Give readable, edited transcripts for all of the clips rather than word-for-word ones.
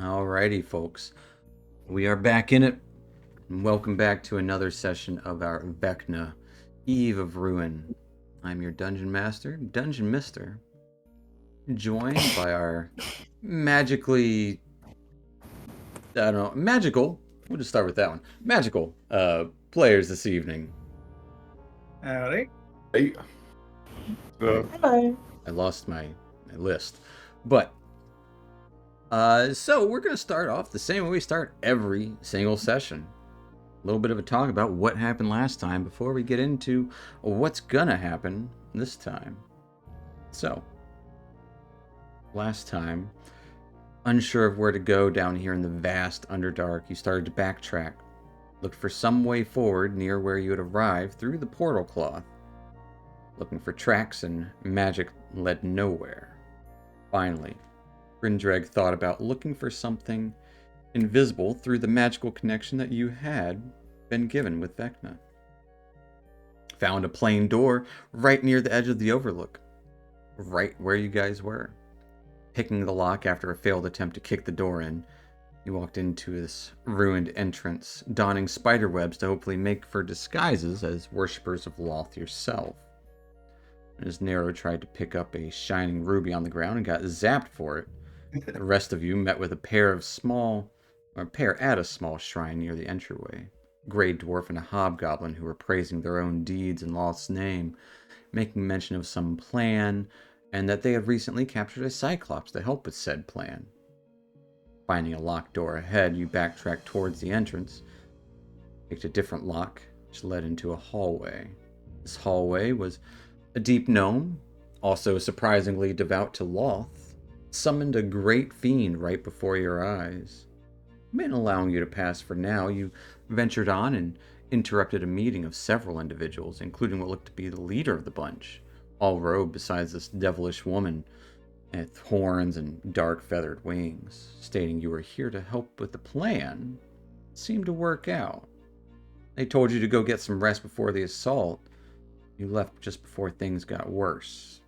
Alrighty, folks. We are back in it. And welcome back to another session of our Vecna, Eve of Ruin. I'm your Dungeon Master, Dungeon Mister, joined by our magically, magical, we'll just start with that one, magical players this evening. Howdy. Hey. Hello. I lost my list. But, so we're going to start off the same way we start every single session. A little bit of a talk about what happened last time before we get into what's gonna happen this time. So, last time, unsure of where to go down here in the vast Underdark, you started to backtrack, looked for some way forward near where you had arrived through the portal cloth. Looking for tracks and magic led nowhere. Finally, Grindreg thought about looking for something invisible through the magical connection that you had been given with Vecna. Found a plain door right near the edge of the overlook, right where you guys were. Picking the lock after a failed attempt to kick the door in, you walked into this ruined entrance, donning spider webs to hopefully make for disguises as worshippers of Loth yourself. As Nero tried to pick up a shining ruby on the ground and got zapped for it, the rest of you met with a pair at a small shrine near the entryway. Grey dwarf and a hobgoblin who were praising their own deeds in Loth's name, making mention of some plan, and that they had recently captured a cyclops to help with said plan. Finding a locked door ahead, you backtracked towards the entrance, picked a different lock, which led into a hallway. This hallway was a deep gnome, also surprisingly devout to Loth, summoned a great fiend right before your eyes. Allowing you to pass for now, you ventured on and interrupted a meeting of several individuals, including what looked to be the leader of the bunch, all robed besides this devilish woman with horns and dark feathered wings, stating you were here to help with the plan. It seemed to work out. They told you to go get some rest before the assault. You left just before things got worse.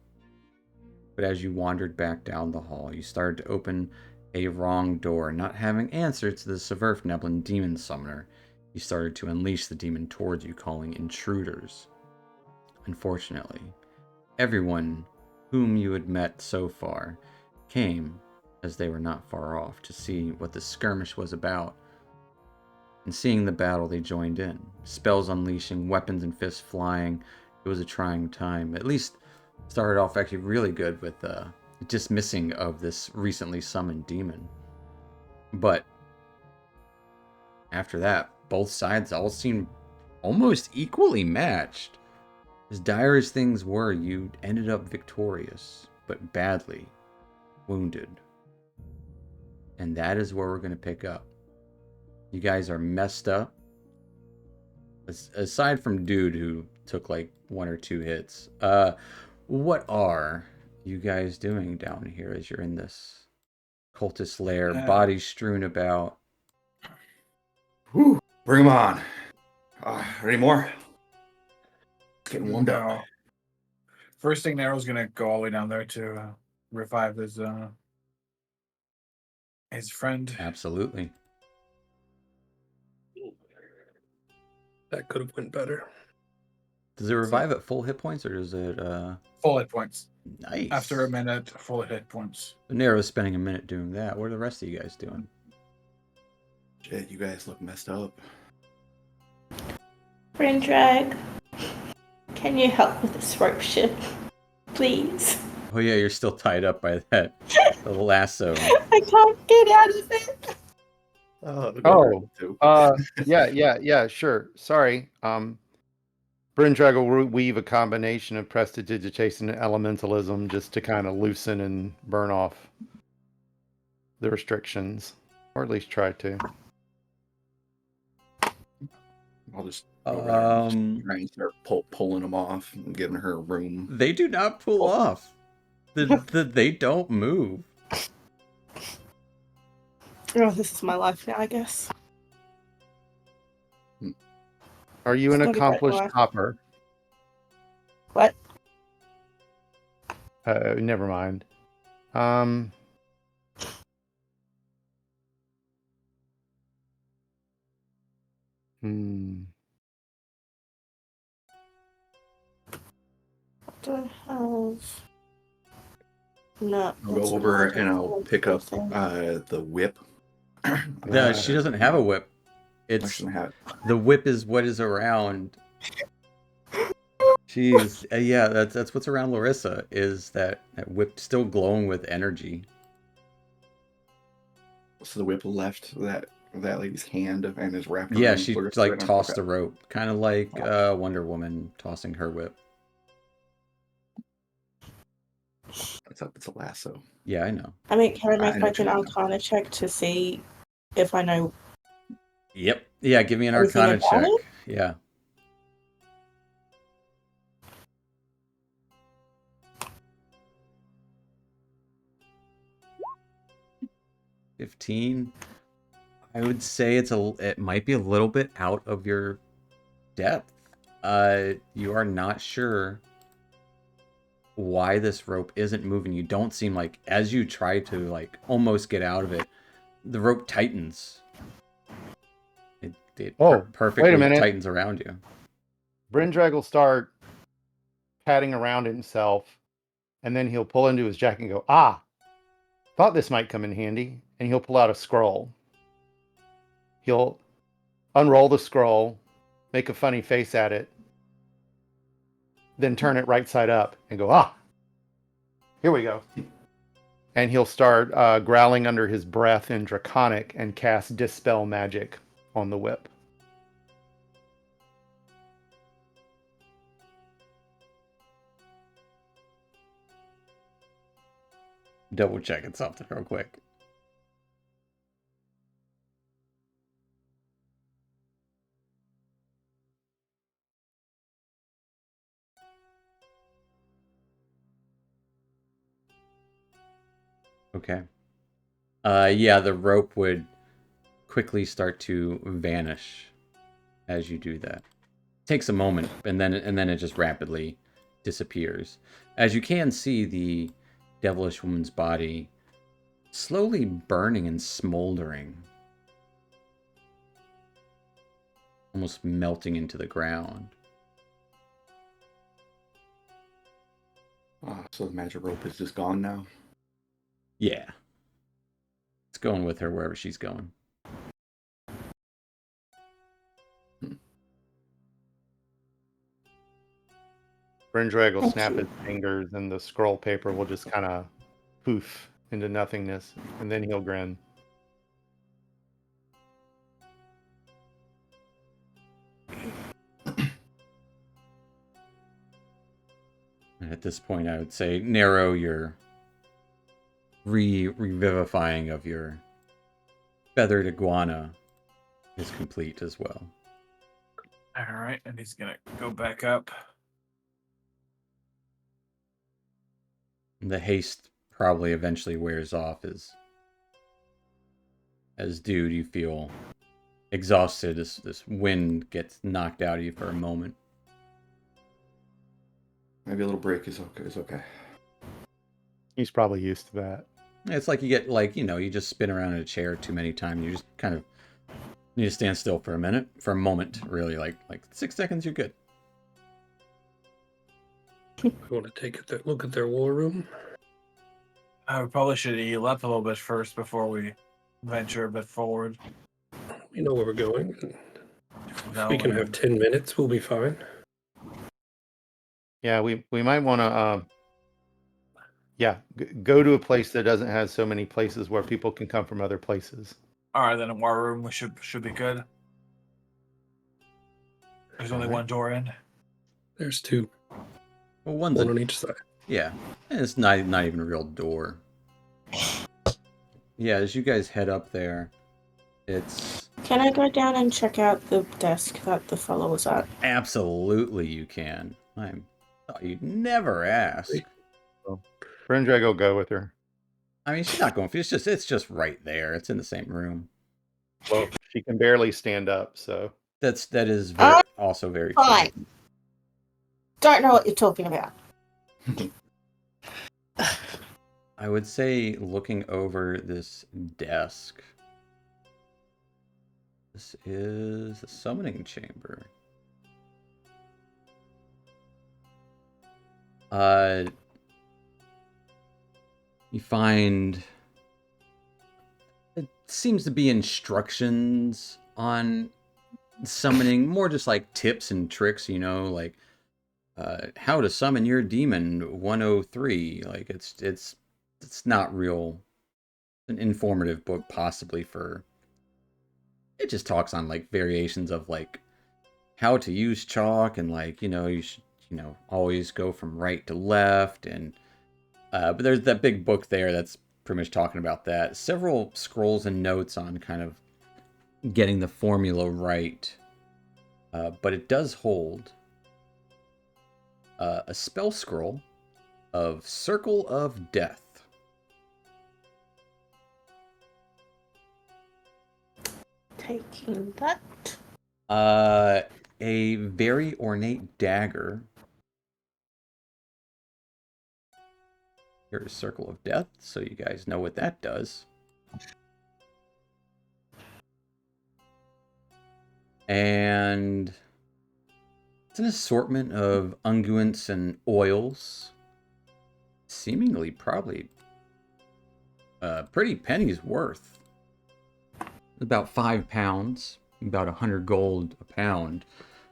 But as you wandered back down the hall, you started to open a wrong door. Not having answered to the Severfneblin demon summoner, you started to unleash the demon towards you, calling intruders. Unfortunately, everyone whom you had met so far came, as they were not far off, to see what the skirmish was about. And seeing the battle, they joined in. Spells unleashing, weapons and fists flying. It was a trying time. At least started off actually really good with dismissing of this recently summoned demon. But after that, both sides all seemed almost equally matched. As dire as things were, you ended up victorious, but badly wounded. And that is where we're going to pick up. You guys are messed up. Aside from Dude, who took like 1 or 2 hits, what are you guys doing down here as you're in this cultist lair, bodies strewn about? Whew, bring them on. Any more? Getting warmed up. First thing, Nero's gonna go all the way down there to revive his friend. Absolutely. That could have went better. Does it revive at full hit points, or does it Full hit points. Nice. After a minute, full hit points. Nero's spending a minute doing that. What are the rest of you guys doing? Shit, you guys look messed up. Brindrag, can you help with this rope ship, please? Oh yeah, you're still tied up by that little lasso. I can't get out of it. Yeah, sure. Sorry. Brindrag will weave a combination of prestidigitation and elementalism just to kind of loosen and burn off the restrictions, or at least try to. I'll just go over there and try and start pulling them off and giving her room. They do not pull off. They don't move. Oh, this is my life now, I guess. Are you an It's not a great accomplished life. hopper? What? Never mind. Do I have? No. I'll go over and I'll pick up the whip. She doesn't have a whip. It's the whip is what is around. Jeez, yeah, that's what's around Larissa. Is that whip still glowing with energy? So the whip left that lady's hand and is wrapped around. Yeah, she Larissa like right now? tossed Okay. the rope, kind of like Wonder Woman tossing her whip. It's a lasso. Yeah, I know. I mean, can I make I know like an too. Arcana check to see if I know Yep. Yeah, give me an anything Arcana about check. it? Yeah. $15. I would say it might be a little bit out of your depth. You are not sure why this rope isn't moving. You don't seem like, as you try to like almost get out of it, the rope tightens. It perfectly wait a minute. tightens around you. Brindrag will start patting around himself, and then he'll pull into his jacket and go, thought this might come in handy. And he'll pull out a scroll. He'll unroll the scroll, make a funny face at it, then turn it right side up and go, here we go. And he'll start growling under his breath in Draconic and cast Dispel Magic on the whip. Double checking something real quick. Okay. Yeah, the rope would quickly start to vanish as you do that. Takes a moment, and then it just rapidly disappears. As you can see, the devilish woman's body slowly burning and smoldering, almost melting into the ground. So the magic rope is just gone now? Yeah. It's going with her wherever she's going. Brindrag will snap his fingers and the scroll paper will just kind of poof into nothingness, and then he'll grin. And at this point, I would say narrow your revivifying of your feathered iguana is complete as well. All right, and he's gonna go back up. The haste probably eventually wears off as dude, you feel exhausted as this wind gets knocked out of you for a moment. Maybe a little break is okay. He's probably used to that. It's like you get you just spin around in a chair too many times. You just kind of need to stand still for a moment, really, like 6 seconds. You're good. We want to take a look at their war room. We probably should heal up a little bit first before we venture a bit forward. We know where we're going. No, we can have 10 minutes. We'll be fine. Yeah, we might want to, go to a place that doesn't have so many places where people can come from other places. All right, then in war room we should be good. There's only one door in. There's two. Well, one on each side. Yeah, and it's not even a real door. Yeah, as you guys head up there, it's... Can I go down and check out the desk that the fellow was at? Absolutely you can. I thought you'd never ask. Well, Brindrag will go with her. I mean, she's not going for it. It's just right there. It's in the same room. Well, she can barely stand up, so... That is also very fine. true. Don't know what you're talking about. I would say, looking over this desk, This is the summoning chamber. You find it seems to be instructions on summoning, more just like tips and tricks, like how to summon your demon 103. Like it's not real an informative book, possibly for it just talks on like variations of like how to use chalk, and like you should always go from right to left, and but there's that big book there that's pretty much talking about that. Several scrolls and notes on kind of getting the formula right, but it does hold a spell scroll of Circle of Death. Taking that. A very ornate dagger. Here's Circle of Death, so you guys know what that does. And it's an assortment of unguents and oils. Seemingly probably pretty pennies worth. About 5 pounds, about 100 gold a pound.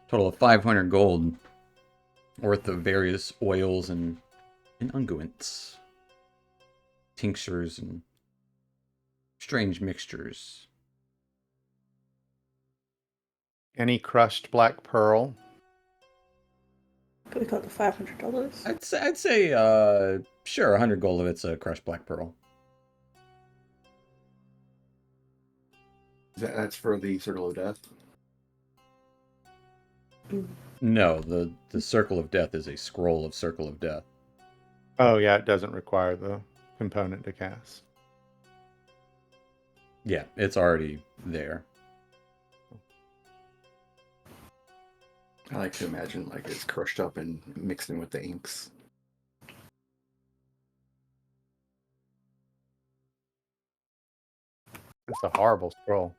Total of 500 gold worth of various oils and unguents. Tinctures and strange mixtures. Any crushed black pearl? Could we call it the $500? I'd say sure, 100 gold of it's a crushed black pearl. That's for the Circle of Death? No, the Circle of Death is a scroll of Circle of Death. Oh yeah, it doesn't require the component to cast. Yeah, it's already there. I like to imagine like it's crushed up and mixed in with the inks. It's a horrible scroll.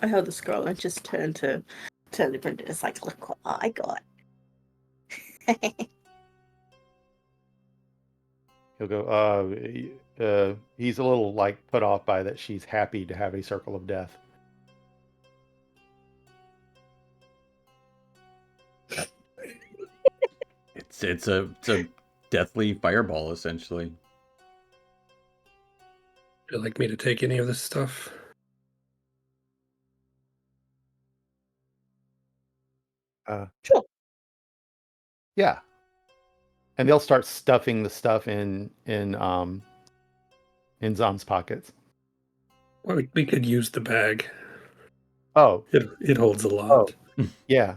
I held the scroll and just turned to the printer. It's like, look what I got. He'll go, he's a little like put off by that she's happy to have a Circle of Death. It's a deathly fireball, essentially. Would you like me to take any of this stuff? Sure. Yeah. And they'll start stuffing the stuff in Zom's pockets. Well, we could use the bag. Oh. It holds a lot. Yeah.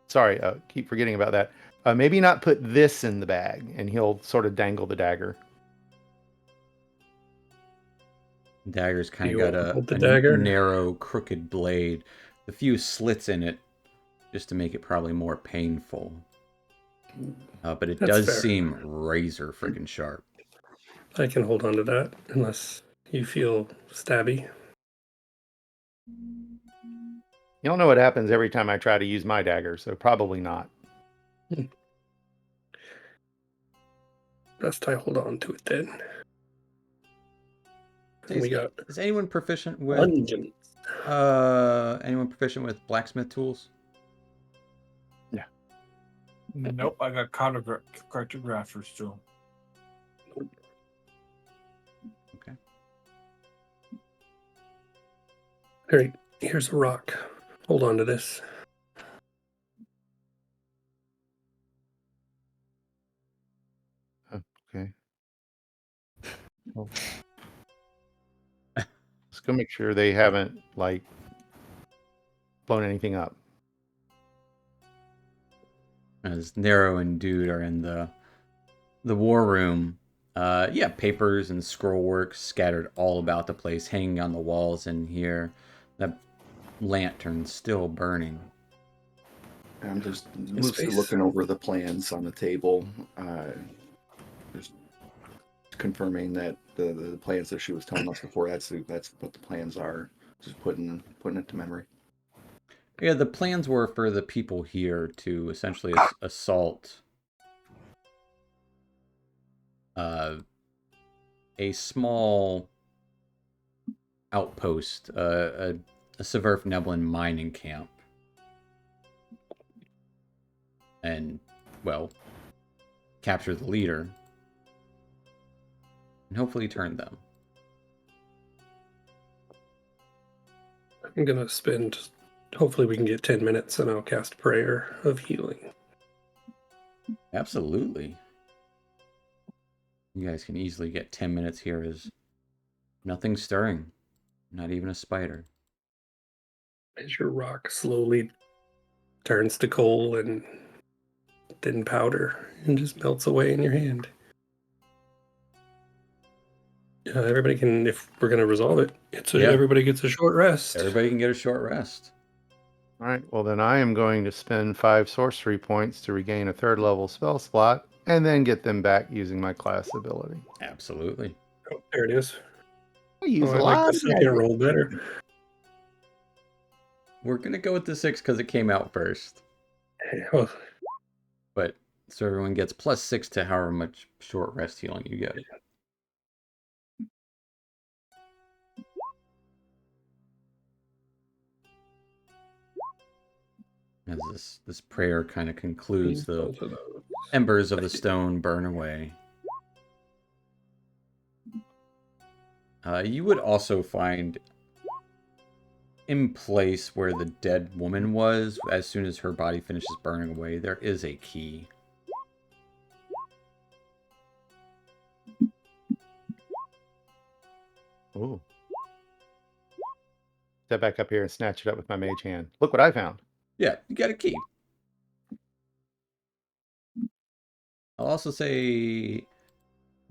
Sorry, keep forgetting about that. Maybe not put this in the bag, and he'll sort of dangle the dagger. Dagger's kind You of got hold the a dagger? narrow, crooked blade, a few slits in it, just to make it probably more painful. But it That's does fair. seem razor freaking sharp. I can hold on to that unless you feel stabby. You don't know what happens every time I try to use my dagger, so probably not. Best I hold on to it then. And we got Is anyone proficient with onions. anyone proficient with blacksmith tools? Nope, I got cartographers too. Okay. All right, here's a rock. Hold on to this. Okay. Well, let's go make sure they haven't like blown anything up. As Nero and Dude are in the war room, yeah, papers and scroll work scattered all about the place, hanging on the walls in here. That lantern still burning. I'm just His loosely face. looking over the plans on the table. Just confirming that the plans that she was telling us before, that's what the plans are. Just putting it to memory. Yeah, the plans were for the people here to essentially assault a small outpost, a Severf Neblin mining camp. And, well, capture the leader. And hopefully turn them. I'm going to spend, hopefully we can get 10 minutes and I'll cast Prayer of Healing. Absolutely. You guys can easily get 10 minutes here as nothing stirring. Not even a spider. As your rock slowly turns to coal and then powder and just melts away in your hand. Everybody can, if we're going to resolve it, everybody gets a short rest. Everybody can get a short rest. All right. Well, then I am going to spend 5 sorcery points to regain a 3rd level spell slot and then get them back using my class ability. Absolutely. Oh, there it is. I use I like the second roll better. We're going to go with the 6 because it came out first. Oh, But so everyone gets +6 to however much short rest healing you get. As this prayer kind of concludes, the embers of the stone burn away. You would also find in place where the dead woman was, as soon as her body finishes burning away, there is a key. Ooh. Step back up here and snatch it up with my mage hand. Look what I found. Yeah, you got a key. I'll also say,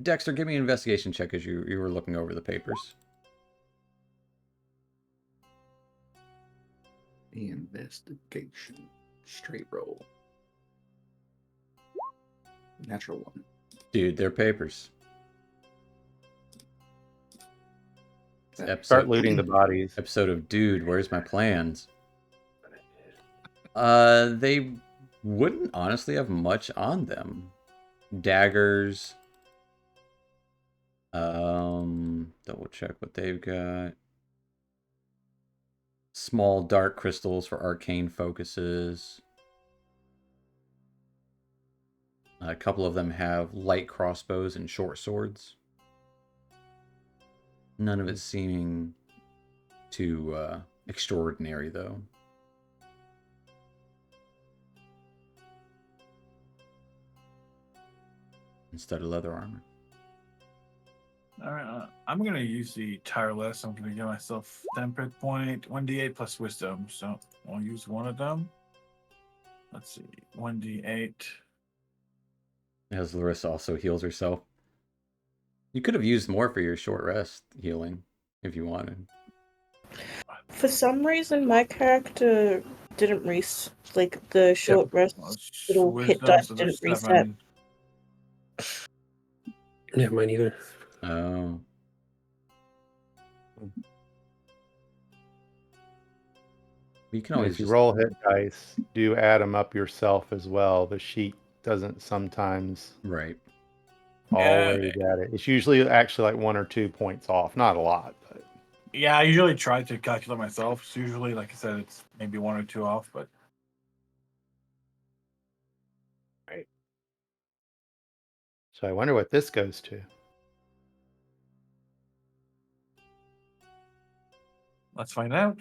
Dexter, give me an investigation check as you were looking over the papers. Investigation. Straight roll. Natural 1. Dude, they're papers. Start looting the bodies. Episode of Dude, Where's My Plans? They wouldn't honestly have much on them. Daggers. Double check what they've got. Small dark crystals for arcane focuses. A couple of them have light crossbows and short swords. None of it seeming too extraordinary, though. Instead of leather armor. All right, I'm gonna use the tireless. I'm gonna give myself temperate point, 1d8 plus wisdom. So I'll use one of them. Let's see, 1d8. As Larissa also heals herself. You could have used more for your short rest healing if you wanted. For some reason, my character didn't like the short rest little hit dice didn't reset. Yeah, mine either. Oh. You can always if you roll hit dice, do add them up yourself as well. The sheet doesn't sometimes always add it. It's usually actually like 1 or 2 points off. Not a lot, but yeah, I usually try to calculate myself. It's usually, like I said, it's maybe 1 or 2 off, but right. So I wonder what this goes to. Let's find out.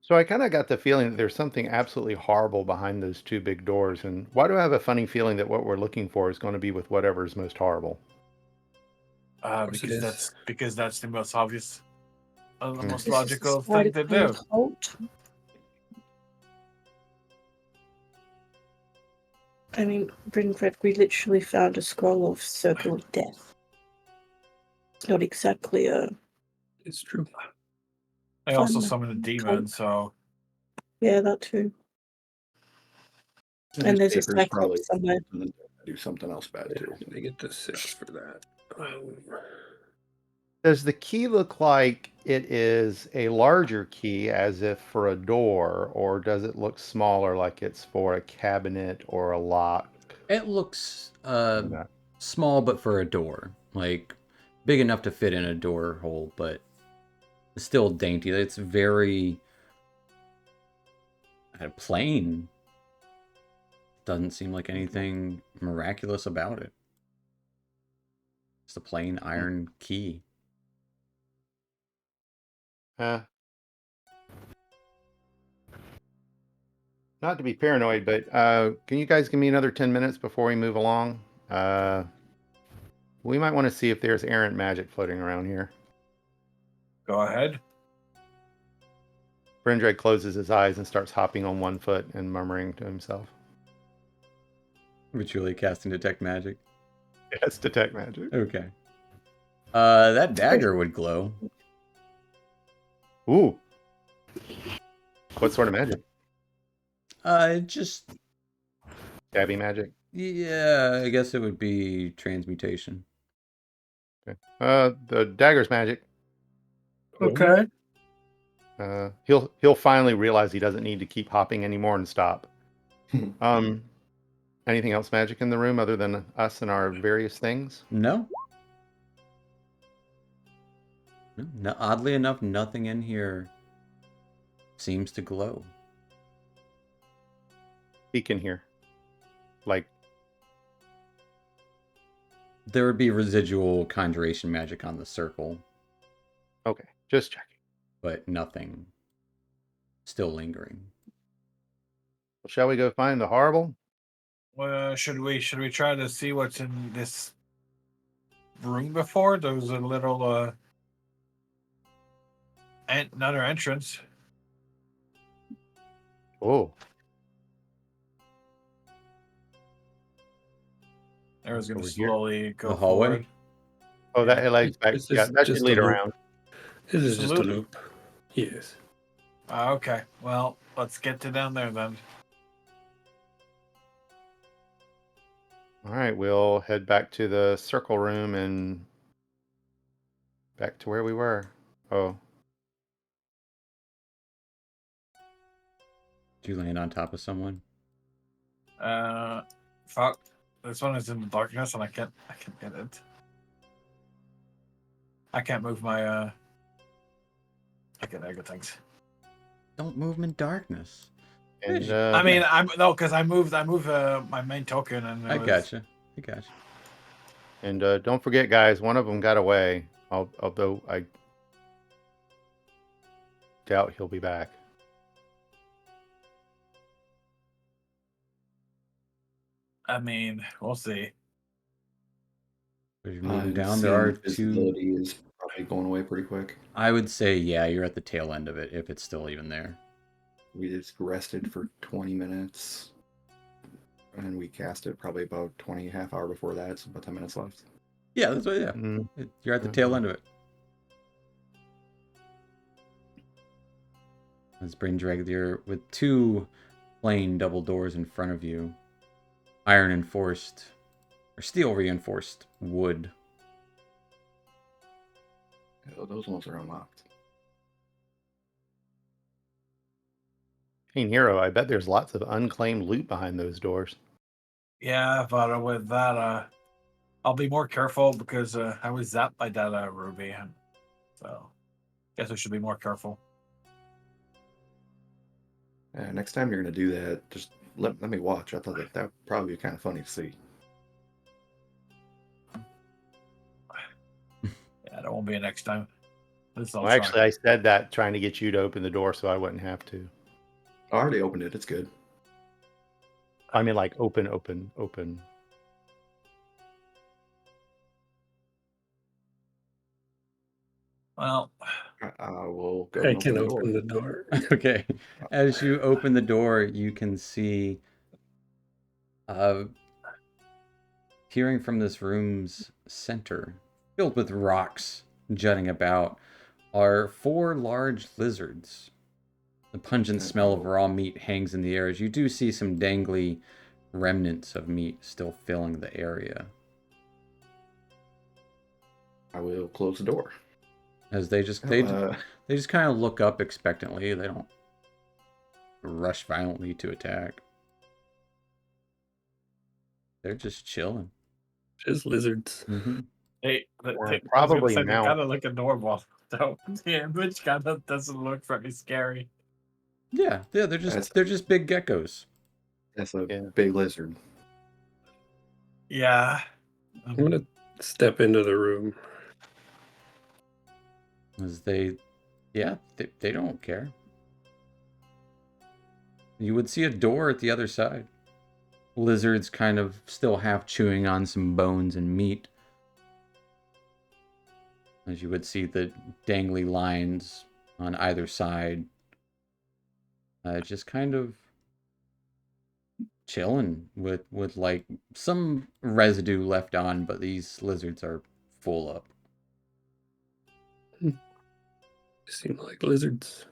So I kind of got the feeling that there's something absolutely horrible behind those 2 big doors. And why do I have a funny feeling that what we're looking for is going to be with whatever's most horrible? Because that's the most obvious, the most logical thing to do. I mean, Brynfred, we literally found a scroll of Circle of Death. It's not exactly a... It's true. I also summoned a demon, so... Yeah, that too. And there's a cyclops somewhere. Do something else bad too. They get the 6 for that. Does the key look like it is a larger key, as if for a door, or does it look smaller, like it's for a cabinet or a lock? It looks No. small, but for a door. Like, big enough to fit in a door hole, but still dainty. It's very plain. Doesn't seem like anything miraculous about it. It's a plain iron key. Not to be paranoid, but can you guys give me another 10 minutes before we move along? We might want to see if there's errant magic floating around here. Go ahead. Brindred closes his eyes and starts hopping on one foot and murmuring to himself. Ritually casting detect magic. Yes, detect magic. Okay. That dagger would glow. Ooh. What sort of magic? Just Stabby magic? yeah, I guess it would be transmutation. Okay. The dagger's magic. Okay. He'll finally realize he doesn't need to keep hopping anymore and stop. Anything else magic in the room other than us and our various things? No. No, oddly enough, nothing in here seems to glow. He can hear. Like, There would be residual conjuration magic on the circle, okay, just checking. but nothing still lingering. Well, shall we go find the horrible? Should we try to see what's in this room before? There was a little another entrance. Oh, There was gonna Over here? slowly go The hallway? forward. oh, Yeah. that legs back. This Yeah, is that should just lead a loop. around. This is just a Absolutely. loop. Yes. Okay. Well, let's get to down there then. All right, we'll head back to the circle room and back to where we were. Oh, Did you land on top of someone? Fuck. This one is in the darkness, and I can't get it. I can't move my I get things. Don't move 'em in darkness. and I mean, because I moved my main token, and I it was, gotcha. I gotcha. and don't forget, guys, one of them got away. Although I doubt he'll be back. I mean, we'll see. As you're moving I'm down, there are seeing two. visibility is probably going away pretty quick. I would say, yeah, you're at the tail end of it, if it's still even there. We just rested for 20 minutes. And we cast it probably about half hour before that, so about 10 minutes left. Yeah, that's what. Yeah, Mm. you're at the tail end of it. As Brain Drag there with two plain double doors in front of you, iron enforced or steel reinforced wood. Oh, those ones are unlocked. King Hero, I bet there's lots of unclaimed loot behind those doors. Yeah, but with that, I'll be more careful because I was zapped by that ruby, so guess I should be more careful. Next time you're going to do that, just let me watch. I thought that would probably be kind of funny to see. Yeah, that won't be a next time. Well, actually, I said that trying to get you to open the door so I wouldn't have to. I already opened it. It's good. I mean, like, open. Well, we'll go. I and can the open the door. Okay. As you open the door, you can see, peering from this room's center, filled with rocks jutting about, are four large lizards. The pungent smell of raw meat hangs in the air as you do see some dangly remnants of meat still filling the area. I will close the door. As they just kind of look up expectantly. They don't rush violently to attack. They're just chilling. Just lizards. Mm-hmm. They Probably now. kind of look normal. So the image kind of doesn't look very scary. Yeah, they're just big geckos. That's a big lizard. Yeah. I'm gonna step into the room. As they don't care. You would see a door at the other side. Lizards kind of still half chewing on some bones and meat. As you would see the dangly lines on either side. Just kind of chilling with like some residue left on, but these lizards are full up. They seem like lizards.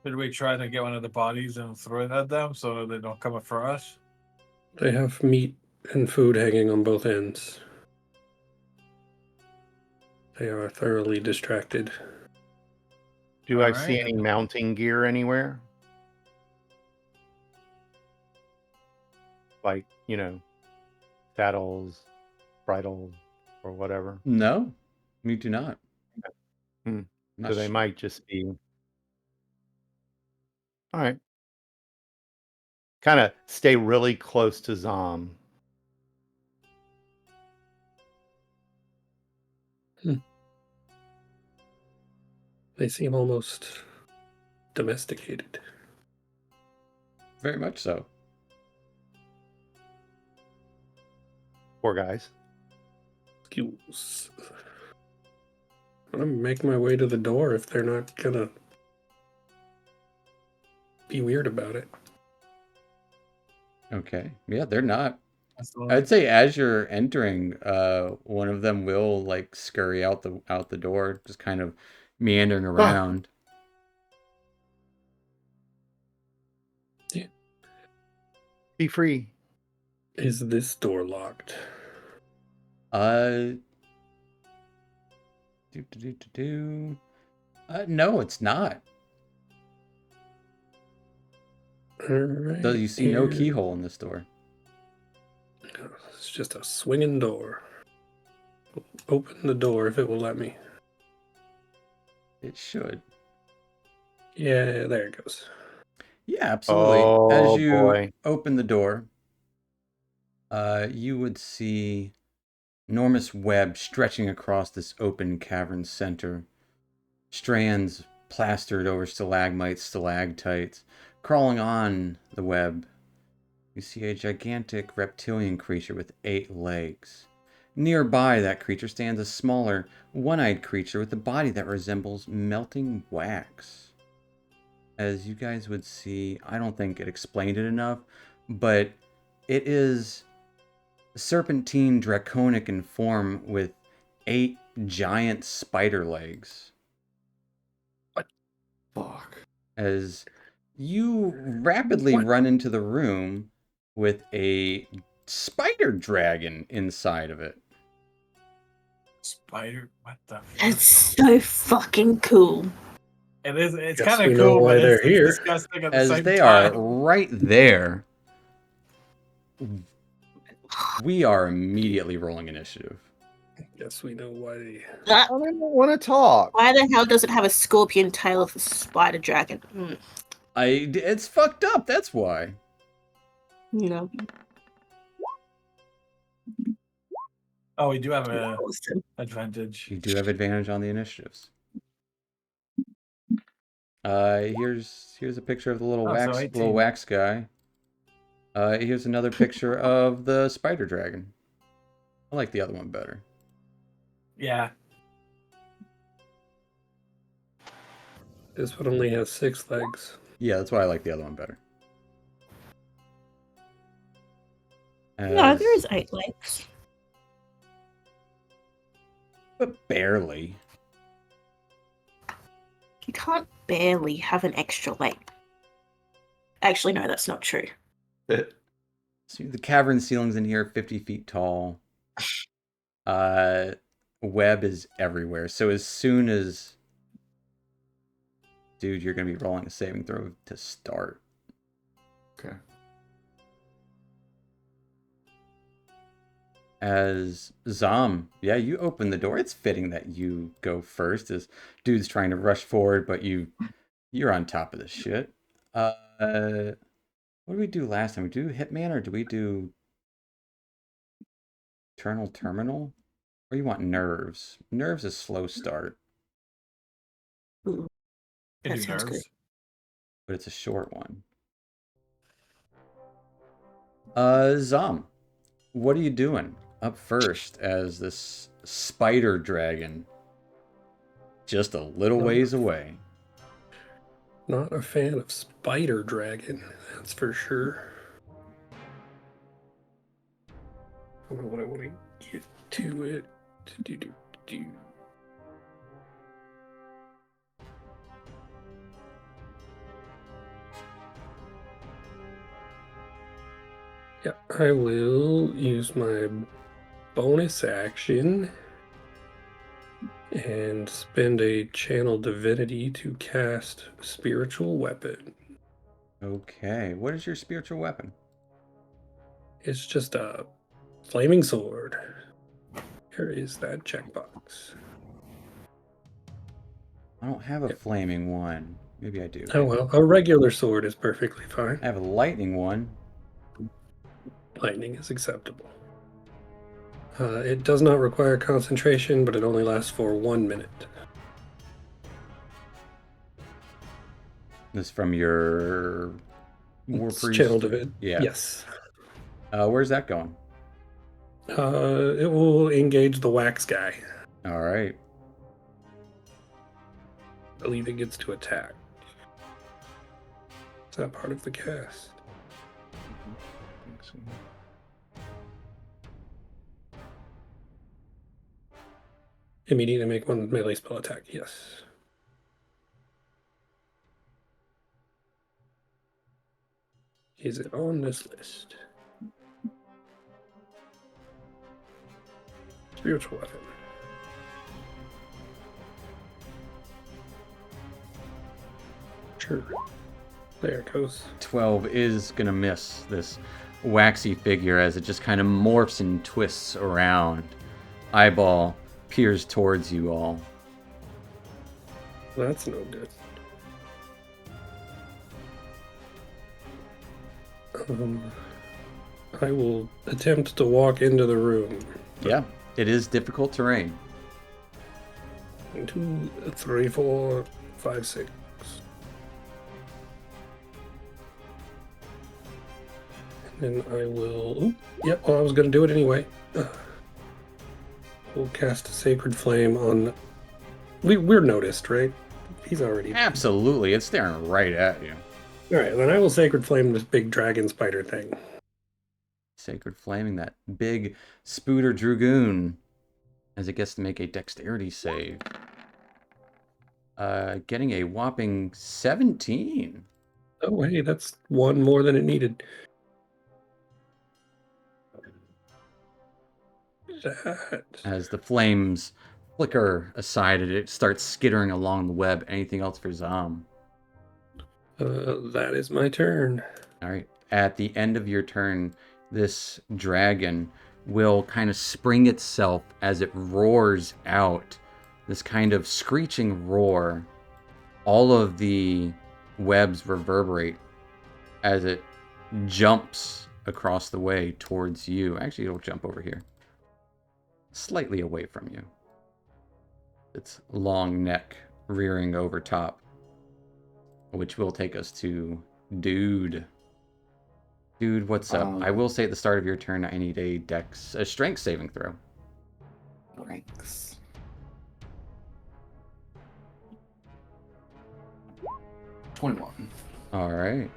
Should we try to get one of the bodies and throw it at them so they don't come up for us? They have meat and food hanging on both ends. They are thoroughly distracted. Do I see any mounting gear anywhere? Like, saddles, bridles, or whatever? No, we do not. So they might just be... All right. Kind of stay really close to Zom. They seem almost domesticated. Very much so. Poor guys. Excuse. I'm gonna make my way to the door if they're not gonna be weird about it. Okay. Yeah, they're not. I'd say as you're entering, one of them will like scurry out the door, just kind of meandering around. Yeah. Be free. Is this door locked? No, it's not. All right. So you see no keyhole in this door. It's just a swinging door. Open the door if it will let me. It should. Yeah, there it goes. Yeah, absolutely. As you open the door, you would see enormous web stretching across this open cavern center. Strands plastered over stalagmites, stalactites, crawling on the web. You see a gigantic reptilian creature with 8 legs. Nearby that creature stands a smaller, one-eyed creature with a body that resembles melting wax. As you guys would see, I don't think it explained it enough, but it is serpentine draconic in form with 8 giant spider legs. What? Fuck. As you rapidly run into the room with a spider dragon inside of it. Spider? What the fuck? That's so fucking cool. It is. It's Guess kind we of know cool, why but they're it's here. disgusting at the As same they time. are right there, we are immediately rolling initiative. Guess we know why they... I don't want to talk. Why the hell does it have a scorpion tail of a spider dragon? It's fucked up, that's why. No. Oh, we do have an Awesome. advantage. You do have advantage on the initiatives. Here's a picture of the little wax guy. Here's another picture of the spider dragon. I like the other one better. Yeah. This one only has 6 legs. Yeah, that's why I like the other one better. No, there is 8 legs. But barely. You can't barely have an extra leg. Actually, no, that's not true. See, the cavern ceilings in here are 50 feet tall. web is everywhere. So as soon as... Dude, you're going to be rolling a saving throw to start. Okay. As Zom, yeah, you open the door. It's fitting that you go first as dude's trying to rush forward, but you're on top of this shit. What did we do last time? We do Hitman or do we do Eternal Terminal? Or you want Nerves? Nerves is slow start, Ooh, Can that do sounds good. nerves. but it's a short one. Zom, what are you doing up first as this spider dragon just a little ways away? Not a fan of spider dragon, that's for sure. I don't know what I want to get to it. Do. Yeah, I will use my bonus action and spend a channel divinity to cast spiritual weapon. Okay, what is your spiritual weapon? It's just a flaming sword. Here is that checkbox. I don't have a flaming one. Maybe I do. Oh well, a regular sword is perfectly fine. I have a lightning one. Lightning is acceptable. It does not require concentration, but it only lasts for 1 minute. This is from your War It's Priest? channel divid. Yeah. Yes. Where's that going? It will engage the wax guy. All right. I believe it gets to attack. Is that part of the cast? Immediately make one melee spell attack, yes. Is it on this list? Spiritual weapon. Sure. There it goes. 12 is going to miss this waxy figure as it just kind of morphs and twists around. Eyeball peers towards you all. That's no good. I will attempt to walk into the room. Yeah, it is difficult terrain. 1, 2, 3, 4, 5, 6. And then I will. Ooh, yep, well, I was going to do it anyway. We'll cast a Sacred Flame on. We're noticed, right? He's already. Absolutely, it's staring right at you. Alright, then I will Sacred Flame this big dragon spider thing. Sacred Flaming that big Spooter Dragoon as it gets to make a dexterity save. Getting a whopping 17. Oh, hey, that's one more than it needed. That. As the flames flicker aside and it starts skittering along the web. Anything else for Zom? That is my turn. All right. At the end of your turn, this dragon will kind of spring itself as it roars out this kind of screeching roar. All of the webs reverberate as it jumps across the way towards you. Actually, it'll jump over here, slightly away from you. Its long neck rearing over top, which will take us to Dude. Dude, what's up? I will say at the start of your turn, I need a strength saving throw. Ranks. 21. All right.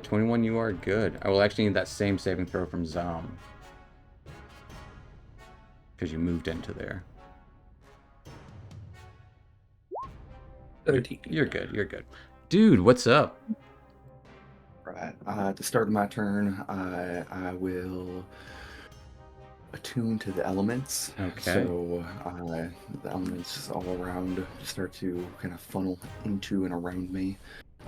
21, you are good. I will actually need that same saving throw from Zom. Because you moved into there. 13. You're good. You're good. Dude, what's up? Right. At the start of my turn, I will attuned to the elements. Okay. So the elements all around start to kind of funnel into and around me.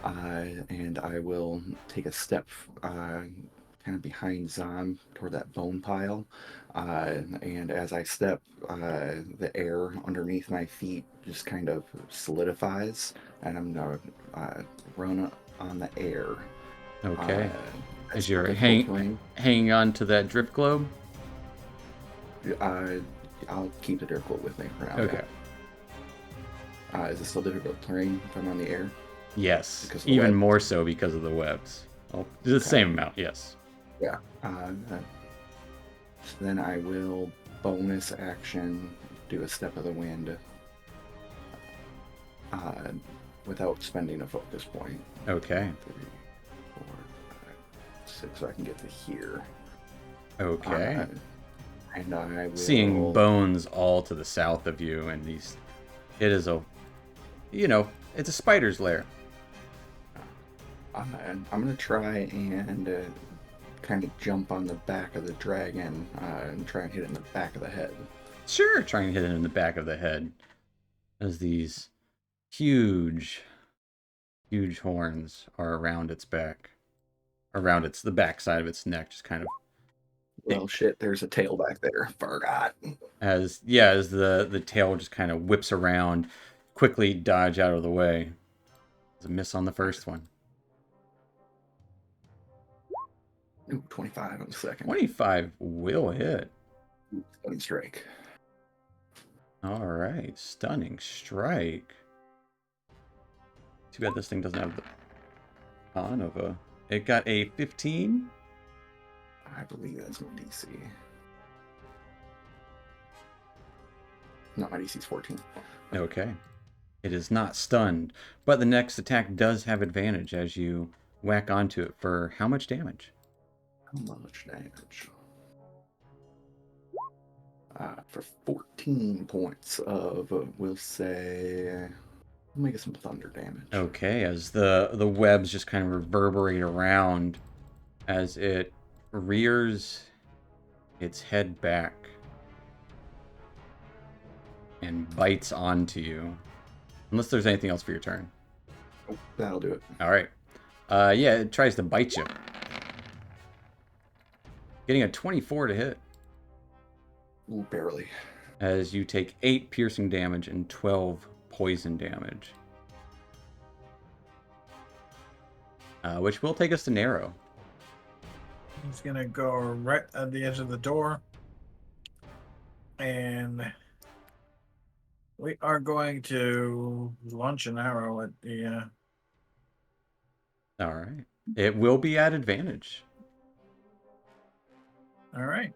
And I will take a step kind of behind Zom toward that bone pile. And as I step, the air underneath my feet just kind of solidifies, and I'm going to run on the air. Okay. That's As you're difficult terrain. hanging on to that drift globe? I'll keep the drift globe with me for now. Okay. Yeah. Is it still difficult terrain if I'm on the air? Yes. Because of the Even web? more so because of the webs. Oh, the same amount, yes. Yeah. So then I will bonus action do a step of the wind without spending a focus point. Okay. 3, 4, 5, 6, so I can get to here. Okay. And I will Seeing bones all to the south of you, and these, it is a, it's a spider's lair. I'm gonna try and kind of jump on the back of the dragon and try and hit it in the back of the head. Sure, trying to hit it in the back of the head, as these huge horns are around its back, around the back side of its neck, just kind of. Well, shit, there's a tail back there. Forgot. As the tail just kind of whips around, quickly dodge out of the way. It's a miss on the first one. Ooh, 25 on the second. 25 will hit. Stunning strike. All right, stunning strike. Too bad this thing doesn't have the con of a. It got a 15. I believe that's my DC. No, my DC's 14. Okay. It is not stunned, but the next attack does have advantage as you whack onto it for how much damage? How much damage? For 14 points of, we'll say, we'll make it some thunder damage. Okay, as the webs just kind of reverberate around as it rears its head back and bites onto you. Unless there's anything else for your turn. Oh, that'll do it. All right. Yeah, it tries to bite you. Getting a 24 to hit. Ooh, barely. As you take 8 piercing damage and 12 poison damage. Which will take us to Narrow. He's gonna go right at the edge of the door, and we are going to launch an arrow at the. All right. It will be at advantage. All right.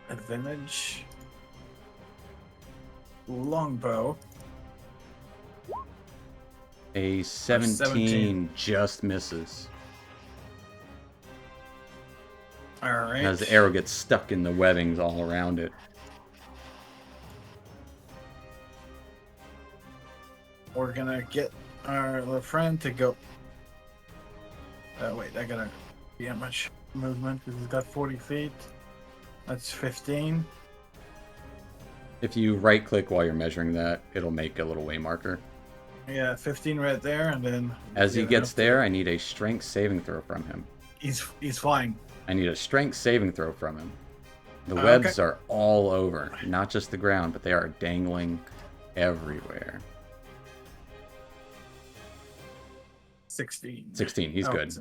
Advantage. Longbow. A 17 just misses. All right. As the arrow gets stuck in the webbings all around it. We're gonna get our little friend to go. Wait, I gotta be how much movement because he's got 40 feet. That's 15. If you right click while you're measuring that, it'll make a little way marker. Yeah, 15 right there, and then As he gets there, I need a strength saving throw from him. he's flying. I need a strength saving throw from him. The Okay. webs are all over, not just the ground, but they are dangling everywhere. 16. 16, he's Oh, good. it's-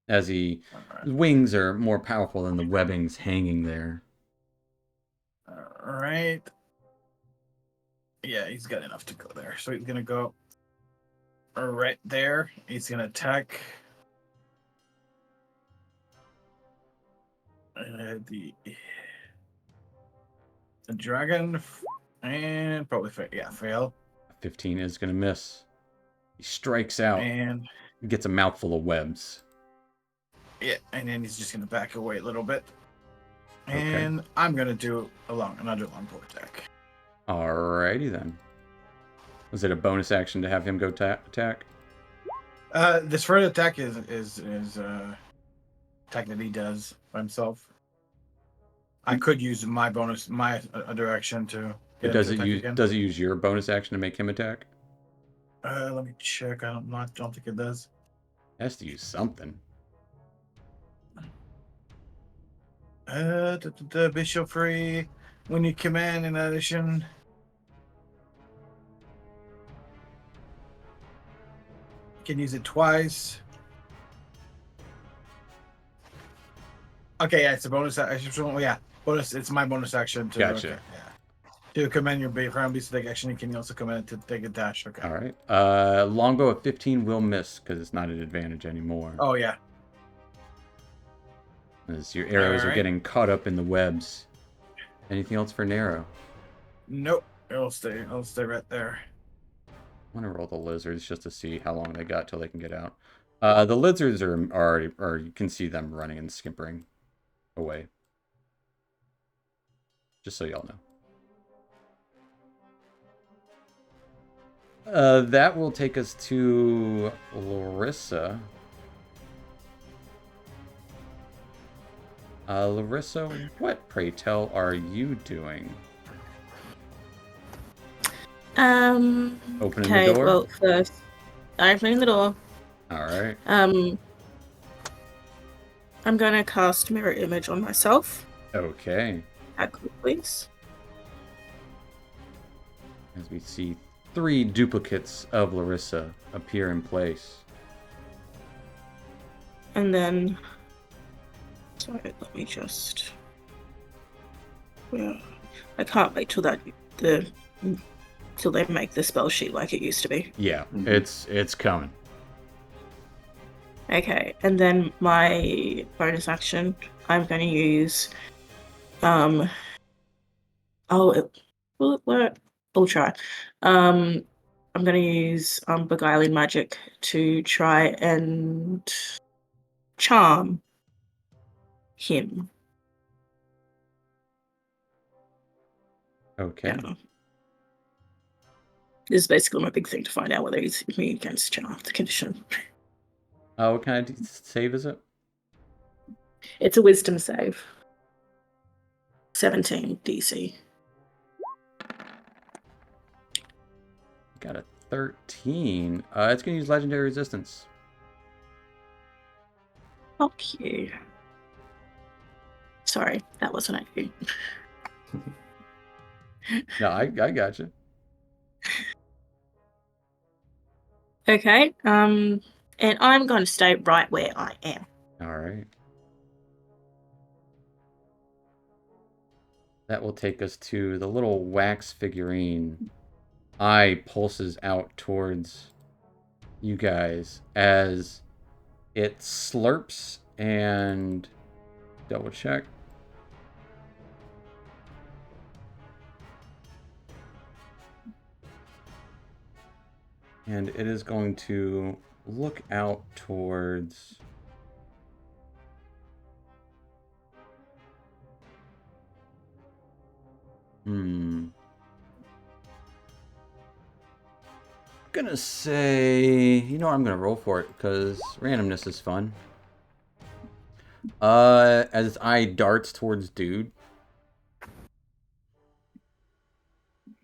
As his Alright. wings are more powerful than the webbings hanging there. All right. Yeah, he's got enough to go there. So he's gonna go right there. He's gonna attack the dragon, and probably fail. 15 is going to miss. He strikes out, And gets a mouthful of webs. yeah, and then he's just gonna back away a little bit. Okay. And I'm gonna do another longbow attack. Alrighty then. Was it a bonus action to have him go attack? This first attack is attack that he does by himself. I could use my bonus, my direction to get him to attack again. Does it use your bonus action to make him attack? Let me check. I don't think it does. It has to use something. The bishop free when you command in addition. You can use it twice. Okay, yeah, it's a bonus action. Yeah, bonus. It's my bonus action to. Gotcha. Okay, yeah. To command your background beast to take action, you can also command it to take a dash. Okay. All right. Longbow at 15 will miss because it's not an advantage anymore. Oh yeah. As your arrows are getting caught up in the webs. Anything else for Nero? Nope. It'll stay right there. I want to roll the lizards just to see how long they got till they can get out. The lizards are already, or you can see them running and skimpering away. Just so y'all know. That will take us to Larissa. Larissa, what, pray tell, are you doing? Opening the door? Well, first, opening the door. Alright. I'm gonna cast Mirror Image on myself. Okay. Please. As we see 3 duplicates of Larissa appear in place. And then... Sorry, let me just... Yeah. I can't wait till till they make the spell sheet like it used to be. Yeah, it's coming. Okay, and then my bonus action, I'm going to use... will it work? We'll try. I'm going to use Beguiling Magic to try and charm him. Okay. Yeah. This is basically my big thing to find out whether he's immune against charm, the condition. What kind of save is it? It's a wisdom save. 17 DC. Got a 13. It's going to use Legendary Resistance. Fuck you. Sorry, that wasn't at you. No, I got you. Okay, and I'm going to stay right where I am. All right. That will take us to the little wax figurine. Eye pulses out towards you guys as it slurps and double check. And it is going to look out towards... Gonna say... You know what, I'm gonna roll for it, because randomness is fun. As its eye darts towards dude.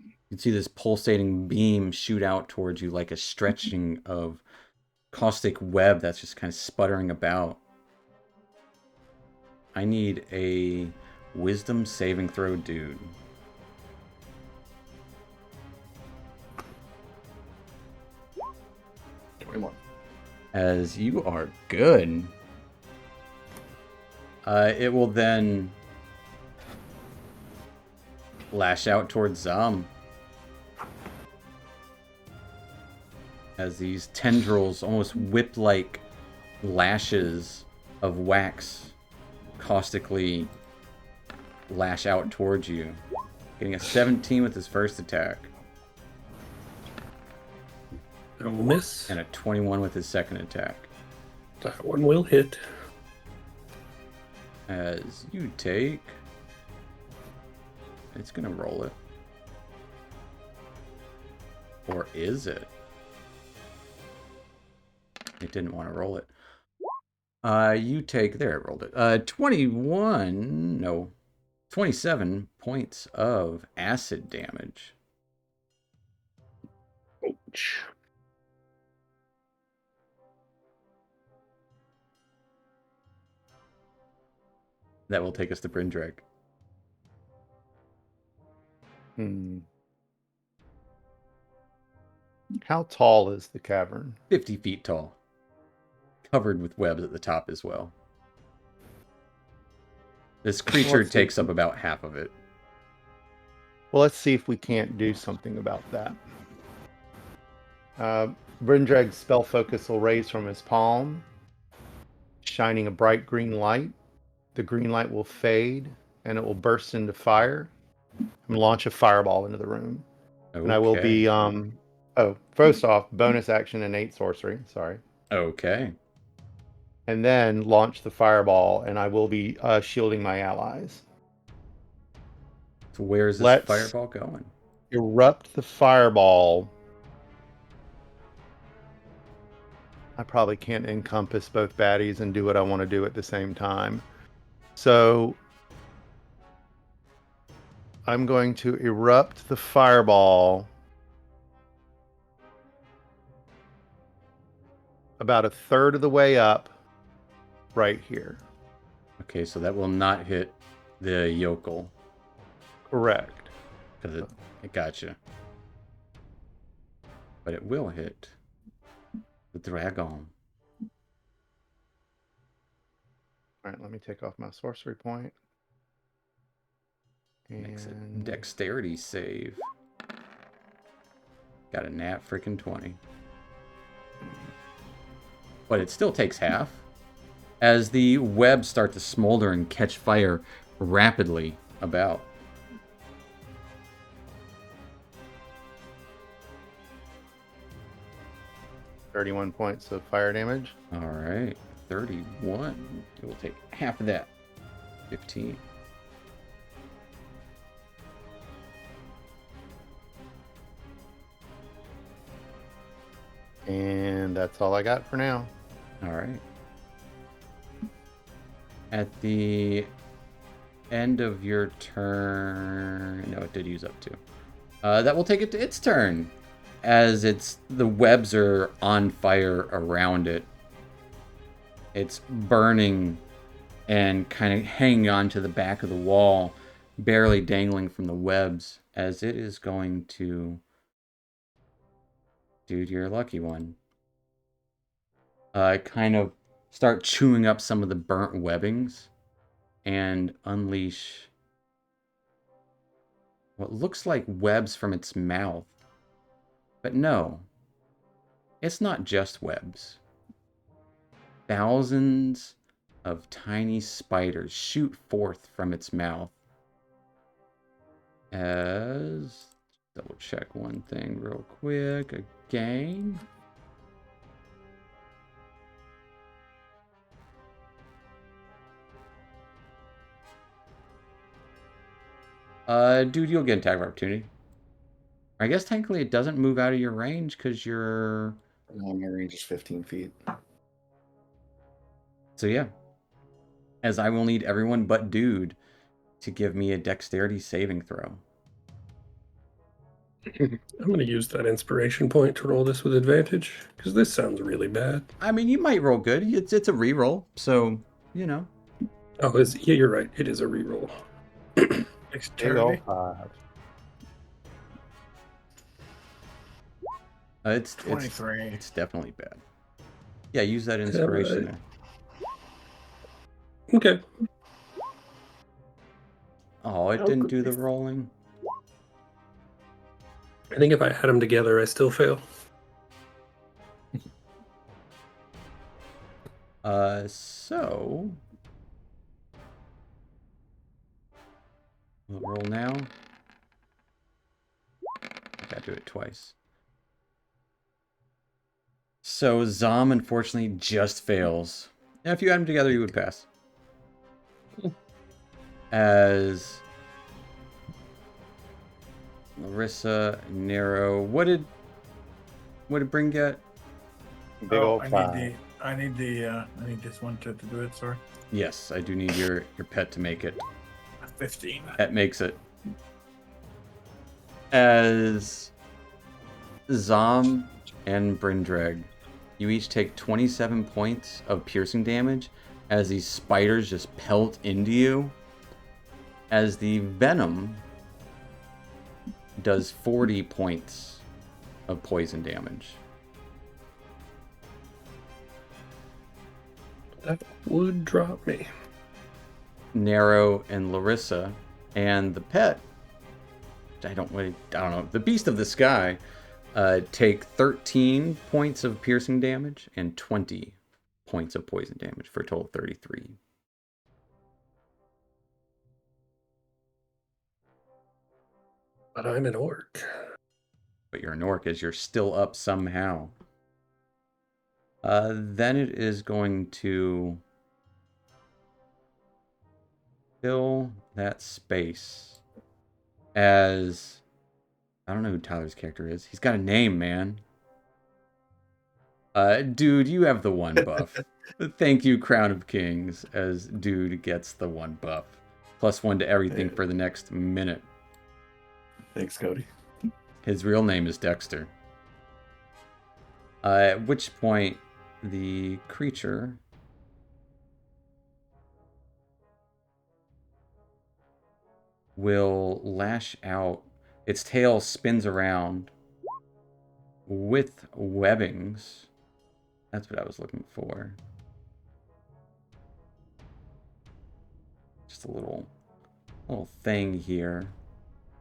You can see this pulsating beam shoot out towards you like a stretching of caustic web that's just kind of sputtering about. I need a wisdom saving throw, dude. As you are good. It will then lash out towards Zam. As these tendrils, almost whip-like lashes of wax caustically lash out towards you. Getting a 17 with his first attack. That'll miss. And a 21 with his second attack. That one will hit. As you take... It's gonna roll it. Or is it? It didn't want to roll it. You take, there, I rolled it. 27 points of acid damage. Ouch. That will take us to Brindreg. How tall is the cavern? 50 feet tall. Covered with webs at the top as well. This creature takes up about half of it. Well, let's see if we can't do something about that. Brindreg's spell focus will raise from his palm, shining a bright green light. The green light will fade, and it will burst into fire and launch a fireball into the room. Okay. And I will be, first off, bonus action innate sorcery. Sorry. Okay. And then launch the fireball, and I will be shielding my allies. So where's this fireball going? Erupt the fireball. I probably can't encompass both baddies and do what I want to do at the same time. So I'm going to erupt the fireball about a third of the way up right here. Okay, so that will not hit the yokel. Correct. Because it gotcha. But it will hit the dragon. All right, let me take off my sorcery point. Makes it dexterity save. Got a nat freaking 20. But it still takes half. As the webs start to smolder and catch fire rapidly about. $31 points of fire damage. All right, 31. It will take half of that. 15. And that's all I got for now. All right. At the end of your turn, no, it did use up 2. That will take it to its turn, as the webs are on fire around it. It's burning and kind of hanging on to the back of the wall, barely dangling from the webs, as it is going to. Dude, you're a lucky one. Kind of start chewing up some of the burnt webbings and unleash what looks like webs from its mouth. But no, it's not just webs. Thousands of tiny spiders shoot forth from its mouth. As, double check one thing real quick again. Dude, you'll get an attack of opportunity. I guess technically it doesn't move out of your range because you're... No, my range is 15 feet. So yeah. As I will need everyone but Dude to give me a dexterity saving throw. I'm going to use that inspiration point to roll this with advantage, because this sounds really bad. I mean, you might roll good. It's a reroll, so, you know. Oh, yeah, you're right. It is a reroll. Dexterity? It's 23. It's definitely bad. Yeah, use that inspiration there. Okay. Oh, it didn't do the rolling. I think if I add them together, I still fail. So we'll roll now. I gotta do it twice. So Zom unfortunately just fails. Now, if you add them together, you would pass. As Larissa, Nero, what did Bryn get? Big old 5. I need this one to do it, sorry. Yes, I do need your pet to make it. 15. That makes it. As Zom and Brindreg, you each take 27 points of piercing damage as these spiders just pelt into you. As the venom does 40 points of poison damage. That would drop me. Nero and Larissa and the pet, I don't know, the beast of the sky, take 13 points of piercing damage and 20 points of poison damage for a total of 33. But I'm an orc. But you're an orc as you're still up somehow. Then it is going to fill that space as... I don't know who Tyler's character is. He's got a name, man. Dude, you have the one buff. Thank you, Crown of Kings, as Dude gets the one buff. +1 to everything for the next minute. Thanks, Cody. His real name is Dexter. At which point, the creature will lash out. Its tail spins around with webbings. That's what I was looking for. Just a little thing here.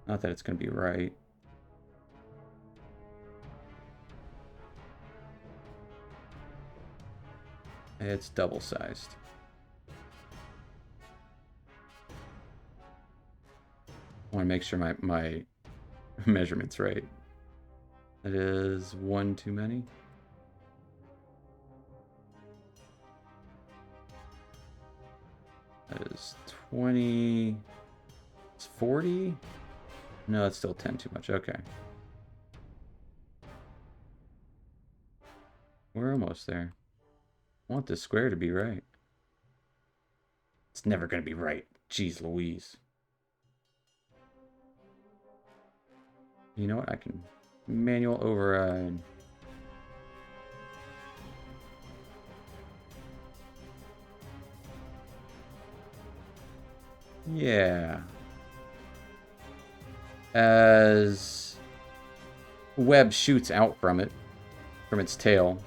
Not that it's going to be right. It's double-sized. I want to make sure my measurement's right. That is 1 too many. That is 20. It's 40. No, it's still 10 too much. Okay. We're almost there. I want this square to be right. It's never going to be right. Jeez Louise. You know what? I can manual override. Yeah. As web shoots out from it, from its tail,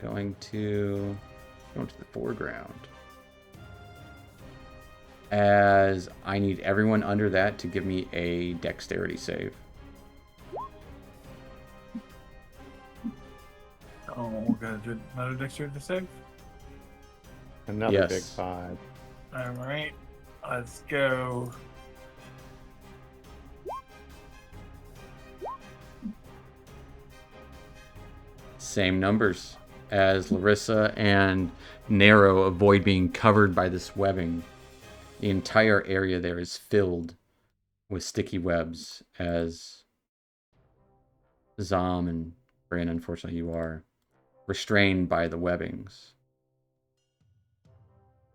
going to the foreground. As I need everyone under that to give me a dexterity save. Oh, we're gonna do another dexterity save? Another Yes. big 5. Alright, let's go. Same numbers as Larissa and Nero avoid being covered by this webbing. The entire area there is filled with sticky webs as Zom and Bryn, unfortunately, you are restrained by the webbings.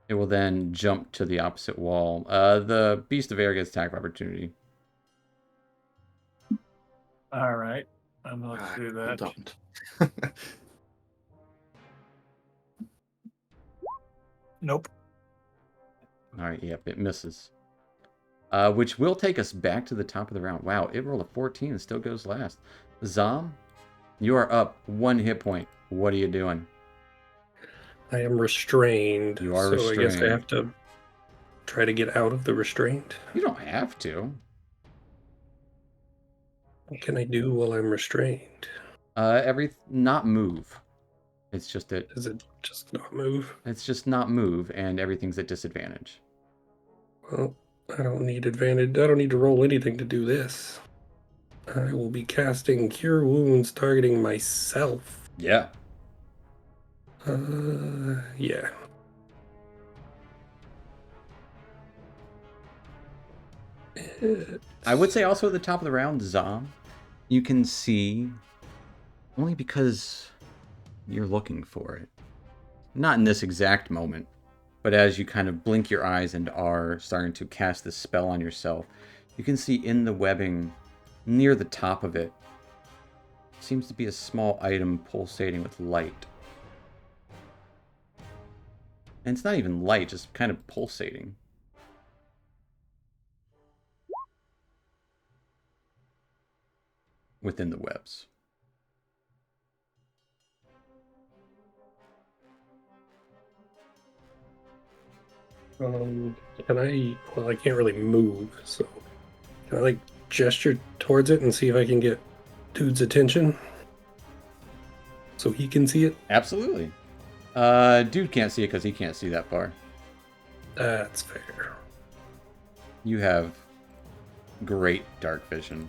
It will then jump to the opposite wall. The Beast of Air gets attack of opportunity. Alright, let's do that. Don't. Nope. Alright, yep, it misses. Which will take us back to the top of the round. Wow, it rolled a 14 and still goes last. Zom, you are up 1 hit point. What are you doing? I am restrained. You are so restrained. I guess I have to try to get out of the restraint. You don't have to. What can I do while I'm restrained? Not move. It's just that Does it just not move? it's just not move, and everything's at disadvantage. Well, I don't need advantage. I don't need to roll anything to do this. I will be casting Cure Wounds targeting myself. Yeah. Yeah. I would say also at the top of the round, Zom, you can see, only because you're looking for it. Not in this exact moment, but as you kind of blink your eyes and are starting to cast this spell on yourself, you can see in the webbing, near the top of it, seems to be a small item pulsating with light. And it's not even light, just kind of pulsating. Within the webs. Can I... Well, I can't really move, so... Can I, like, gesture towards it and see if I can get dude's attention? So he can see it? Absolutely. Dude can't see it because he can't see that far. That's fair. You have great dark vision.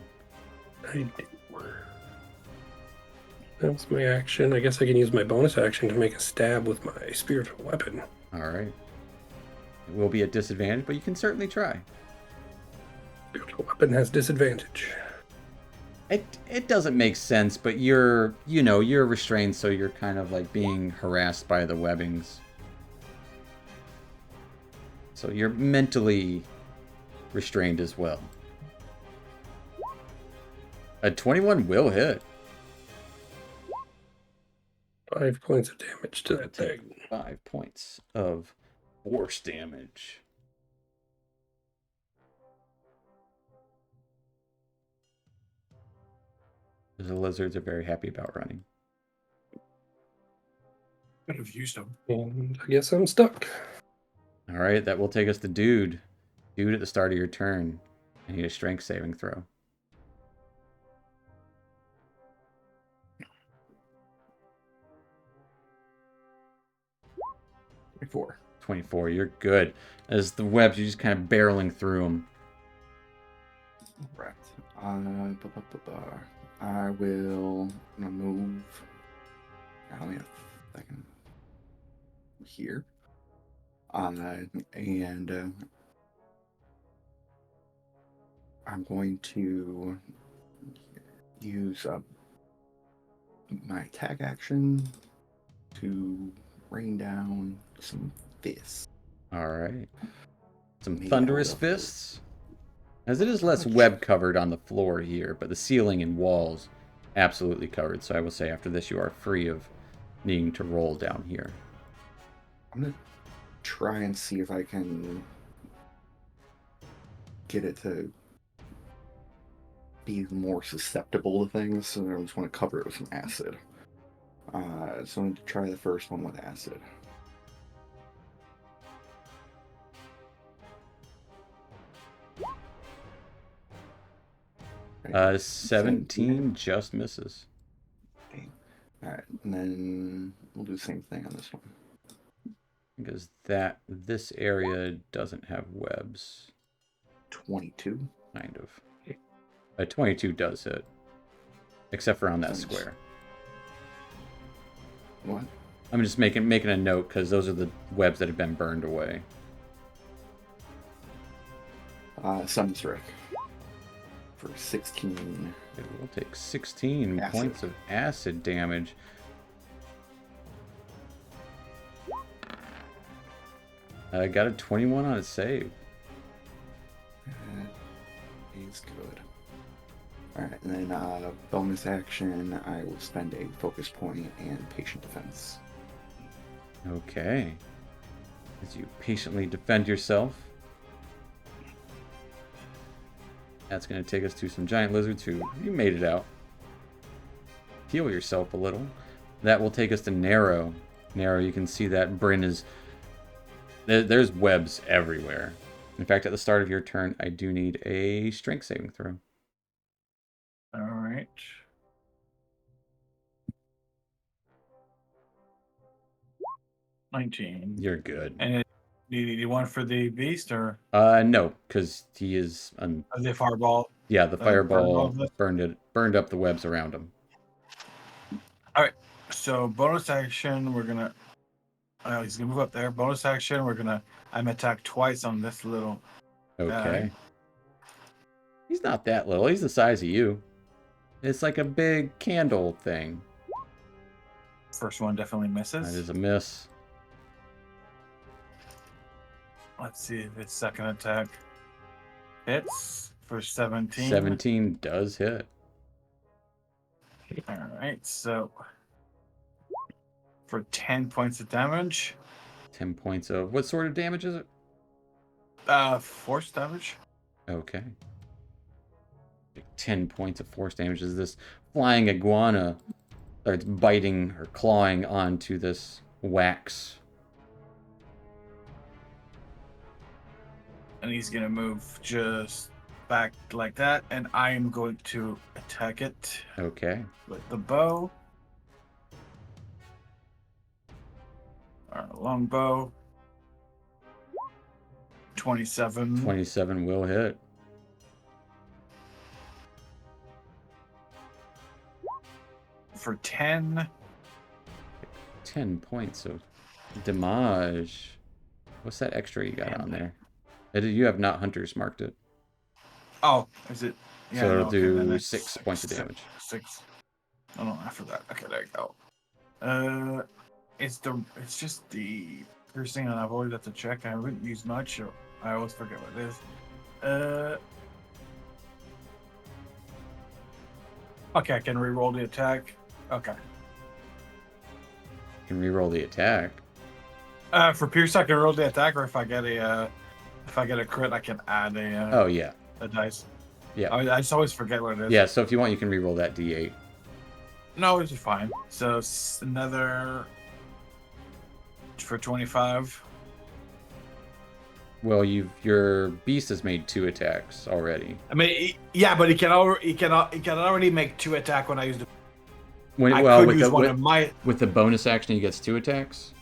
I do. That's my action. I guess I can use my bonus action to make a stab with my spiritual weapon. Alright. It will be at disadvantage, but you can certainly try. Spiritual weapon has disadvantage. It doesn't make sense, but you're restrained, so you're kind of like being harassed by the webbings. So you're mentally restrained as well. A 21 will hit. 5 points of damage to that thing. 5 points of force damage. The lizards are very happy about running. Could have used them. And I guess I'm stuck. Alright, that will take us to Dude. Dude, at the start of your turn, I need a strength saving throw. Four. 24, you're good. As the webs, you're just kind of barreling through them. Right. I will move. I only have a second here. And I'm going to use my attack action to rain down some fists. Alright. Some Made thunderous out of fists. As it is less web covered on the floor here, but the ceiling and walls absolutely covered. So I will say after this you are free of needing to roll down here. I'm going to try and see if I can get it to be more susceptible to things. So I just want to cover it with some acid. So I'm going to try the first one with acid. Okay. 17 just misses. Okay. Alright, and then we'll do the same thing on this one. Because this area doesn't have webs. 22. Kind of. A 22 does hit. Except for on that Nice. square. What? I'm just making a note because those are the webs that have been burned away. Sunsrick. For 16. It will take 16 Acid. points of acid damage. I got a 21 on a save. That is good. Alright, and then bonus action, I will spend a focus point and patient defense. Okay. As you patiently defend yourself. That's going to take us to some giant lizards who you made it out. Heal yourself a little. That will take us to Narrow. Narrow, you can see that Bryn is... There's webs everywhere. In fact, at the start of your turn, I do need a strength saving throw. All right. $19. You're good. And you want for the beast or No, because he is... the fireball? yeah, the fireball fireball burned up the webs around him. All right. So bonus action, we're gonna. He's gonna move up there. Bonus action, I'm attack twice on this little. Okay. He's not that little. He's the size of you. It's like a big candle thing. First one definitely misses. That is a miss. Let's see if its second attack hits for 17. 17 does hit. All right, so for 10 points of damage. 10 points of what sort of damage is it? Force damage. Okay. 10 points of force damage as this flying iguana starts biting or clawing onto this wax. And he's gonna move just back like that, and I am going to attack it Okay. with the bow. Our long bow. 27. 27 will hit. For 10. 10 points of damage. What's that extra you got on there? You have not hunters marked it. Oh, is it? Yeah, so it'll no, do then 6 points of damage. 6. Oh no, after that. Okay, there you go. It's just the piercing, and I've always got to check. I haven't used much, so I always forget what it is. Okay, I can reroll the attack. Okay. You can reroll the attack. For pierce, I can roll the attack, or if I get a crit, I can add a. Oh yeah. A dice. Yeah. I just always forget what it is. Yeah. So if you want, you can reroll that D8. No, it's fine. So another for 25. Well, your beast has made 2 attacks already. I mean, yeah, but he can already make 2 attack when I use the. With the bonus action, he gets 2 attacks.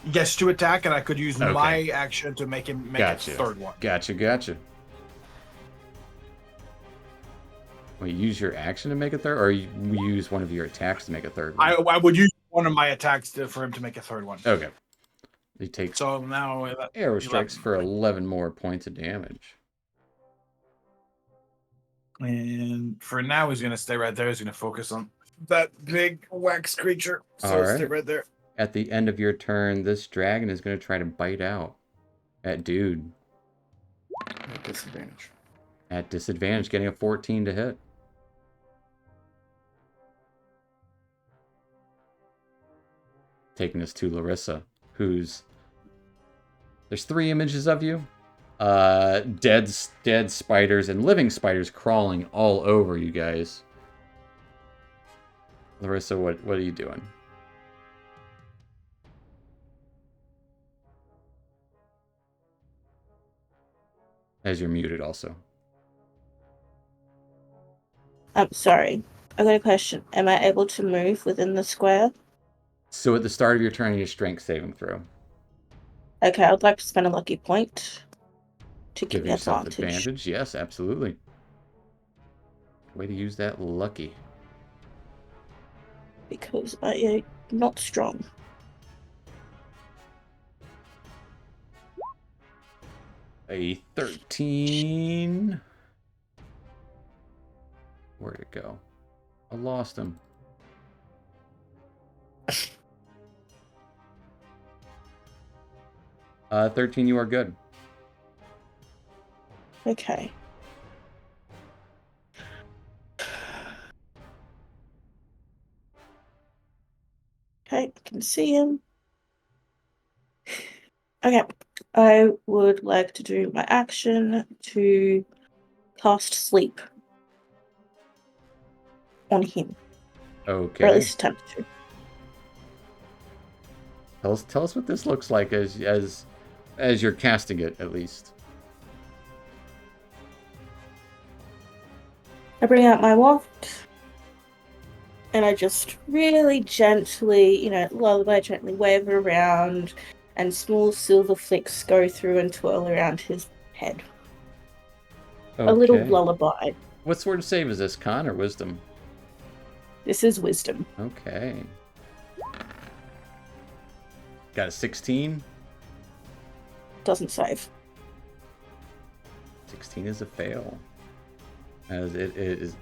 He gets 2 attack, and I could use my action to make him make a third one. Gotcha. Wait, use your action to make a third, or you use one of your attacks to make a third one? I would use one of my attacks for him to make a third one. Okay. He takes so now arrow strikes for 11 more points of damage. And for now, he's going to stay right there. He's going to focus on that big wax creature. So stay right there. At the end of your turn, this dragon is going to try to bite out at dude. At disadvantage. At disadvantage, getting a 14 to hit. Taking us to Larissa, who's... There's 3 images of you. Dead spiders and living spiders crawling all over you guys. Larissa, what are you doing? As you're muted also. I'm sorry. I got a question. Am I able to move within the square? So at the start of your turn, your strength saving throw. Okay, I'd like to spend a lucky point to give me yourself advantage. Yes, absolutely. Way to use that lucky. Because I am not strong. A 13. Where'd it go? I lost him. Uh, 13, you are good. Okay. Okay, I can see him. Okay, I would like to do my action to cast sleep on him. Okay. Or at least attempt to. Tell us what this looks like as you're casting it, at least. I bring out my wand, and I just really gently, lullaby gently wave it around, and small silver flicks go through and twirl around his head. Okay. A little lullaby. What sort of save is this, con or wisdom? This is wisdom. Okay. Got a 16? Doesn't save. 16 is a fail. As it is...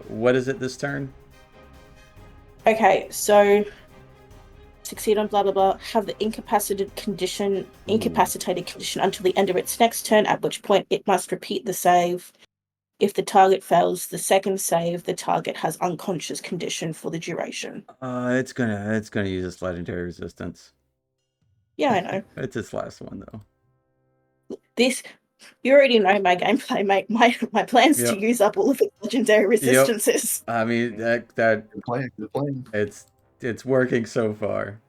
what is it this turn? Okay, so succeed on blah blah blah, have the incapacitated condition until the end of its next turn, at which point it must repeat the save. If the target fails the second save, the target has unconscious condition for the duration. It's gonna use its legendary resistance. Yeah, I know. It's its last one though. This, you already know my gameplay, mate. My plan's Yep. to use up all of its legendary resistances. I mean that Good plan. Good plan. it's working so far.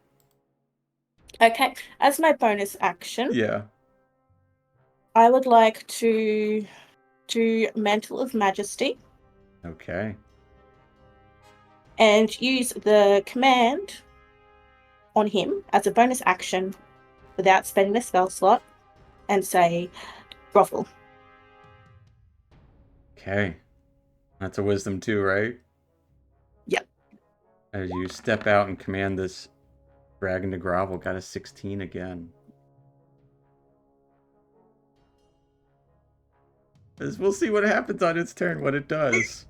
Okay, as my bonus action, Yeah. I would like to do Mantle of Majesty Okay. and use the command on him as a bonus action without spending a spell slot and say grovel. Okay. That's a wisdom too, right? Yep. As you step out and command this dragon to grovel, got a 16 again. As we'll see what happens on its turn, what it does.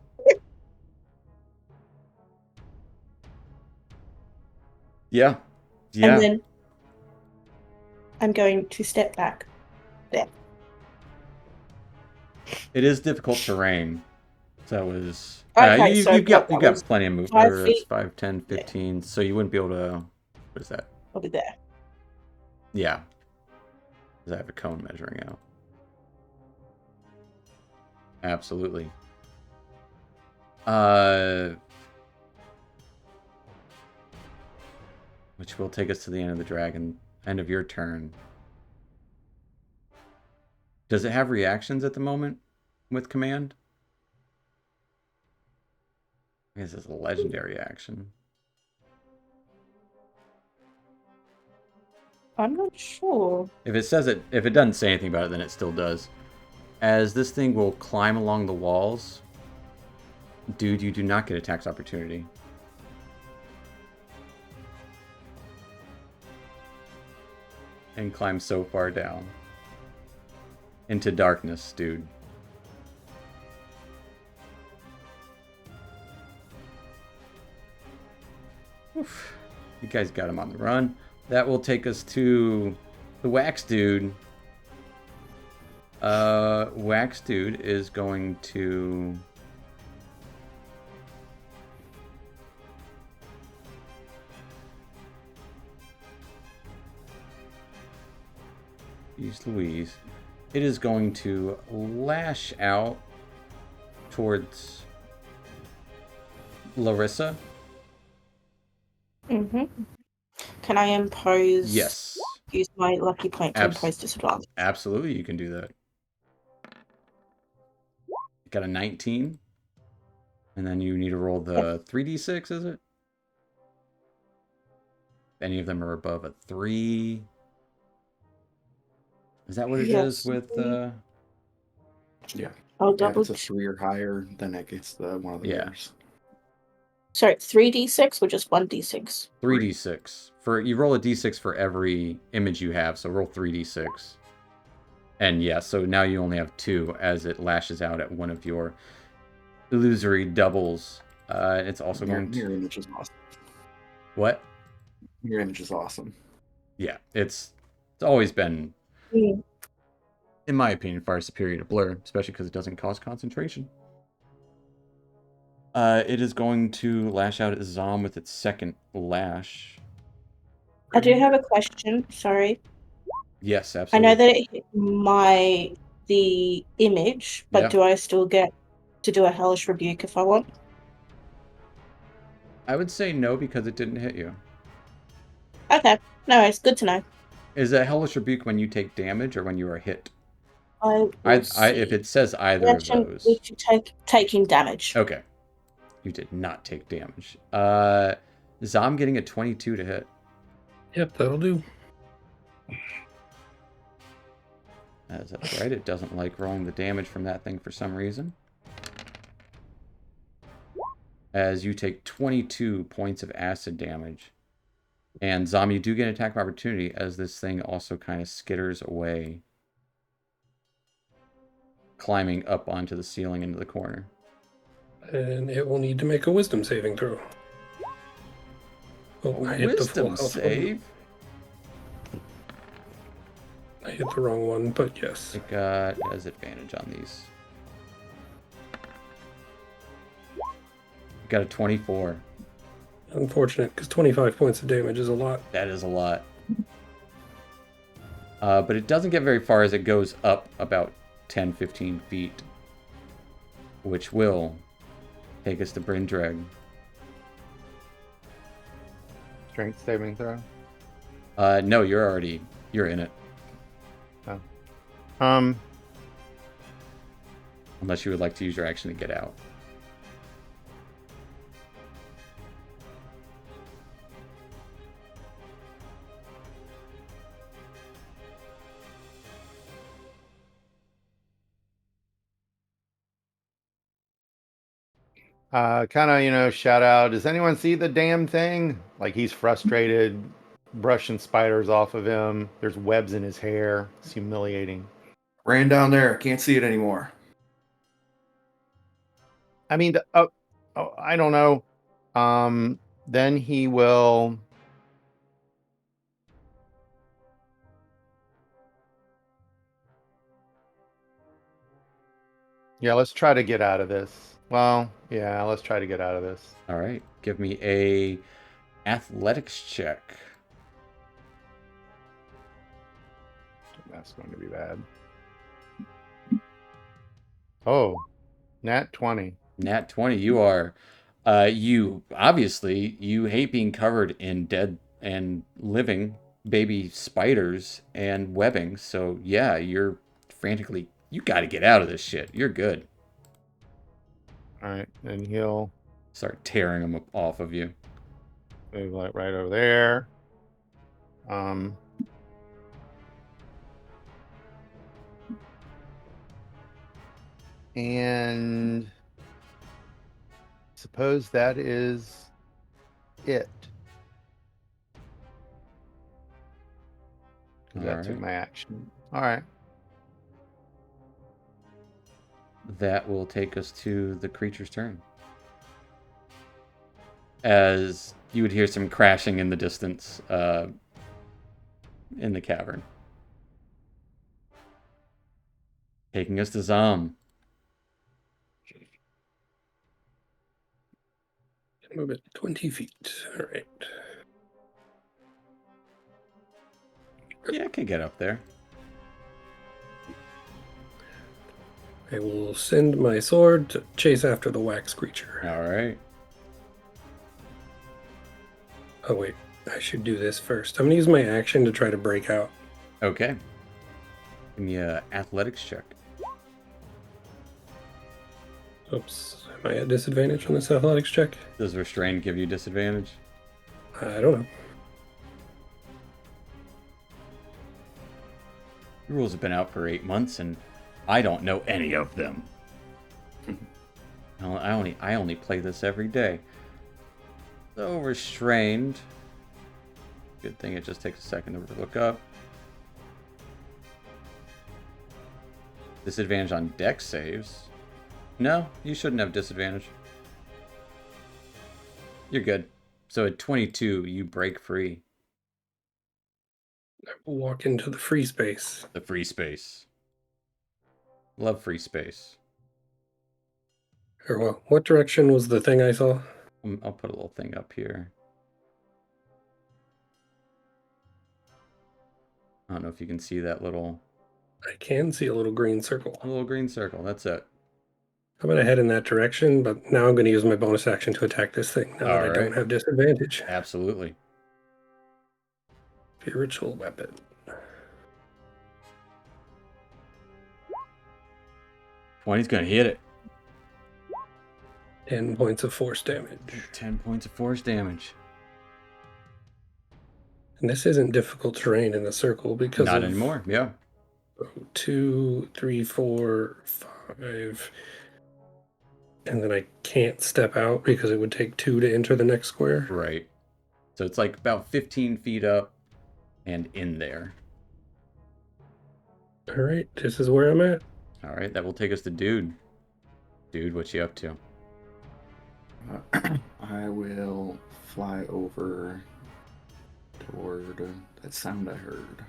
Yeah. And then I'm going to step back there. It is difficult terrain. So that was... Okay, you've got that was plenty of movement. 5 That's feet. 5, 10, 15. So you wouldn't be able to... What is that? I'll be there. Yeah. Because I have a cone measuring out. Absolutely. Which will take us to the end of the dragon. End of your turn. Does it have reactions at the moment with command? I guess it's a legendary action. I'm not sure. If it says it, if it doesn't say anything about it, then it still does. As this thing will climb along the walls, dude, you do not get a tax opportunity. And climb so far down. Into darkness, dude. Oof. You guys got him on the run. That will take us to the Wax Dude. Wax Dude is going to... Use Louise. It is going to lash out towards Larissa. Mm-hmm. Can I impose... Yes. Use my lucky point to impose disadvantage? Absolutely, you can do that. Got a 19. And then you need to roll the 3d6, is it? Any of them are above a 3. Is that what it is with... Yeah. I'll If double it's a 3 or higher, then it gets one of the years. Sorry, 3d6 or just 1d6? 3d6. You roll a d6 for every image you have, so roll 3d6. And yeah, so now you only have 2 as it lashes out at one of your illusory doubles. It's also going to... Your image is awesome. What? Your image is awesome. Yeah, it's always been, in my opinion, far superior to Blur, especially because it doesn't cause concentration. It is going to lash out at Zom with its second lash. I do have a question, sorry. Yes, I absolutely. know that it hit the image, but do I still get to do a Hellish Rebuke if I want? I would say no, because it didn't hit you. Okay, no, it's good to know. Is a Hellish Rebuke when you take damage or when you are hit? If it says either of those. We should taking damage. Okay. You did not take damage. Zom getting a 22 to hit. Yep, that'll do. That's right. It doesn't like rolling the damage from that thing for some reason. As you take 22 points of acid damage. And Zom, you do get an attack of opportunity as this thing also kind of skitters away. Climbing up onto the ceiling into the corner. And it will need to make a wisdom saving throw. Oh, I hit the full Wisdom health one. save. I hit the wrong one, but yes. It has advantage on these. It got a 24. Unfortunate, because 25 points of damage is a lot. That is a lot. But it doesn't get very far as it goes up about 10, 15 feet. Which will take us to Brindreg. Strength saving throw. No, you're in it. Oh. Unless you would like to use your action to get out. Kind of, shout out. Does anyone see the damn thing? Like he's frustrated, brushing spiders off of him. There's webs in his hair. It's humiliating. Ran down there. Can't see it anymore. I mean, I don't know. Then he will. Yeah, let's try to get out of this. Well, yeah, let's try to get out of this. All right. Give me a athletics check. That's going to be bad. Oh, nat 20. Nat 20. You are, you hate being covered in dead and living baby spiders and webbing. So yeah, you're frantically, you got to get out of this shit. You're good. All right, and he'll Start tearing them off of you. move like right over there. And suppose that is it. 'Cause that took Alright. my action. All right. That will take us to the creature's turn. As you would hear some crashing in the distance in the cavern. Taking us to Zom. Move it 20 feet. All right. Yeah, I can get up there. I will send my sword to chase after the wax creature. Alright. Oh, wait. I should do this first. I'm going to use my action to try to break out. Okay. Give me a athletics check. Oops. Am I at disadvantage on this athletics check? Does restrain give you disadvantage? I don't know. The rules have been out for 8 months, and I don't know any of them. I only play this every day. So restrained. Good thing it just takes a second to look up. Disadvantage on dex saves. No, you shouldn't have disadvantage. You're good. So at 22, you break free. I will walk into the free space. The free space. Love free space. Or, well, what direction was the thing I saw? I'll put a little thing up here. I don't know if you can see that little I can see a little green circle. green circle. That's it. I'm going to head in that direction, but now I'm going to use my bonus action to attack this thing now that I don't have disadvantage. Absolutely. Spiritual weapon. 20's gonna hit it. 10 points of force damage. 10 points of force damage. And this isn't difficult terrain in the circle because Not anymore, yeah. 2, 3, 4, 5. And then I can't step out because it would take 2 to enter the next square. Right. So it's like about 15 feet up and in there. All right, this is where I'm at. All right, that will take us to Dude. Dude, what you up to? I will fly over toward that sound I heard.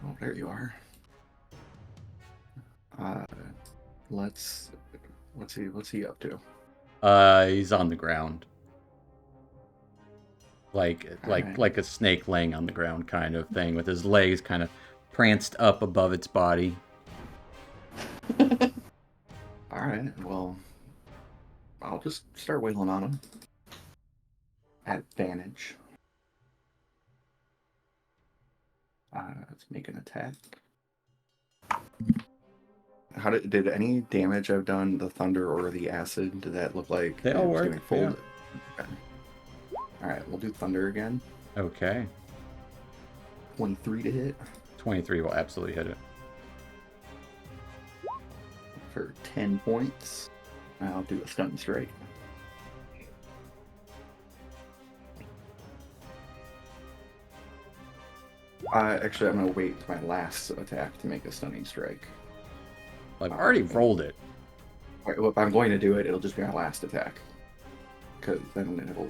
Oh, there you are. What's he up to? He's on the ground. Like a snake laying on the ground kind of thing, with his legs kind of pranced up above its body. Alright, well, I'll just start wailing on him. At advantage. Let's make an attack. How did any damage I've done, the thunder or the acid, did that look like They all it was work, doing full? yeah. Okay. Alright, we'll do thunder again. Okay. 23 to hit 23 will absolutely hit it. for 10 points. I'll do a stun strike. Actually, I'm going to wait to my last attack to make a stunning strike. I've already rolled it. Well, if I'm going to do it, it'll just be my last attack. Because then it'll...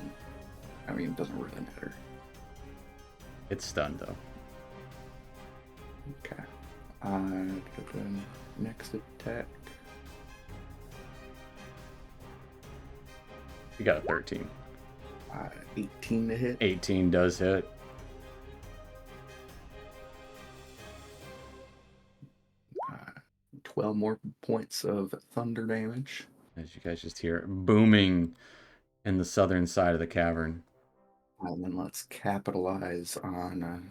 I mean, it doesn't really matter. It's stunned, though. Okay. The next attack. You got a 13. 18 to hit. 18 does hit. Uh, 12 more points of thunder damage. As you guys just hear it booming in the southern side of the cavern. And then let's capitalize on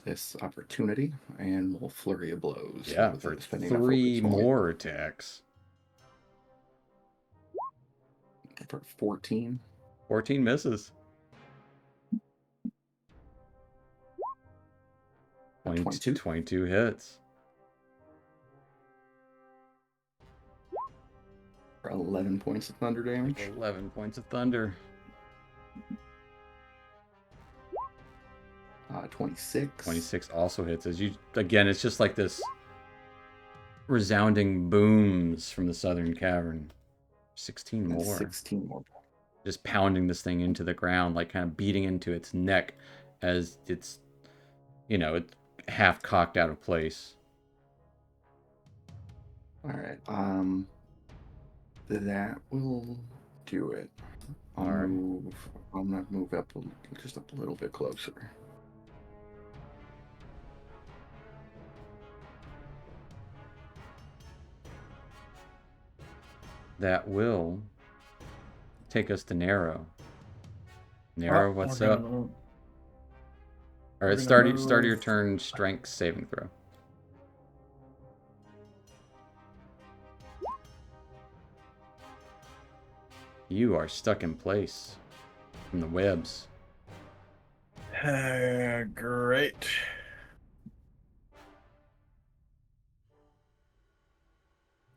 this opportunity, and we'll flurry of blows. Yeah, for 3 more attacks. For 14. 14 misses. 22 hits. For 11 points of thunder damage. 11 points of thunder. 26. 26 also hits. As you again, it's just like this resounding booms from the southern cavern. 16 And more. 16 more. Just pounding this thing into the ground, like kind of beating into its neck as it's, it's half cocked out of place. Alright, that will do it. I'm gonna move up just a little bit closer. That will take us to Narrow. Narrow, what's up? All right, start your turn. Strength saving throw. You are stuck in place from the webs. Great.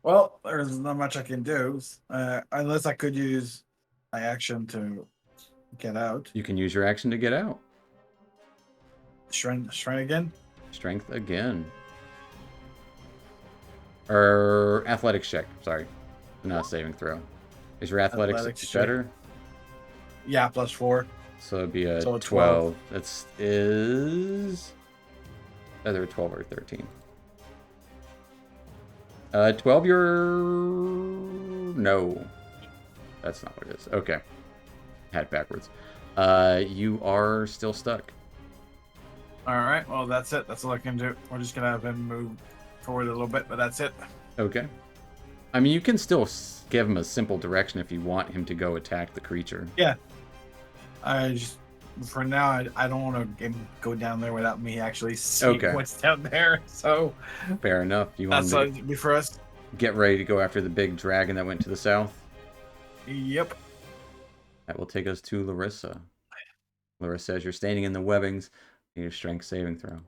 Well, there's not much I can do, unless I could use my action to get out. You can use your action to get out. Strength again? Strength again. Or athletics check, sorry. Not a saving throw. Is your athletics better? Yeah, +4. So it'd be a So 12. That's is either a 12 or a 13. 12, no. That's not what it is. Okay. Had it backwards. You are still stuck. Alright, well, that's it. That's all I can do. We're just going to have him move forward a little bit, but that's it. Okay. I mean, you can still give him a simple direction if you want him to go attack the creature. Yeah. For now, I don't want to go down there without me actually seeing what's down there. So fair enough. You want to be for us. Get ready to go after the big dragon that went to the south. Yep. That will take us to Larissa. Larissa, as you're standing in the webbings, need a strength saving throw.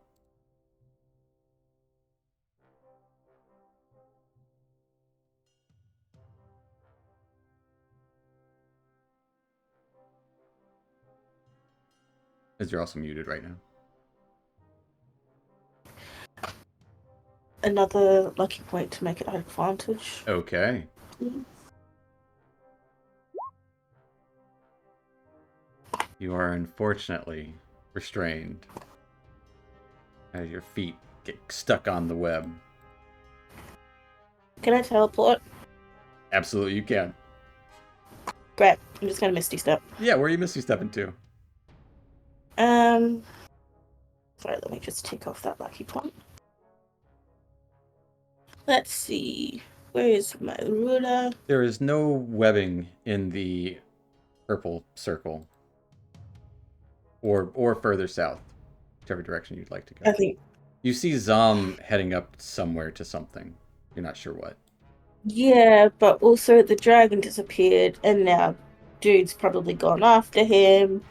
As you're also muted right now. Another lucky point to make it advantage. Okay. You are unfortunately restrained as your feet get stuck on the web. Can I teleport? Absolutely, you can. Great. I'm just gonna Misty Step. Yeah, where are you Misty stepping to? Sorry, let me just tick off that lucky point. Let's see. Where is my ruler? There is no webbing in the purple circle. Or further south, whichever direction you'd like to go. I think. You see Zom heading up somewhere to something. You're not sure what. Yeah, but also the dragon disappeared, and now dude's probably gone after him.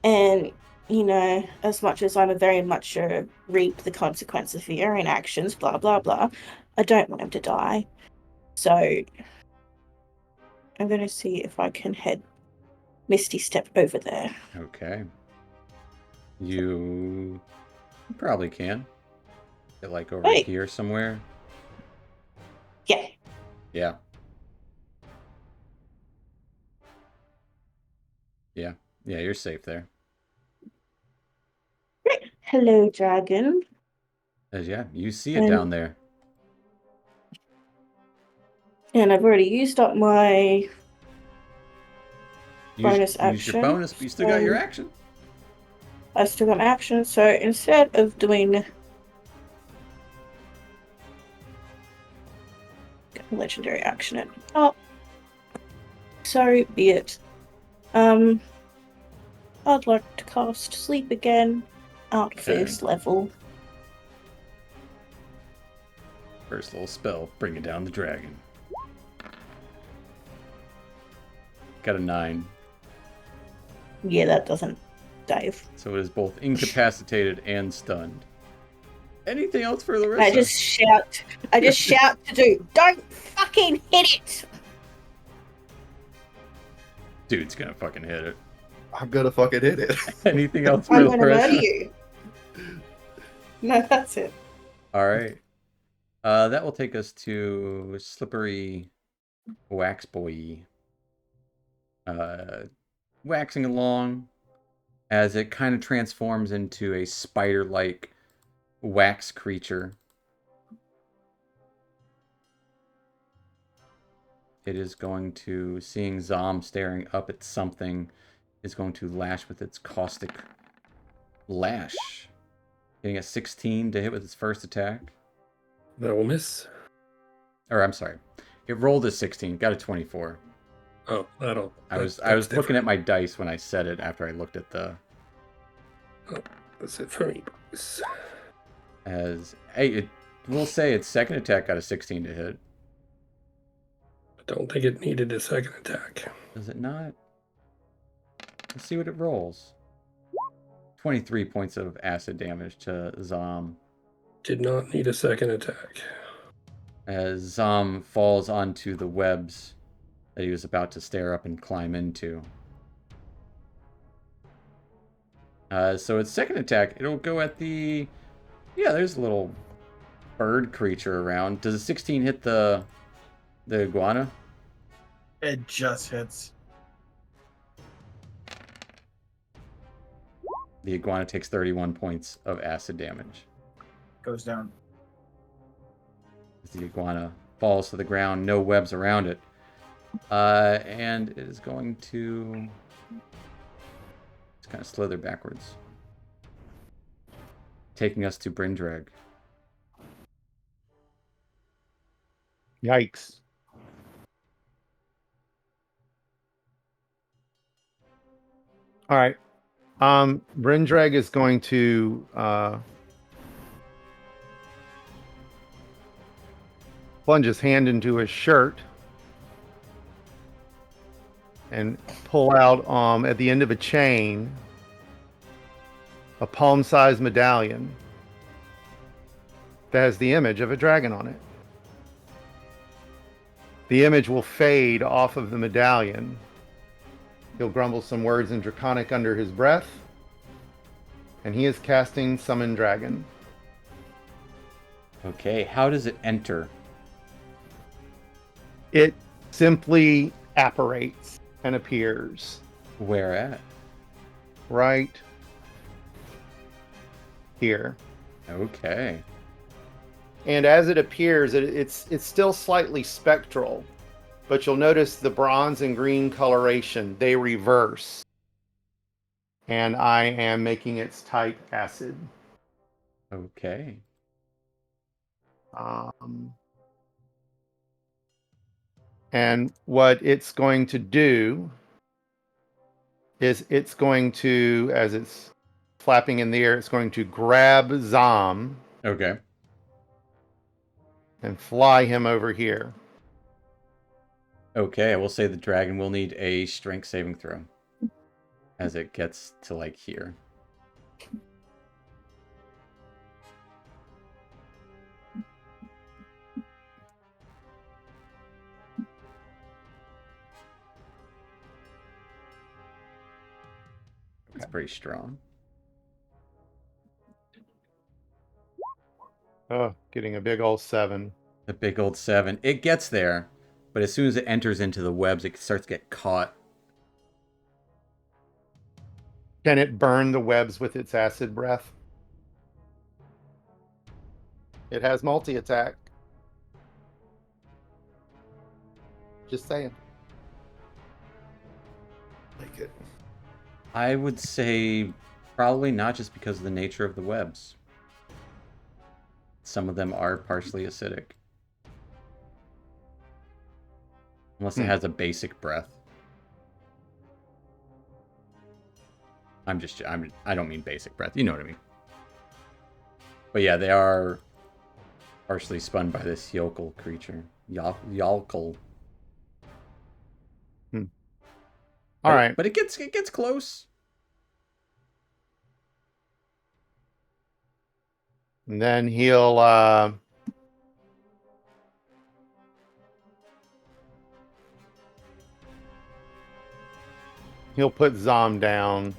And, you know, as much as I'm a very much reap the consequences for your own actions, blah, blah, blah, I don't want him to die. So I'm going to see if I can head Misty Step over there. Okay. You probably can. Get like over Hey. here somewhere. Yeah. Yeah. Yeah. Yeah, you're safe there. Great. Hello, dragon. Yeah, you see it down there. And I've already used up my bonus action. Use your bonus, but you still got your action. I still got my action, so instead of doing legendary action at top, so be it. I'd like to cast Sleep again at first level. First little spell, bringing down the dragon. Got a 9. Yeah, that doesn't dive. So it is both incapacitated and stunned. Anything else for Larissa? I just shout to do, don't fucking hit it! Dude's gonna fucking hit it. I'm gonna fucking hit it. Anything else for I'm gonna Larissa? murder you. No, that's it. Alright. That will take us to Slippery Wax Boy. Waxing along as it kind of transforms into a spider-like wax creature. It is going to, seeing Zom staring up at something, is going to lash with its caustic lash. Getting a 16 to hit with its first attack. That will miss. Or, I'm sorry. It rolled a 16, got a 24. Oh, that'll. I was looking at my dice when I said it after I looked at the... Oh, that's it for me, boys. We'll say its second attack got a 16 to hit. I don't think it needed a second attack. Does it not? Let's see what it rolls. 23 points of acid damage to Zom. Did not need a second attack. As Zom falls onto the webs that he was about to stare up and climb into. So its second attack, it'll go at the... Yeah, there's a little bird creature around. Does a 16 hit the iguana? It just hits. The iguana takes 31 points of acid damage. Goes down. As the iguana falls to the ground, no webs around it. And it is going to just kind of slither backwards. Taking us to Brindrag. Yikes. All right. Brindrag is going to plunge his hand into his shirt and pull out at the end of a chain a palm-sized medallion that has the image of a dragon on it. The image will fade off of the medallion. He'll grumble some words in Draconic under his breath, and he is casting Summon Dragon. Okay, how does it enter? It simply apparates and appears. Where at? right here. Okay. And as it appears, it's still slightly spectral, but you'll notice the bronze and green coloration, they reverse. And I am making its type acid. Okay. And what it's going to do is it's going to, as it's flapping in the air, it's going to grab Zom Okay. and fly him over here. Okay, I will say the dragon will need a strength saving throw as it gets to like here. It's pretty strong. Oh, getting a big old 7. The big old 7. It gets there, but as soon as it enters into the webs, it starts to get caught. Can it burn the webs with its acid breath? It has multi-attack. Just saying. Like it. I would say probably not, just because of the nature of the webs. Some of them are partially acidic. Unless it has a basic breath. I don't mean basic breath. You know what I mean. But yeah, they are partially spun by this yokel creature. Yokel. All right. But it gets close. And then he'll put Zom down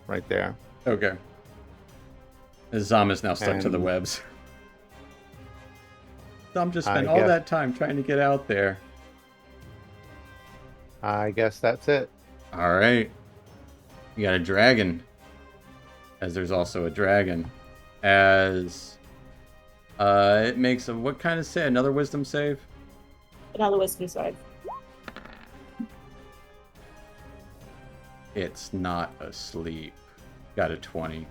right there. Okay. Zom is now stuck to the And- webs. Zom just I spent all guess- that time trying to get out there. I guess that's it. All right. You got a dragon. As there's also a dragon. As it makes a what kind of save? Another wisdom save? Another wisdom save. It's not asleep. Got a 20.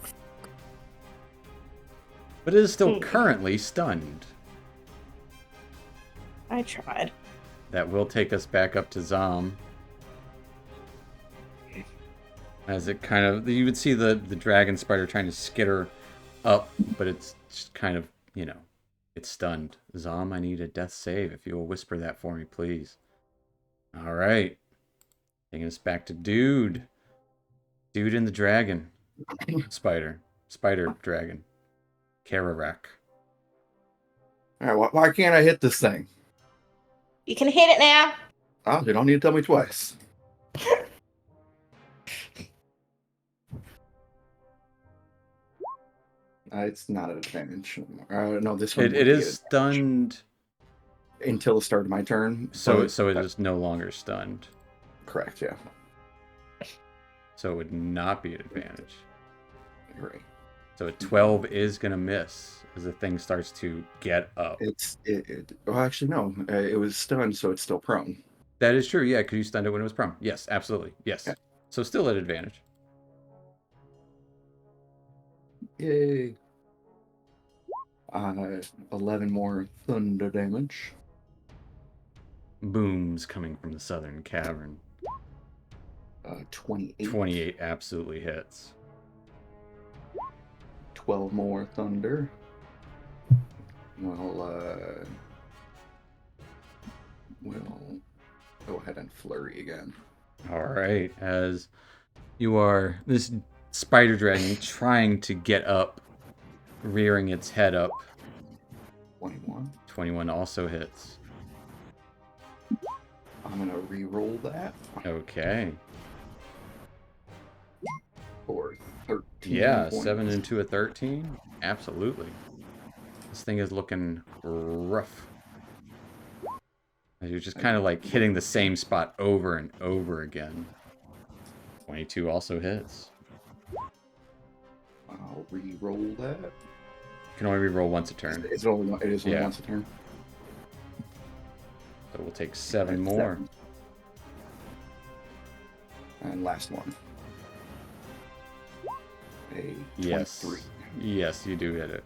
But it is still currently stunned. I tried. That will take us back up to Zom. As it kind of, you would see the dragon spider trying to skitter up, but it's just kind of, it's stunned. Zom, I need a death save. If you will whisper that for me, please. All right. Taking us back to Dude. Dude and the dragon. Spider dragon. Kararak. All right, why can't I hit this thing? You can hit it now. Oh, you don't need to tell me twice. It's not an advantage. No, this one. It would be is stunned. until the start of my turn. So but it is no longer stunned. correct. Yeah, So it would not be an advantage. you're right. So a 12 is going to miss as the thing starts to get up. Well, actually, no. It was stunned, so it's still prone. That is true, yeah, because you stunned it when it was prone. Yes, absolutely. Yes. Yeah. So still at advantage. Yay! 11 more thunder damage. Booms coming from the southern cavern. 28. 28 absolutely hits. 12 more thunder. We'll go ahead and flurry again. All right, as you are this spider dragon trying to get up, rearing its head up. 21. 21 also hits. I'm gonna re-roll that Okay. for 13. Yeah, points. 7 into a 13. Absolutely. This thing is looking rough. As you're just kind of like hitting the same spot over and over again. 22 also hits. I'll re-roll that. You can only re-roll once a turn. It's only one, it is only Yeah. once a turn. So we'll take 7 That's more. 7. And last one. A 23. Yes. Yes, you do hit it.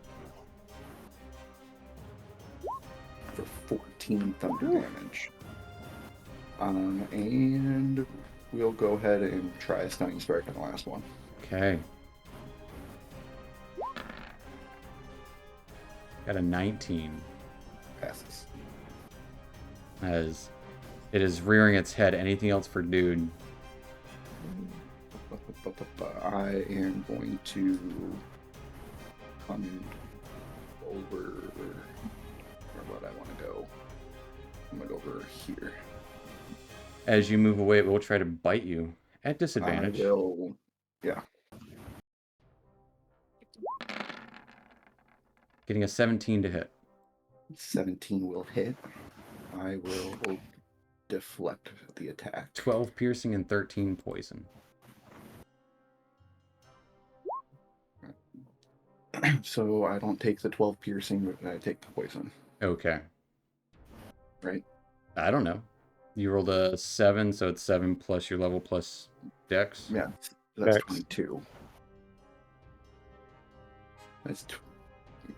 For 14 thunder damage. And we'll go ahead and try a stunning strike on the last one. Okay. Got a 19. Passes. As it is rearing its head. Anything else for dude? I am going to come over where would I want to go? I'm going to go over here. As you move away, it will try to bite you at I disadvantage. will, yeah. Getting a 17 to hit. 17 will hit. I will deflect the attack. 12 piercing and 13 poison. So I don't take the 12 piercing, but I take the poison, Okay. right? I don't know. You rolled a 7, so it's 7 plus your level plus dex. Yeah, that's Dex. 22.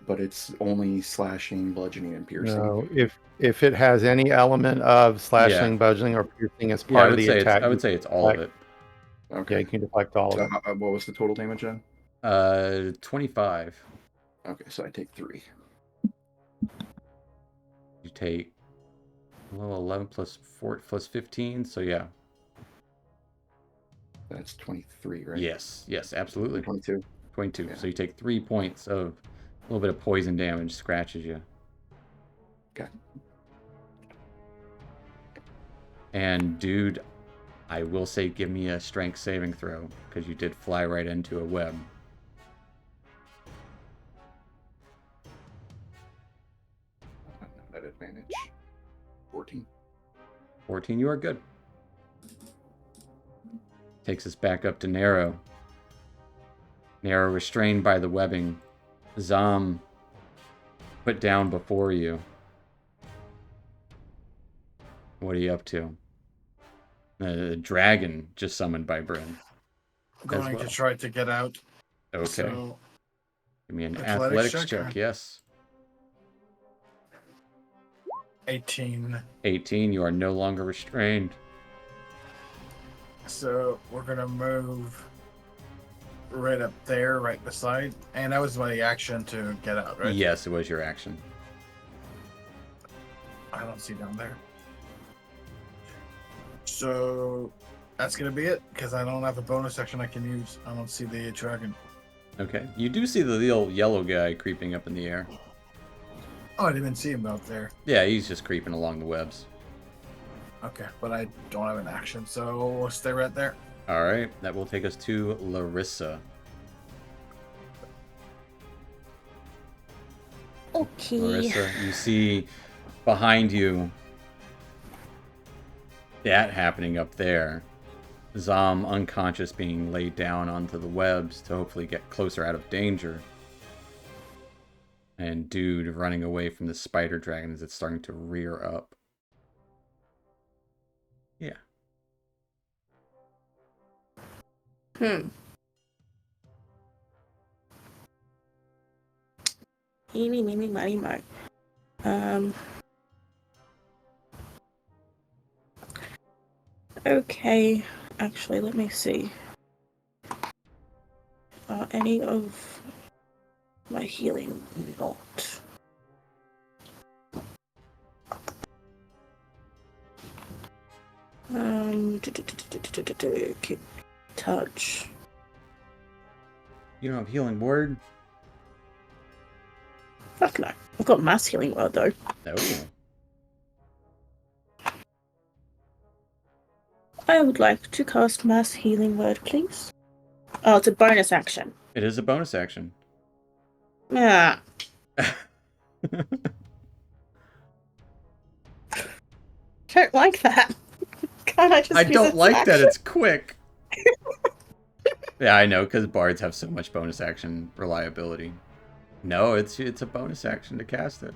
But it's only slashing, bludgeoning, and piercing. No, if it has any element of slashing, bludgeoning, or piercing as Yeah, I part of would the say attack, it's, I would say it's all of it. yeah, Okay. you can deflect all of So it. what was the total damage then? 25. Okay, so I take 3. You take 11 plus 4 plus 15, so yeah. That's 23, right? Yes, absolutely. 22. 22. Yeah. So you take 3 points of a little bit of poison damage, scratches you. Okay. And dude, I will say give me a strength saving throw, because you did fly right into a web. At advantage. 14. 14, you are good. Takes us back up to Narrow. Narrow restrained by the webbing. Zom put down before you. What are you up to? The dragon just summoned by Bryn. Going well. to try to get out. Okay. So, Give me an athletics athletics check? check, yes. 18. 18, you are no longer restrained. So we're gonna move right up there, right beside. And that was my action to get out, right? Yes, it was your action. I don't see down there. So that's gonna be it, because I don't have a bonus action I can use. I don't see the dragon. Okay. You do see the little yellow guy creeping up in the air. Oh, I didn't even see him out there. Yeah, he's just creeping along the webs. Okay, but I don't have an action, so we'll stay right there. All right, that will take us to Larissa. Okay. Larissa, you see behind you that happening up there. Zom unconscious being laid down onto the webs to hopefully get closer out of danger. And dude running away from the spider dragon as it's starting to rear up. Yeah. Eeny, meeny, miny, mo. Okay. Actually, let me see. Are any of my healing not? Keep touch. You don't have healing word? Fuck no. I've got mass healing word though. No. I would like to cast mass healing word, please. Oh, it's a bonus action. It is a bonus action. Ah. Don't like that. Can't I just I use don't its like that action? it's quick. Yeah, I know, because bards have so much bonus action reliability. No, it's a bonus action to cast it.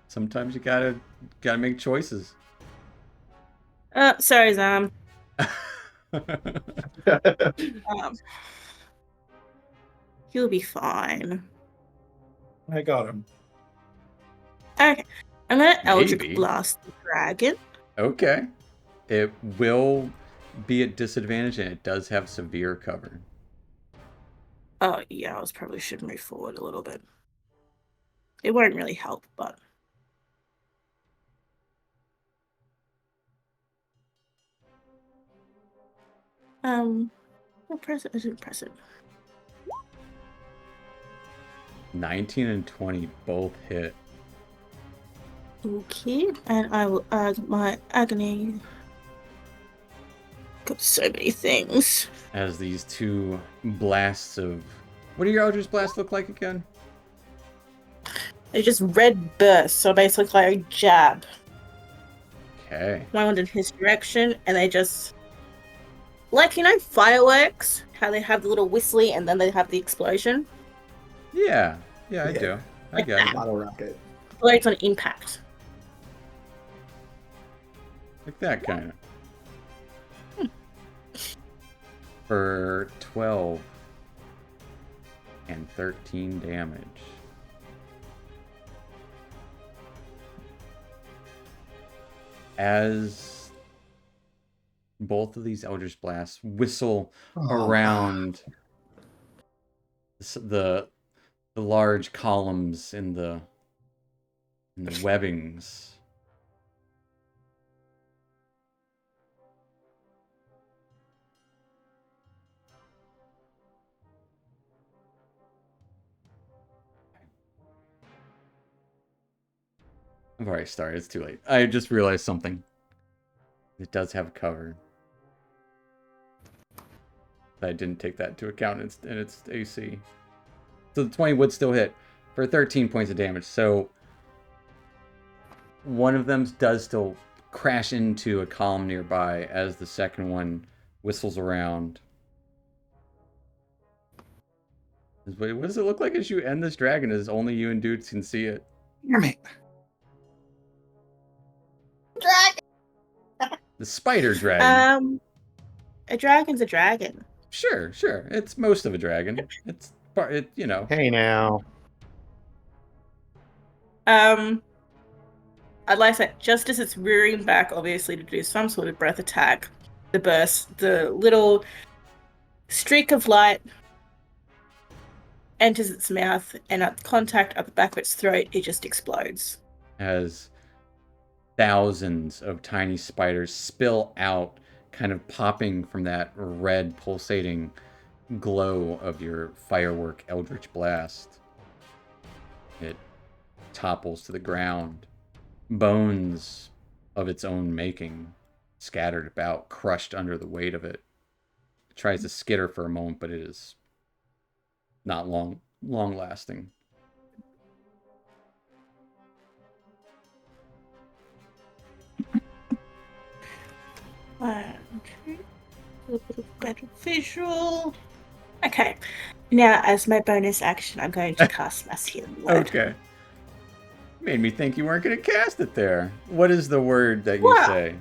Sometimes you gotta make choices. Sorry, Zam. Um, he'll be fine. I got him. Okay. I'm gonna Eldritch Maybe. Blast the dragon. Okay. It will be at disadvantage, and it does have severe cover. Oh, yeah, probably should move forward a little bit. It won't really help, but... I'll press it. I didn't press it. 19 and 20 both hit. Okay, and I will add my agony. Got so many things. As these two blasts of... What do your Eldritch Blasts look like again? They're just red bursts, so basically like a jab. Okay. One went in his direction, and they just... Like, you know, fireworks? How they have the little whistly, and then they have the explosion? Yeah. Yeah, I Yeah. do. I Like get that. it. Bottle rocket. Explodes on impact. Like that kind of. For 12 and 13 damage. As both of these Eldritch Blasts whistle around the large columns in the webbings. I've already started. It's too late. I just realized something. It does have cover. I didn't take that into account in its AC. So the 20 would still hit for 13 points of damage. So one of them does still crash into a column nearby as the second one whistles around. What does it look like as you end this dragon? As only you and dudes can see it. Damn it. Dragon! The spider dragon. A dragon's a dragon. Sure. It's most of a dragon. It's you know. Hey now. I'd like to say, just as it's rearing back, obviously, to do some sort of breath attack, the little streak of light enters its mouth, and at contact at the back of its throat, it just explodes. As thousands of tiny spiders spill out, kind of popping from that red pulsating glow of your firework Eldritch Blast. It topples to the ground. Bones of its own making scattered about, crushed under the weight of it. It tries to skitter for a moment, but it is not long lasting. Okay. A little bit of better visual. Okay. Now, as my bonus action, I'm going to cast Mass Healing Word. Okay. Made me think you weren't going to cast it there. What is the word that you Wow. say?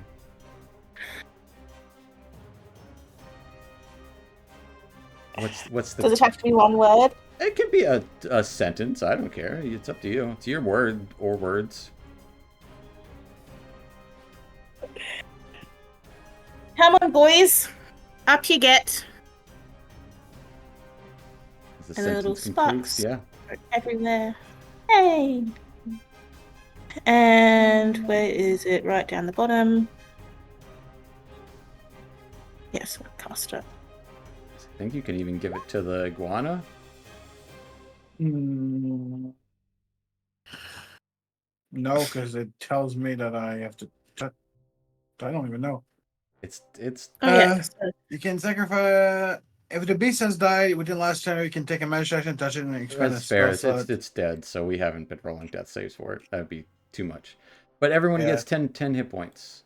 What's the... Does it have to be one word? It can be a sentence. I don't care. It's up to you. It's your word or words. Come on, boys. Up you get. Is the And the little sentence complete? sparks. Yeah. Everywhere. Hey. And where is it? Right down the bottom. Yes, I'll cast it. I think you can even give it to the iguana. No, because it tells me that I have to touch. I don't even know. It's Oh, yeah. Uh, So, You can sacrifice. If the beast has died within the last turn, you can take a magic action, touch it, and expend a that's fair. spell slot. It's dead, so we haven't been rolling death saves for it. That would be too much. But everyone Yeah. gets 10 hit points.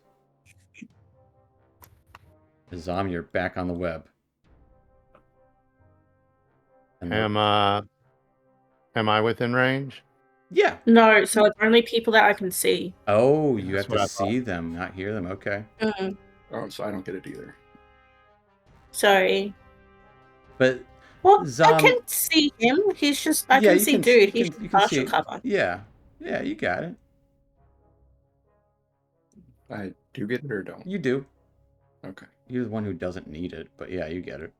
Zom, you're back on the web. And Am I within range? yeah. No, so it's only people that I can see. Oh, Yeah, you that's have what to I thought. see them, not hear them. Okay. Mm, Oh, so I don't get it either. sorry. But Well, I Zom, can see him. He's just I yeah, can you see can dude. He's just you can see partial it. cover. Yeah. Yeah, you got it. I do get it or don't? You do. Okay. You're the one who doesn't need it, but yeah, you get it.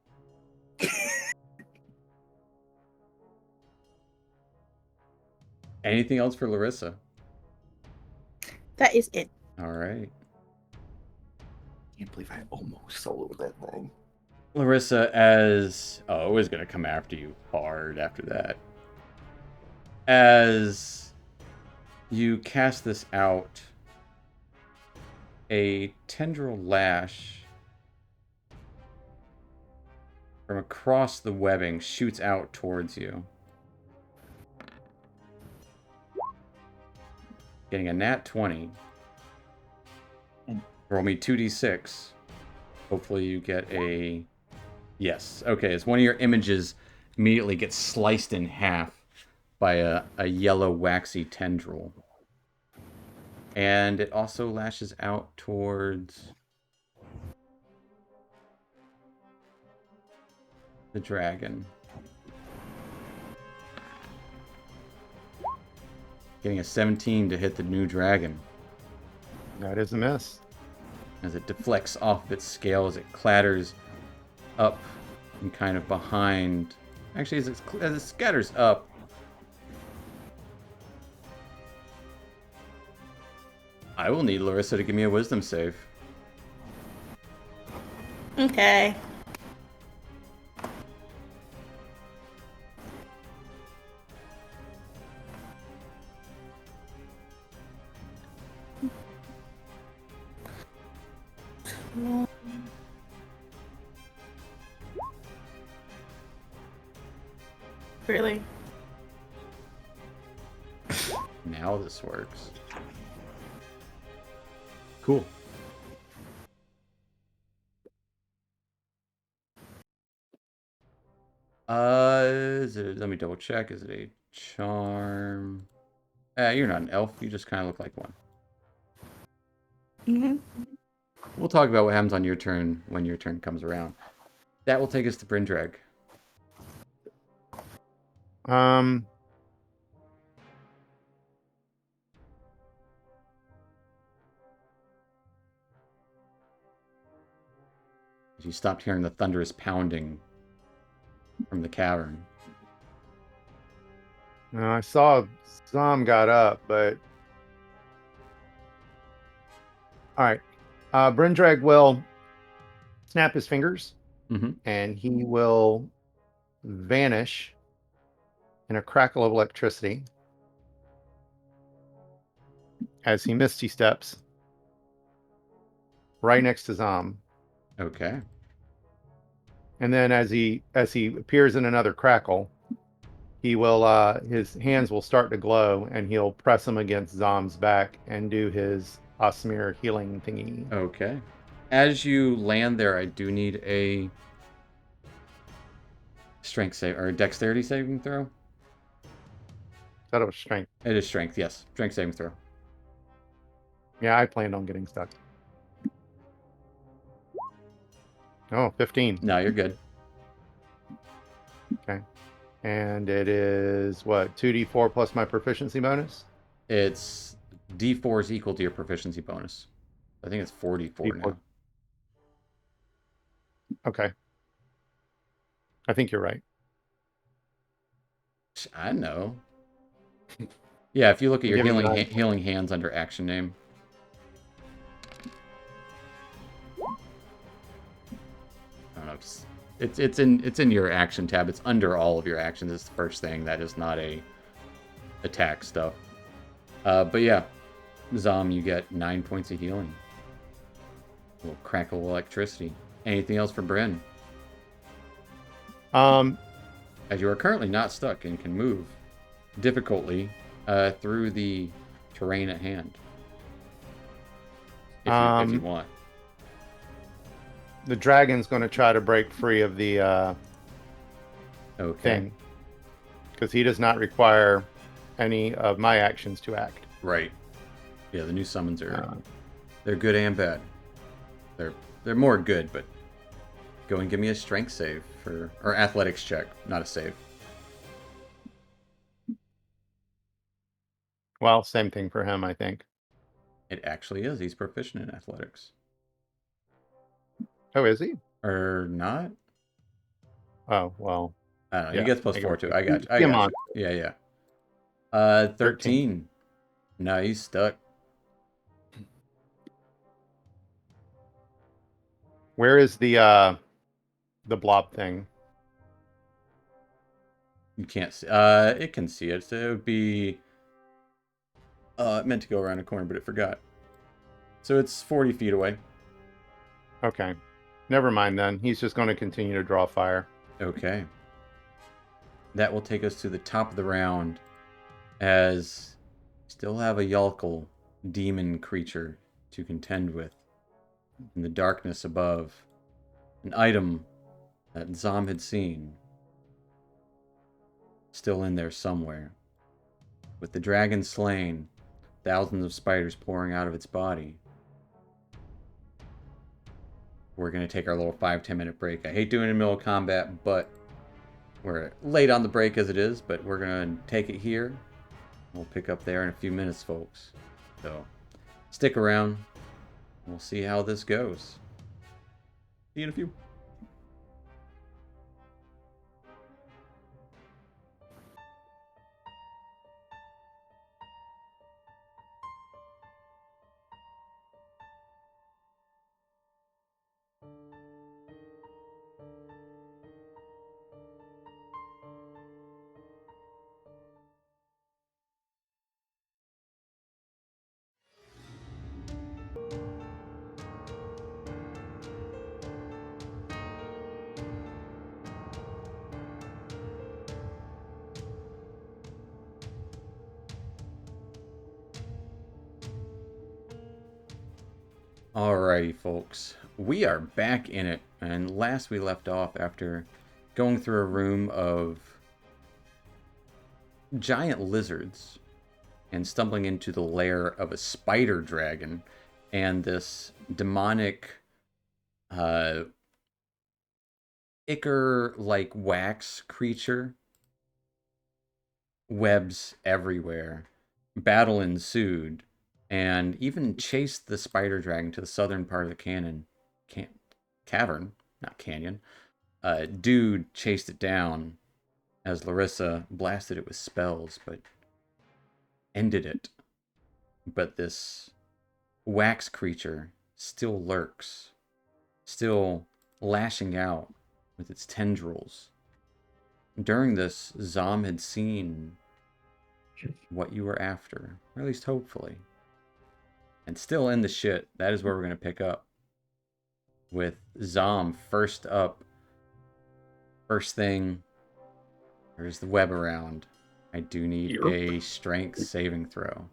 Anything else for Larissa? That is it. All right. Can't believe I almost soloed that thing. Larissa, as it was gonna come after you hard after that. As you cast this out, a tendril lash from across the webbing shoots out towards you. Getting a nat 20. Roll me 2d6. Hopefully you get a... Yes. Okay, as one of your images immediately gets sliced in half by a yellow waxy tendril. And it also lashes out towards the dragon. Getting a 17 to hit the new dragon. That is a miss. As it deflects off of its scale, as it clatters up and kind of behind. Actually, as it scatters up, I will need Larissa to give me a wisdom save. Okay. Really? Now this works. Cool. Let me double check. Is it a charm? You're not an elf. You just kind of look like one. Mm-hmm. We'll talk about what happens on your turn when your turn comes around. That will take us to Brindrag. You stopped hearing the thunderous pounding from the cavern. Now, I saw Zom got up, but all right. Brindrag will snap his fingers, Mm-hmm. and he will vanish in a crackle of electricity as he misty steps right next to Zom. Okay. And then as he appears in another crackle, he will his hands will start to glow, and he'll press them against Zom's back and do his Osmir healing thingy. Okay. As you land there, I do need a strength save or a dexterity saving throw. That was strength. It is strength, yes. Strength saving throw. Yeah, I planned on getting stuck. Oh, 15. No, you're good. Okay. And it is what, 2d4 plus my proficiency bonus? It's D4 is equal to your proficiency bonus. I think it's 44 D4. now. Okay. I think you're right. I know. Yeah, if you look at your Give me healing hands under action name. I don't know. It's in your action tab. It's under all of your actions. It's the first thing. That is not a attack stuff. But yeah, Zom, you get 9 points of healing. A little crackle of electricity. Anything else for Bryn? As you are currently not stuck and can move difficultly through the terrain at hand. If you want. The dragon's going to try to break free of the Okay. thing. Because he does not require any of my actions to act. Right. Yeah, the new summons are they're good and bad. They're more good, but go and give me a strength save or athletics check, not a save. Well, same thing for him, I think. It actually is. He's proficient in athletics. Oh, is he? Or not? Oh, well. I don't know. Yeah, He gets plus I 4 got too. you. I got you. I Come got on. you. Yeah. 13. No, he's stuck. Where is the blob thing? You can't see. It can see it. So it would be. It meant to go around a corner, but it forgot. So it's 40 feet away. Okay. Never mind then. He's just going to continue to draw fire. Okay. That will take us to the top of the round, as we still have a Yalkal demon creature to contend with. In the darkness above, an item that Zom had seen still in there somewhere. With the dragon slain, thousands of spiders pouring out of its body. We're going to take our little 5-10 minute break. I hate doing it in the middle of combat, but we're late on the break as it is, but we're going to take it here. We'll pick up there in a few minutes, folks. So stick around. We'll see how this goes. See you in a few. Alrighty, folks. We are back in it, and last we left off after going through a room of giant lizards and stumbling into the lair of a spider dragon and this demonic ichor-like wax creature. Webs everywhere. Battle ensued, and even chased the spider dragon to the southern part of the cavern, not canyon. Dude chased it down as Larissa blasted it with spells, but ended it. But this wax creature still lurks, still lashing out with its tendrils. During this, Zom had seen what you were after, or at least hopefully. And still in the shit, that is where we're going to pick up. With Zom first up. First thing, there's the web around. I do need a strength saving throw.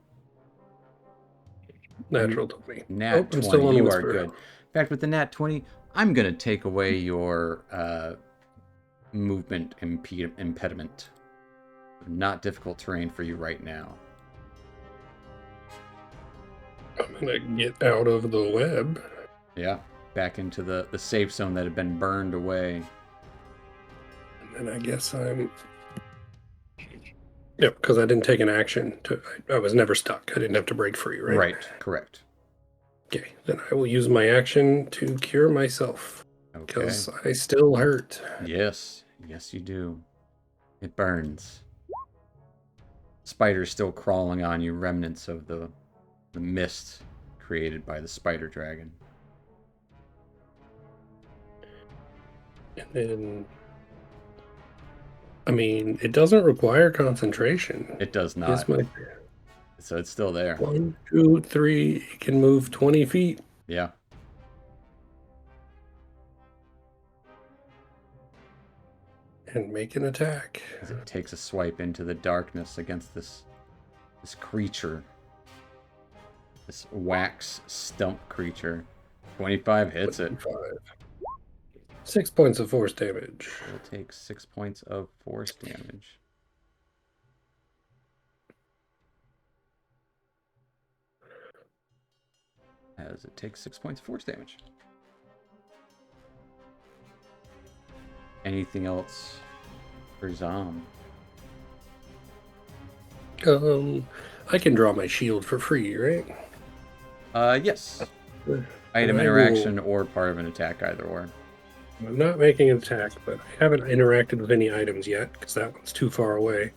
Natural 20. Nat I'm 20, still on you are Whisper. good. In fact, with the nat 20, I'm going to take away your movement impediment. Not difficult terrain for you right now. I'm gonna get out of the web. Yeah, back into the safe zone that had been burned away. And then I guess I'm... Yep, because I didn't take an action. I was never stuck. I didn't have to break free, right? Right, correct. Okay, then I will use my action to cure myself. Okay. Because I still hurt. Yes, yes you do. It burns. Spiders still crawling on you, remnants of the mist created by the spider dragon. And then... I mean, it doesn't require concentration. It does not. So it's still there. 1, 2, 3. It can move 20 feet. Yeah. And make an attack. As it takes a swipe into the darkness against this creature. This wax stump creature. 25 hits 25. it. 6 points of force damage. We'll take 6 points of force damage. As it takes 6 points of force damage. Anything else for Zom? I can draw my shield for free, right? Yes. Then Item I interaction or part of an attack, either or. I'm not making an attack, but I haven't interacted with any items yet because that one's too far away.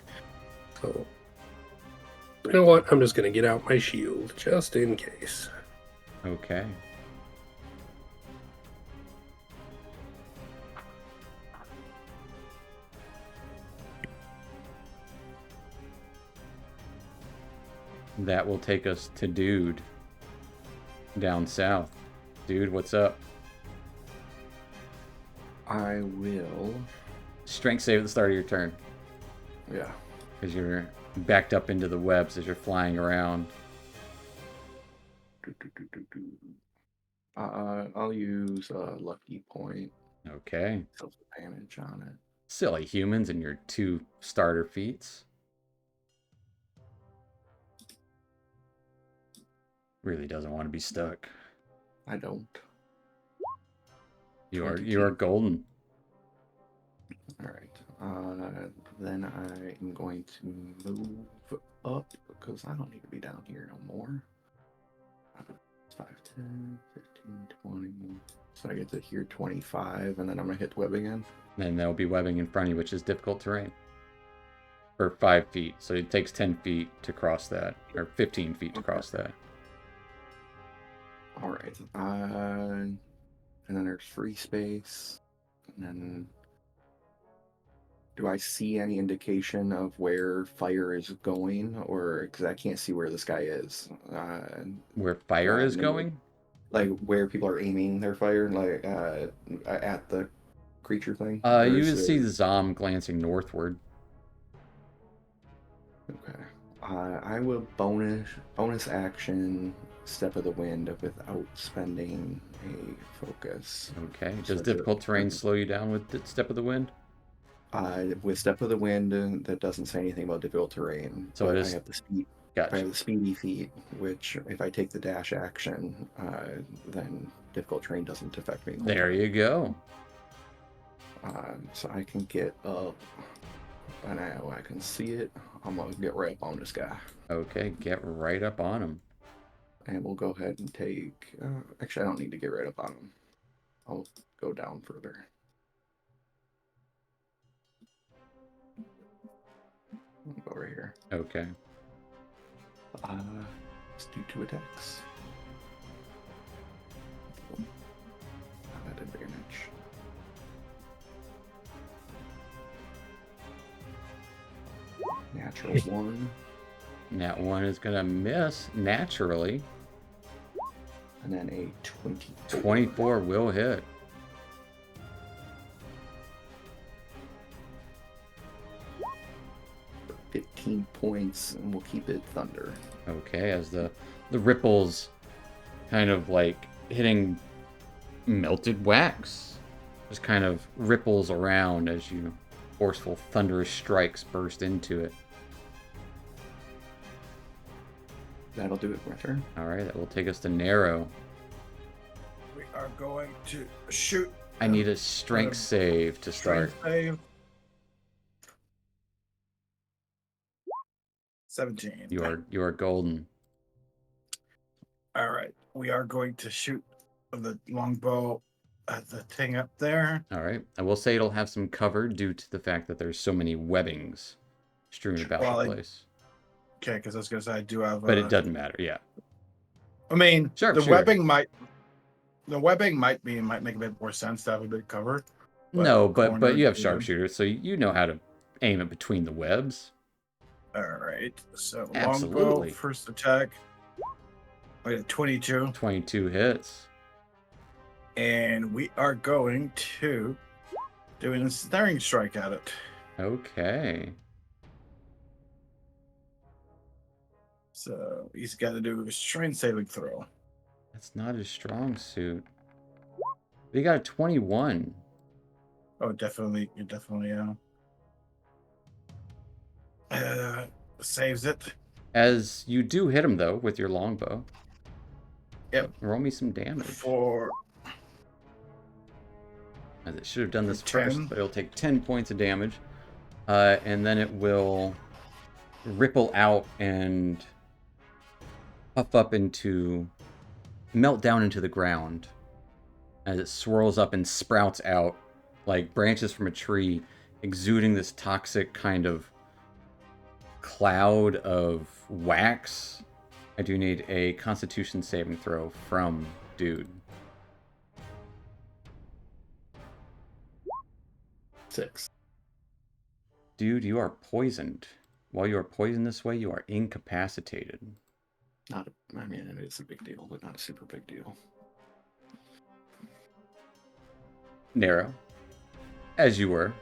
So, you know what? I'm just going to get out my shield just in case. Okay. That will take us to Dude down south. Dude, what's up? I will. Strength save at the start of your turn Yeah. because you're backed up into the webs as you're flying around. I'll use a lucky point. Okay. Self-advantage on it. Silly humans and your 2 starter feats. Really doesn't want to be stuck. I don't. You are 22. golden. All right. Then I am going to move up because I don't need to be down here no more. 5, 10, 15, 20. So I get to here 25, and then I'm going to hit the web again. Then there'll be webbing in front of you, which is difficult terrain. For 5 feet. So it takes 10 feet to cross that. Or 15 feet to cross that. All right. And then there's free space. And then do I see any indication of where fire is going? Or because I can't see where this guy is. Where fire is going? Like where people are aiming their fire, like at the creature thing? You would see the Zom glancing northward. Okay. I will bonus action Step of the Wind without spending a focus. Okay. So Does difficult terrain slow you down with Step of the Wind? With Step of the Wind, that doesn't say anything about difficult terrain. So but it is. I have the speed. Gotcha. I have the speedy feat, which if I take the dash action, then difficult terrain doesn't affect me. There you go. So I can get up, and now I can see it. I'm gonna get right up on this guy. Okay, get right up on him. And we'll go ahead and take. Actually, I don't need to get right up on him. I'll go down further. Over here. Okay. Let's do 2 attacks. At advantage. Natural 1. That one is going to miss naturally. And then a 24. 24 will hit. For 15 points, and we'll keep it thunder. Okay, as the ripples kind of like hitting melted wax. Just kind of ripples around as you forceful thunderous strikes burst into it. That'll do it for my turn. All right, that will take us to Narrow. We are going to shoot. I need a strength save to start. Strength save. 17. You are golden. All right. We are going to shoot the longbow at the thing up there. All right. I will say it'll have some cover due to the fact that there's so many webbings strewn about the place. Okay, because I was going to say I do have. But it doesn't matter. Yeah. I mean, Sure, the sure. webbing might make a bit more sense to have a bit of cover. No, but you have cornered, sharpshooter, so you know how to aim it between the webs. All right. So Absolutely. longbow first attack. I got 22. 22 hits. And we are going to do an ensnaring strike at it. Okay. So he's got to do a strength saving throw. That's not his strong suit. He got a 21. Oh, definitely. You definitely saves it. As you do hit him, though, with your longbow. Yep. Roll me some damage. For As it should have done this 10. first, but it'll take 10 points of damage. And then it will ripple out and puff up into... melt down into the ground as it swirls up and sprouts out like branches from a tree, exuding this toxic kind of cloud of wax. I do need a Constitution saving throw from Dude. 6. Dude, you are poisoned. While you are poisoned this way, you are incapacitated. I mean, it is a big deal, but not a super big deal. Narrow. As you were.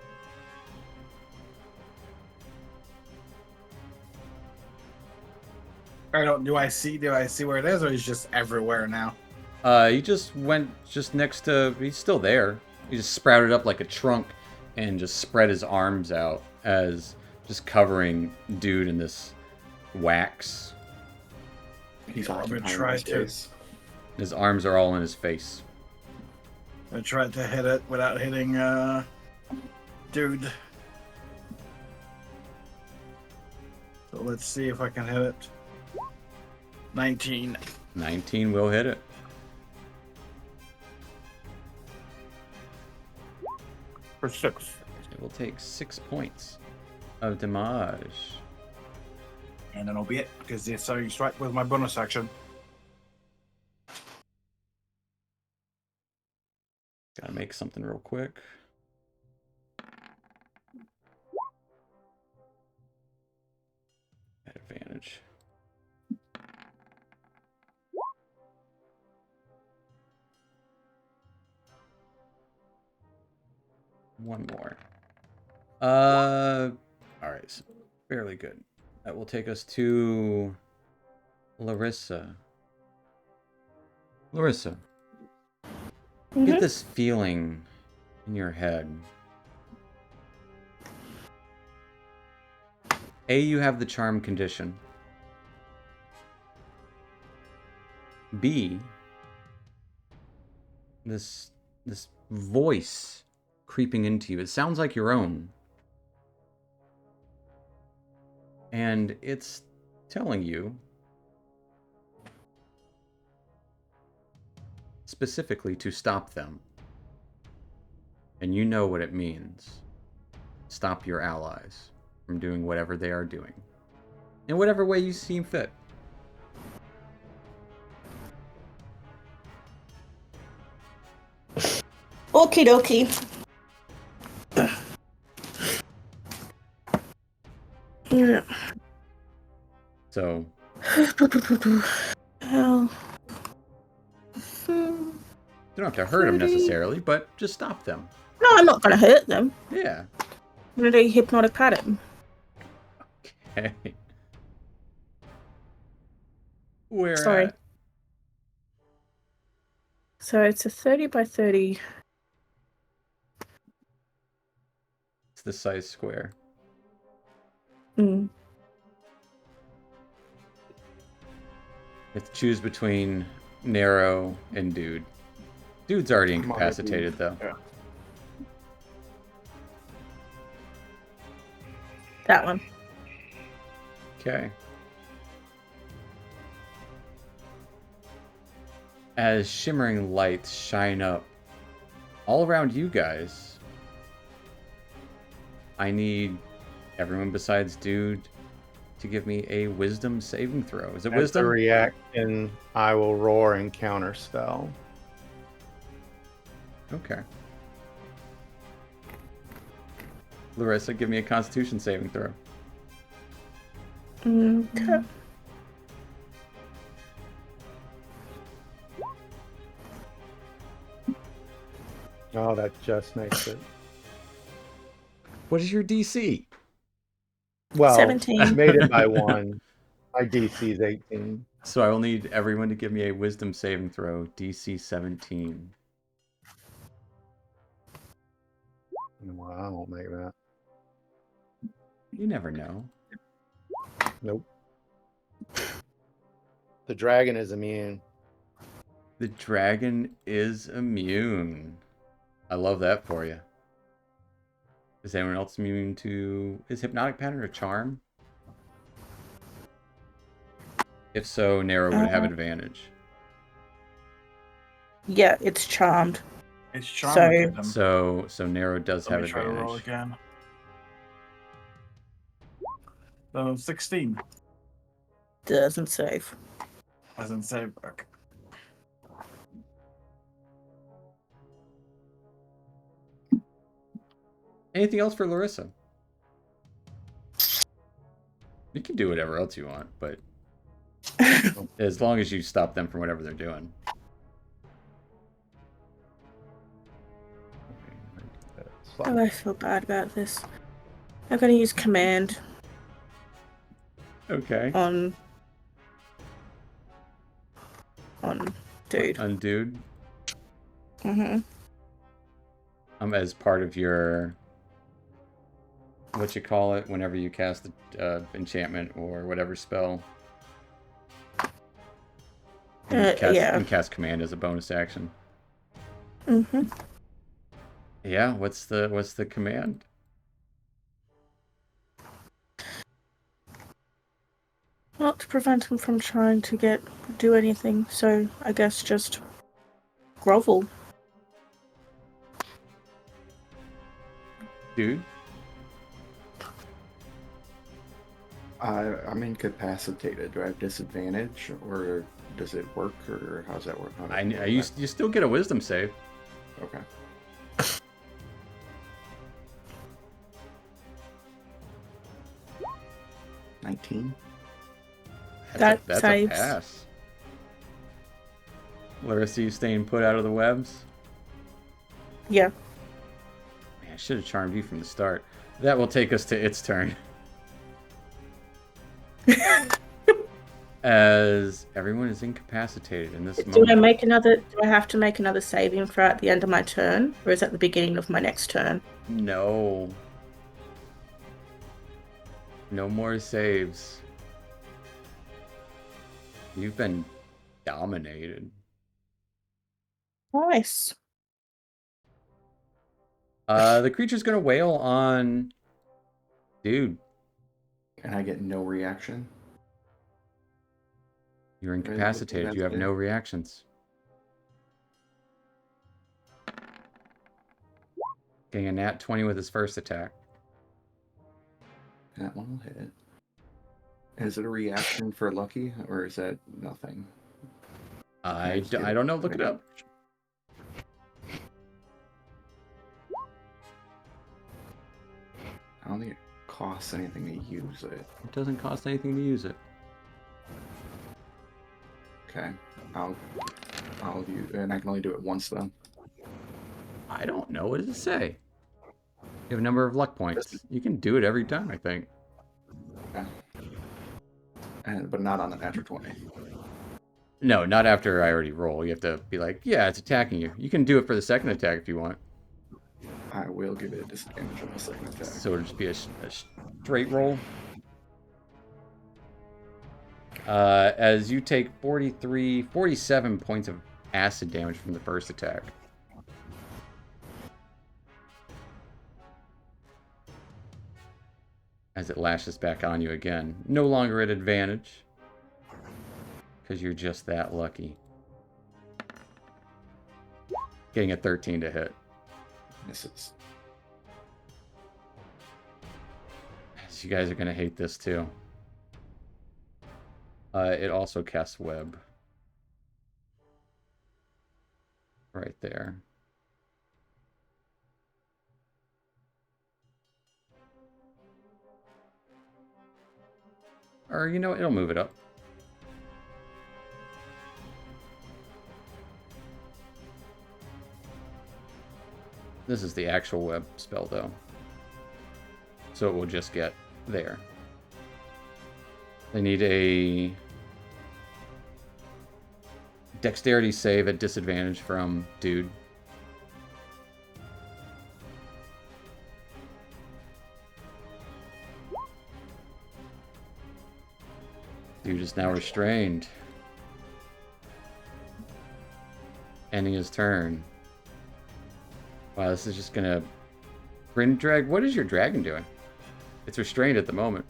Do I see where it is, or is just everywhere now? He just went just next to... He's still there. He just sprouted up like a trunk and just spread his arms out as just covering Dude in this wax. He's I'm gonna occupying try my to. space. His arms are all in his face. I tried to hit it without hitting Dude. So let's see if I can hit it. 19. 19 will hit it. For 6. It will take 6 points of damage. And that'll be it, because it's starting strike with my bonus action. Gotta make something real quick. At advantage. One more. Alright, so fairly good. That will take us to Larissa. Larissa, get this feeling in your head. A, you have the charm condition. B, this voice creeping into you. It sounds like your own. And it's telling you specifically to stop them. And you know what it means. Stop your allies from doing whatever they are doing. In whatever way you seem fit. Okie dokie. Yeah. So, Hell. you don't have to hurt them necessarily, but just stop them. No, I'm not gonna hurt them. Yeah. I'm gonna do a hypnotic pattern. Okay. Where Sorry. at? So it's a 30 by 30. It's the size square. Mm. You have to choose between Narrow and Dude. Dude's already incapacitated, though. Yeah. That one. Okay. As shimmering lights shine up all around you guys, I need everyone besides Dude to give me a wisdom saving throw. Is it As a wisdom? reaction, I will roar and counter spell. Okay. Larissa, give me a Constitution saving throw. Okay. Oh, that just makes it. What is your DC? Well, 17. I made it by 1. My DC is 18. So I will need everyone to give me a wisdom saving throw, DC 17. Well, I won't make that. You never know. Nope. The dragon is immune. The dragon is immune. I love that for you. Is anyone else immune to... Is Hypnotic Pattern a charm? If so, Nero would have advantage. Yeah, it's charmed. It's charmed. So Nero does Let have me try to roll advantage. again. So 16. Doesn't save. Doesn't save. Okay. Anything else for Larissa? You can do whatever else you want, but as long as you stop them from whatever they're doing. Oh, I feel bad about this. I'm gonna use command Okay. on dude. On dude. Mm-hmm. As part of your... What you call it whenever you cast enchantment or whatever spell. Yeah. And cast command as a bonus action. Mm-hmm. Yeah, what's the command? Well, to prevent him from trying to do anything, so I guess just grovel. Dude? I'm incapacitated. Do I have disadvantage, or does it work, or how's that work? You still get a wisdom save. Okay. $19. That That's saves. a pass. Larissa, you staying put out of the webs? Yeah. Man, I should have charmed you from the start. That will take us to its turn. As everyone is incapacitated in this Do moment. I have to make another saving throw at the end of my turn, or is that the beginning of my next turn? No. No more saves. You've been dominated. Nice. The creature's gonna wail on dude. And I get no reaction. You're incapacitated. You have no reactions. Getting a nat 20 with his first attack. That one will hit. Is it a reaction for lucky, or is that nothing? I don't know. Look it up. I don't think it costs anything to use it. It doesn't cost anything to use it. Okay, I'll use, and I can only do it once then. I don't know. What does it say? You have a number of luck points. You can do it every time, I think. Okay. But not on the natural 20. No, not after I already roll. You have to be like, yeah, it's attacking you. You can do it for the second attack if you want. I will give it a disadvantage on the second attack. So it'll just be a straight roll. As you take 47 points of acid damage from the first attack. As it lashes back on you again. No longer at advantage. Because you're just that lucky. Getting a 13 to hit. Misses. So you guys are going to hate this too. It also casts web. Right there. Or, you know, it'll move it up. This is the actual web spell, though. So it will just get there. They need a dexterity save at disadvantage from dude. Dude is now restrained. Ending his turn. Wow, this is just gonna... Bryndrag, what is your dragon doing? It's restrained at the moment.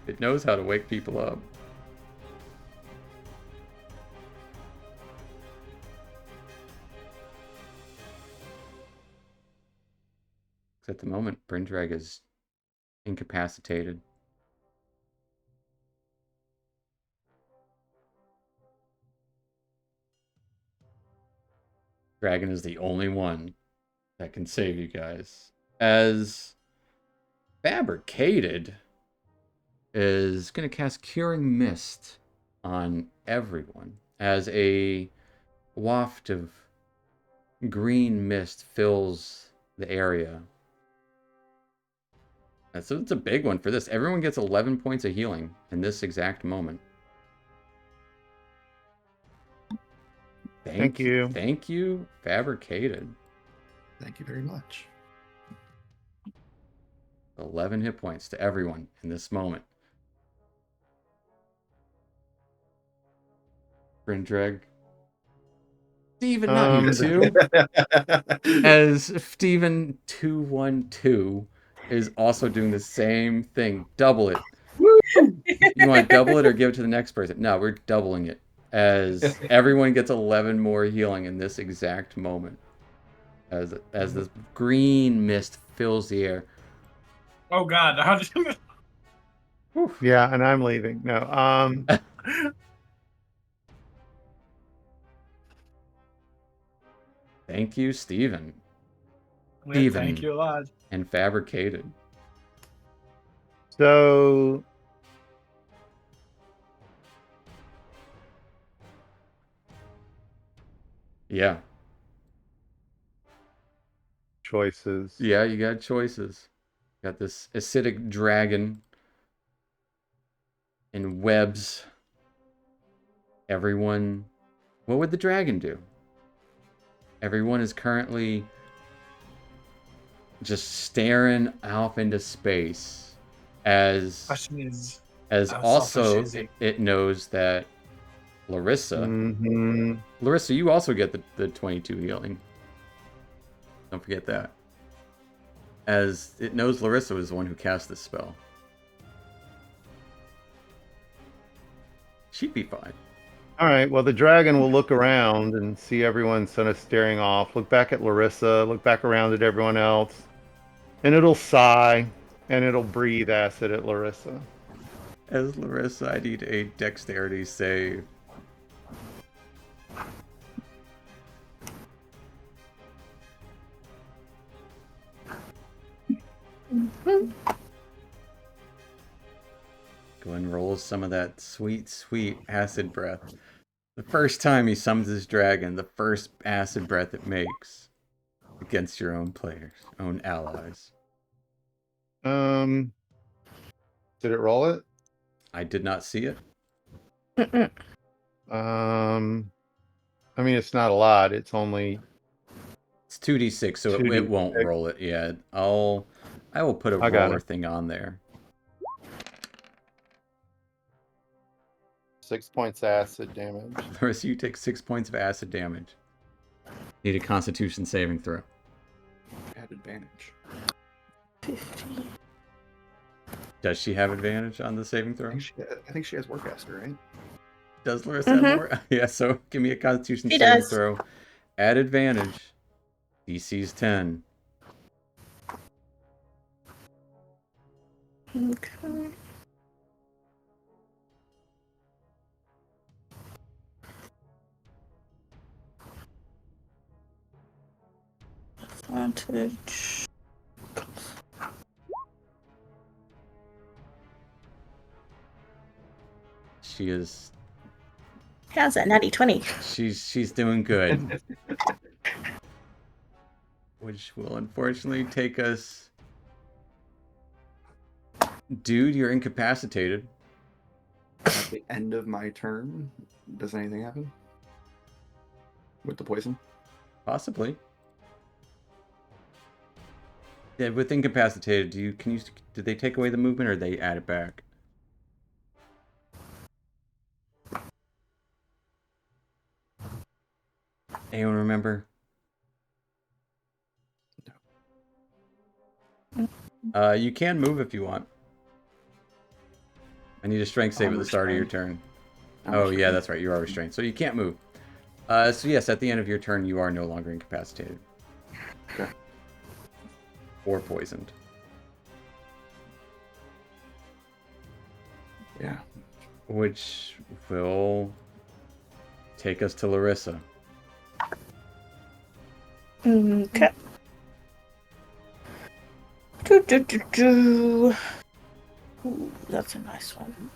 It knows how to wake people up. At the moment, Bryndrag is incapacitated. Dragon is the only one that can save you guys. As Fabricated is going to cast Curing Mist on everyone as a waft of green mist fills the area. And so it's a big one for this. Everyone gets 11 points of healing in this exact moment. Thank you. Thank you, Fabricated. Thank you very much. 11 hit points to everyone in this moment. Bryndrag. Steven, not you two. As Steven 212 is also doing the same thing. Double it. You want to double it or give it to the next person? No, we're doubling it. As everyone gets 11 more healing in this exact moment. As this green mist fills the air. Oh God! How did you... Yeah, and I'm leaving. No. Thank you, Steven. Thank you a lot. And Fabricated. So Yeah. choices. Yeah, you got choices. Got this acidic dragon and webs. Everyone... What would the dragon do? Everyone is currently just staring off into space as Question is, also selfish is it? it knows that Larissa... Mm-hmm. Larissa, you also get the 22 healing. Don't forget that. As it knows Larissa was the one who cast this spell. She'd be fine. All right. Well, the dragon will look around and see everyone sort of staring off. Look back at Larissa. Look back around at everyone else, and it'll sigh and it'll breathe acid at Larissa. As Larissa, I need a dexterity save. Go and roll some of that sweet, sweet acid breath. The first time he summons his dragon, the first acid breath it makes against your own players, own allies. Did it roll it? I did not see it. I mean, it's not a lot. It's only... It's 2d6, so it won't roll it yet. I will put a roller thing on there. 6 points acid damage. Larissa, you take 6 points of acid damage. Need a Constitution saving throw. At advantage. 50. Does she have advantage on the saving throw? I think she has Warcaster, right? Does Larissa have more? Yeah, so give me a Constitution She saving does. throw. At advantage. DC's 10. Okay. Advantage. She is... How's that? Natty 20. She's doing good. Which will unfortunately take us... Dude, you're incapacitated. At the end of my turn, does anything happen? With the poison? Possibly. Yeah, with incapacitated, did they take away the movement or they add it back? Anyone remember? You can move if you want. I need a strength save I'm at the start of your restrained. turn. I'm Oh, yeah, restrained. that's right. You are restrained. So you can't move. So yes, at the end of your turn, you are no longer incapacitated. Okay. Or poisoned. Yeah. Which will take us to Larissa. Okay. Do. Ooh, that's a nice one.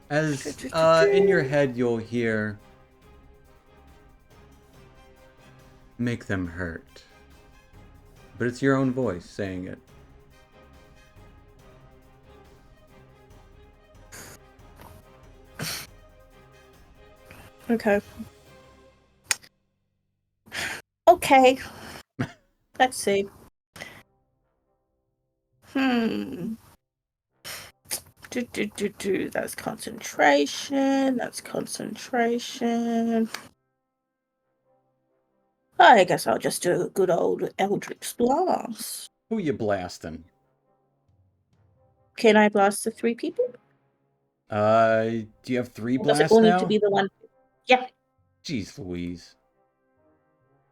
As in your head, you'll hear, "Make them hurt." But it's your own voice saying it. Okay. Okay. Let's see. That's concentration. That's concentration. I guess I'll just do a good old Eldritch Blast. Who you blasting? Can I blast the 3 people? Do you have 3 Or does it blasts all need to now? be the one? Yeah. Jeez Louise.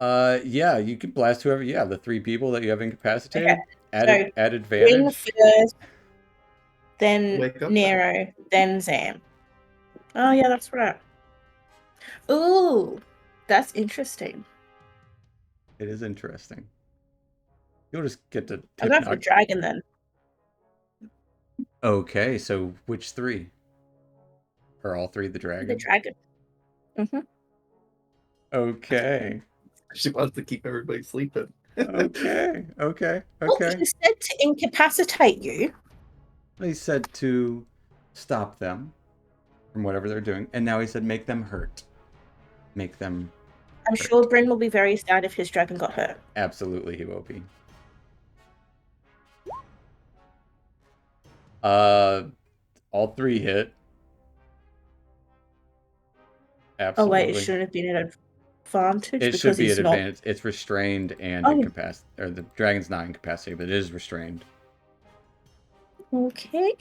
Yeah, you can blast whoever. Yeah, the 3 people that you have incapacitated. Okay. Add So, Ring advantage. first, then Wake up. Nero, then Zam. Oh, yeah, that's right. Ooh, that's interesting. It is interesting. You'll just get to I'll take go for the dragon then. Okay, so which 3? Are all 3 the The dragon? dragon. Mm-hmm. Okay. She wants to keep everybody sleeping. Okay. Okay. Well, Okay. he said to incapacitate you. He said to stop them from whatever they're doing, and now he said make them hurt. Make them. I'm sure Bryn will be very sad if his dragon got hurt. Absolutely, he will be. All 3 hit. Oh wait, it Absolutely. shouldn't have been an advantage It because should be he's an not. advantage. It's restrained and Oh. incapacitated. Or the dragon's not incapacitated, but it is restrained. Okay.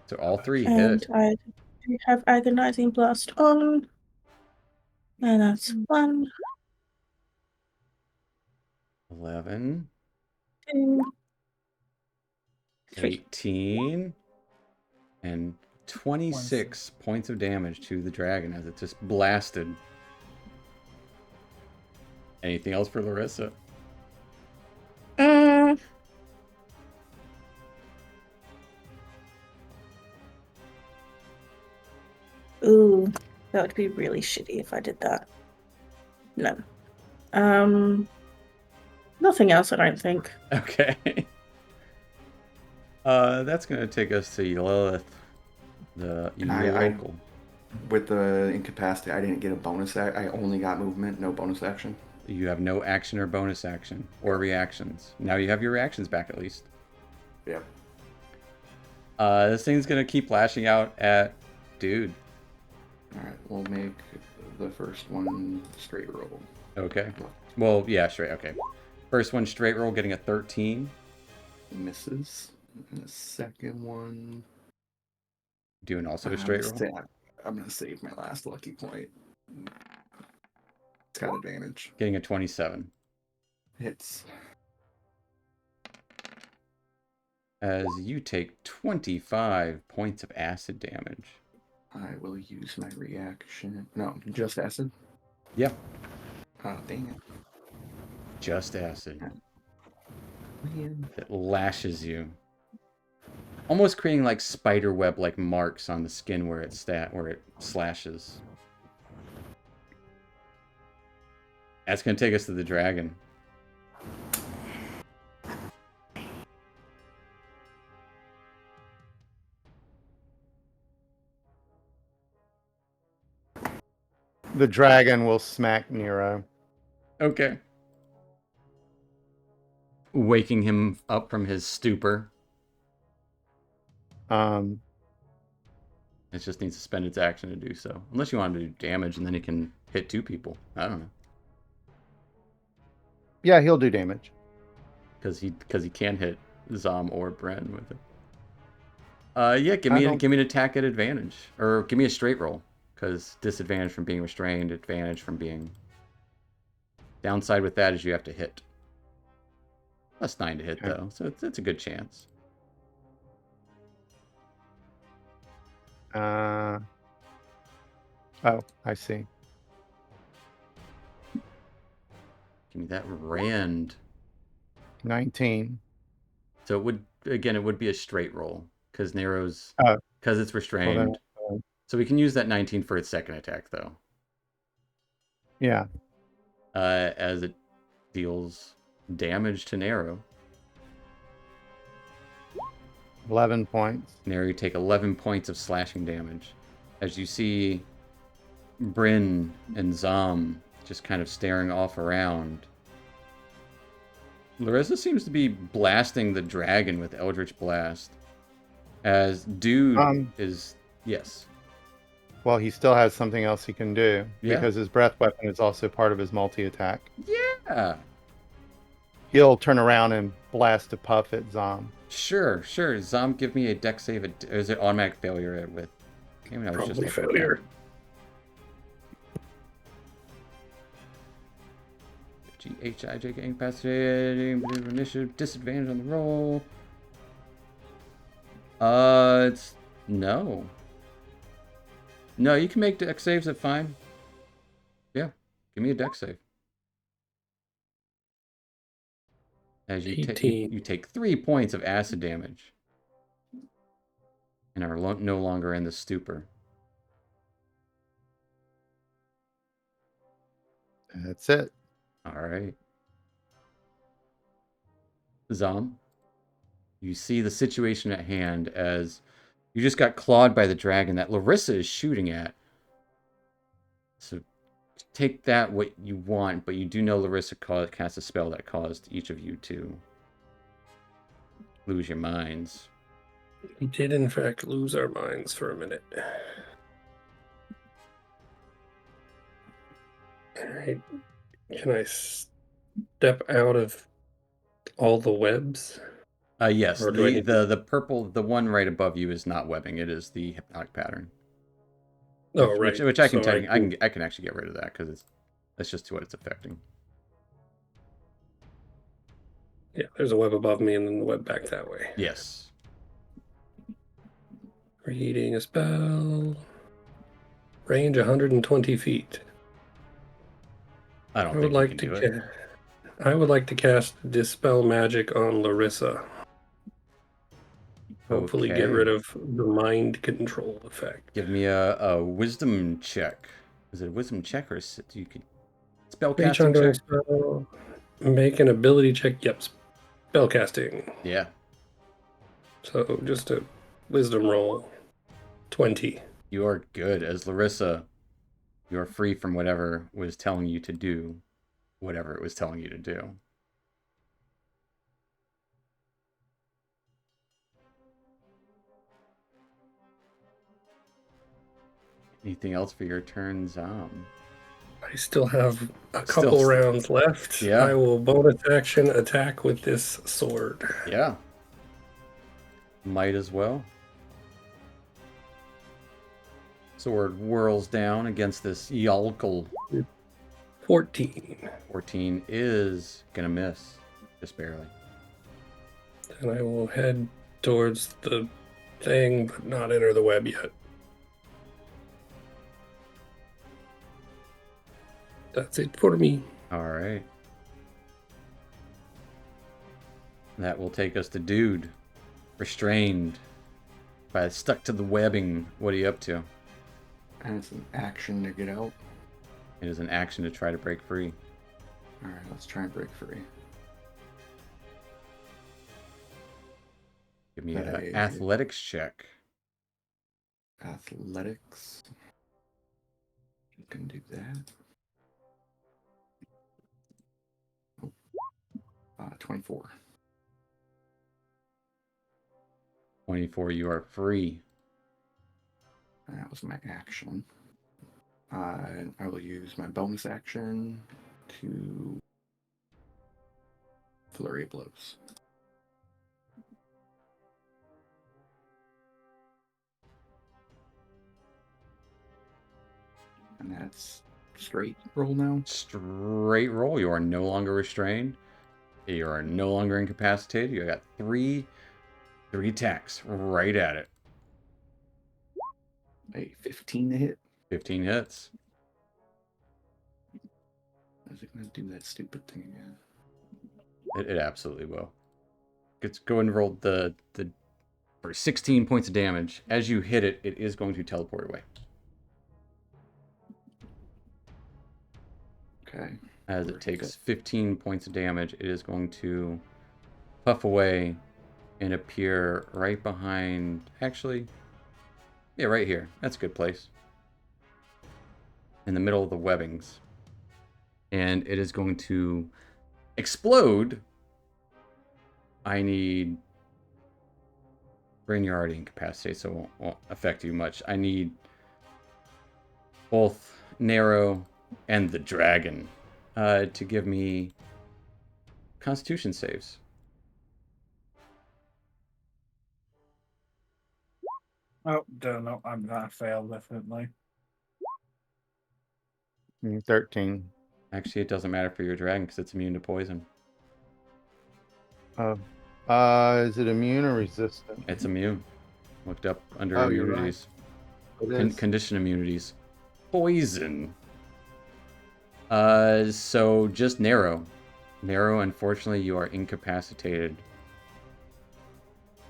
So all 3 And hit. I do have agonizing blast on. And that's 1, 11, 2, 3. 18, and 26 points of damage to the dragon as it just blasted. Anything else for Larissa? Ooh, that would be really shitty if I did that. No. Nothing else, I don't think. Okay. That's gonna take us to Lilith, the local. With the incapacity, I didn't get a bonus. I only got movement, no bonus action. You have no action or bonus action or reactions. Now you have your reactions back at least. Yep. This thing's gonna keep lashing out at dude. All right, we'll make the first one straight roll. Okay. Well, yeah, straight. Okay. First one straight roll, getting a 13. Misses. And the second one. Doing also a straight roll. I'm gonna save my last lucky point. It's got advantage. Getting a 27. Hits. As you take 25 points of acid damage. I will use my reaction. No, just acid. Yep. Oh, dang it. Just acid. Man. It lashes you. Almost creating like spider web like marks on the skin where it slashes. That's gonna take us to the dragon. The dragon will smack Nero. Okay. Waking him up from his stupor. Um, It just needs to spend its action to do so. Unless you want to do damage and then it can hit 2 people. I don't know. yeah, he'll do damage. Because he can hit Zom or Bren with it. Yeah, give I me don't- an attack at advantage. Or give me a straight roll. Because disadvantage from being restrained, advantage from being... Downside with that is you have to hit. Plus 9 to hit, Okay. though. So it's a good chance. Oh, I see. Give me that rand. 19. So it would be a straight roll. Because Nero's... Oh. Because it's Well, restrained. then, So we can use that 19 for its second attack, though. yeah. As it deals damage to Nero. 11 points. Nero, you take 11 points of slashing damage. As you see Bryn and Zom just kind of staring off around. Larissa seems to be blasting the dragon with Eldritch Blast. As Dude is... Yes. Well, he still has something else he can do. Yeah. Because his breath weapon is also part of his multi-attack. Yeah. He'll turn around and blast a puff at Zom. Sure. Zom, give me a dex save. Or is it automatic failure with... Probably failure. G-H-I-J incapacitated, initiative, disadvantage on the roll. It's... No. No, you can make dex saves at fine. Yeah, give me a dex save. As you, 18. you take 3 points of acid damage. And are no longer in the stupor. That's it. Alright. Zom, you see the situation at hand as you just got clawed by the dragon that Larissa is shooting at. So take that what you want, but you do know Larissa cast a spell that caused each of you to lose your minds. We did, in fact, lose our minds for a minute. Alright. Can I step out of all the webs? Yes, Or do I need the purple, the one right above you is not webbing. It is the hypnotic pattern. Oh, right. Which I can So I can actually get rid of that because that's just what it's affecting. Yeah, there's a web above me and then the web back that way. Yes. Reading a spell. Range 120 feet. I would like to do it. I would like to cast Dispel Magic on Larissa. Hopefully get rid of the mind control effect. Give me a wisdom check. Is it a wisdom check or you could spell Each casting ongoing check? spell, make an ability check. Yep, spell casting. Yeah. So just a wisdom roll. 20. You are good. As Larissa, you are free from whatever was telling you to do, whatever it was telling you to do. Anything else for your turn, Zom? I still have a couple rounds left. Yeah. I will bonus action attack with this sword. Yeah. Might as well. Sword whirls down against this Yalkal. 14. 14 is gonna miss. Just barely. And I will head towards the thing, but not enter the web yet. That's it for me. Alright. That will take us to Dude. Restrained. Stuck to the webbing. What are you up to? And it's an action to get out. It is an action to try to break free. Alright, let's try and break free. Give me an athletics check. Athletics. You can do that. 24. 24, you are free. And that was my action. I will use my bonus action to flurry of blows. And that's straight roll now. Straight roll. You are no longer restrained. You are no longer incapacitated. You got three attacks right at it. A 15 to hit. 15 hits. Is it going to do that stupid thing again? It absolutely will. Let's go and roll the for 16 points of damage. As you hit it, it is going to teleport away. Okay. As it takes 15 points of damage, it is going to puff away and appear right behind. Actually, yeah, right here. That's a good place. In the middle of the webbings. And it is going to explode. I need. Brain, you're already incapacitated, so it won't affect you much. I need both Nero and the dragon to give me Constitution saves. Oh, don't know. I'm gonna fail definitely. 13. Actually, it doesn't matter for your dragon because it's immune to poison. Is it immune or resistant? It's immune. Looked up under Oh, you're right. immunities. It is. Condition immunities. Poison. So just Nero. Nero, unfortunately, you are incapacitated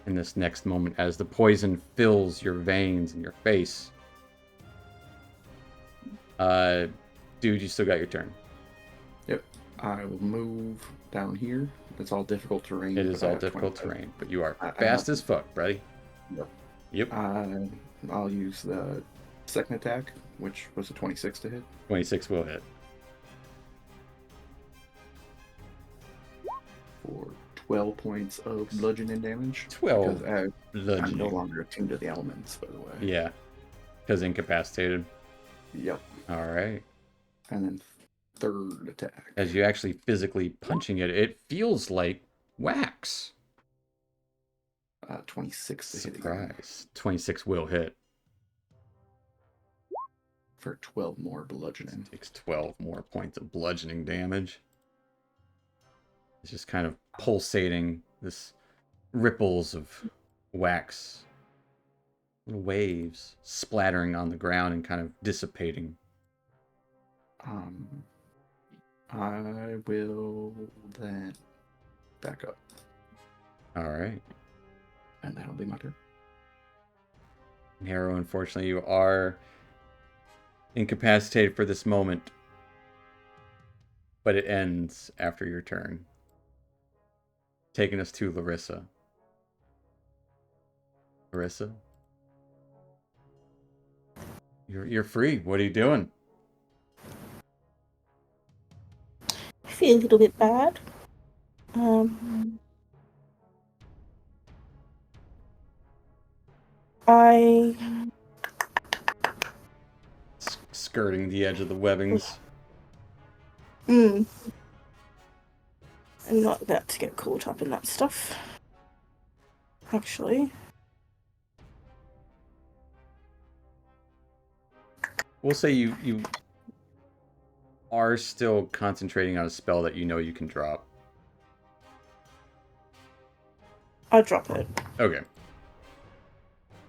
in this next moment as the poison fills your veins and your face. Dude, you still got your turn. Yep. I will move down here. It's all difficult terrain. It is but I all have difficult 25. terrain, but you are I fast have- as fuck, buddy. Yep. Yep. I'll use the second attack, which was a 26 to hit. 26 will hit. For 12 points of bludgeoning damage. 12 Because I'm no bludgeoning. longer attuned to the elements, by the way. Yeah, because incapacitated. Yep. All right. And then third attack. As you actually physically punching it, it feels like wax. 26 to hit again. Surprise. 26 will hit. For 12 more bludgeoning. Takes 12 more points of bludgeoning damage. It's just kind of pulsating, this ripples of wax, little waves splattering on the ground and kind of dissipating. I will then back up. All right. And that'll be my turn. Nero, unfortunately, you are incapacitated for this moment, but it ends after your turn. Taking us to Larissa. Larissa? You're free. What are you doing? I feel a little bit bad. I Skirting the edge of the webbings. I'm not about to get caught up in that stuff. Actually. We'll say you are still concentrating on a spell that you know you can drop. I'll drop it. Okay.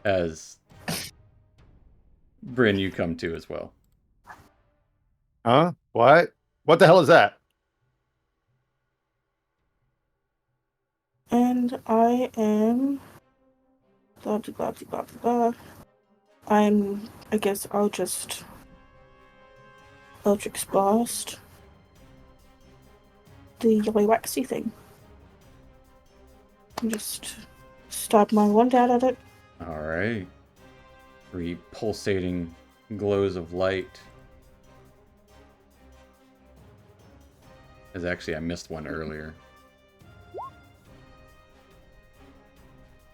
As Bryn, you come to as well. Huh? What? What the hell is that? And I am blah blah blah blah blah blah. I guess I'll just Eldritch Blast the yellow waxy thing. And just stab my wand out at it. All right. 3 pulsating glows of light. As actually, I missed one earlier.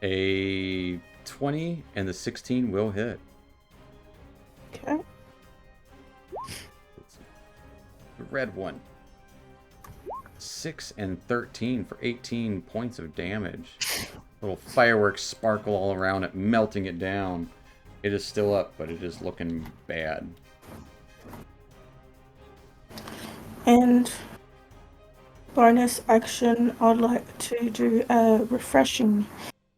A 20 and the 16 will hit. Okay. The red one. 6 and 13 for 18 points of damage. Little fireworks sparkle all around it, melting it down. It is still up, but it is looking bad. And bonus action, I'd like to do a refreshing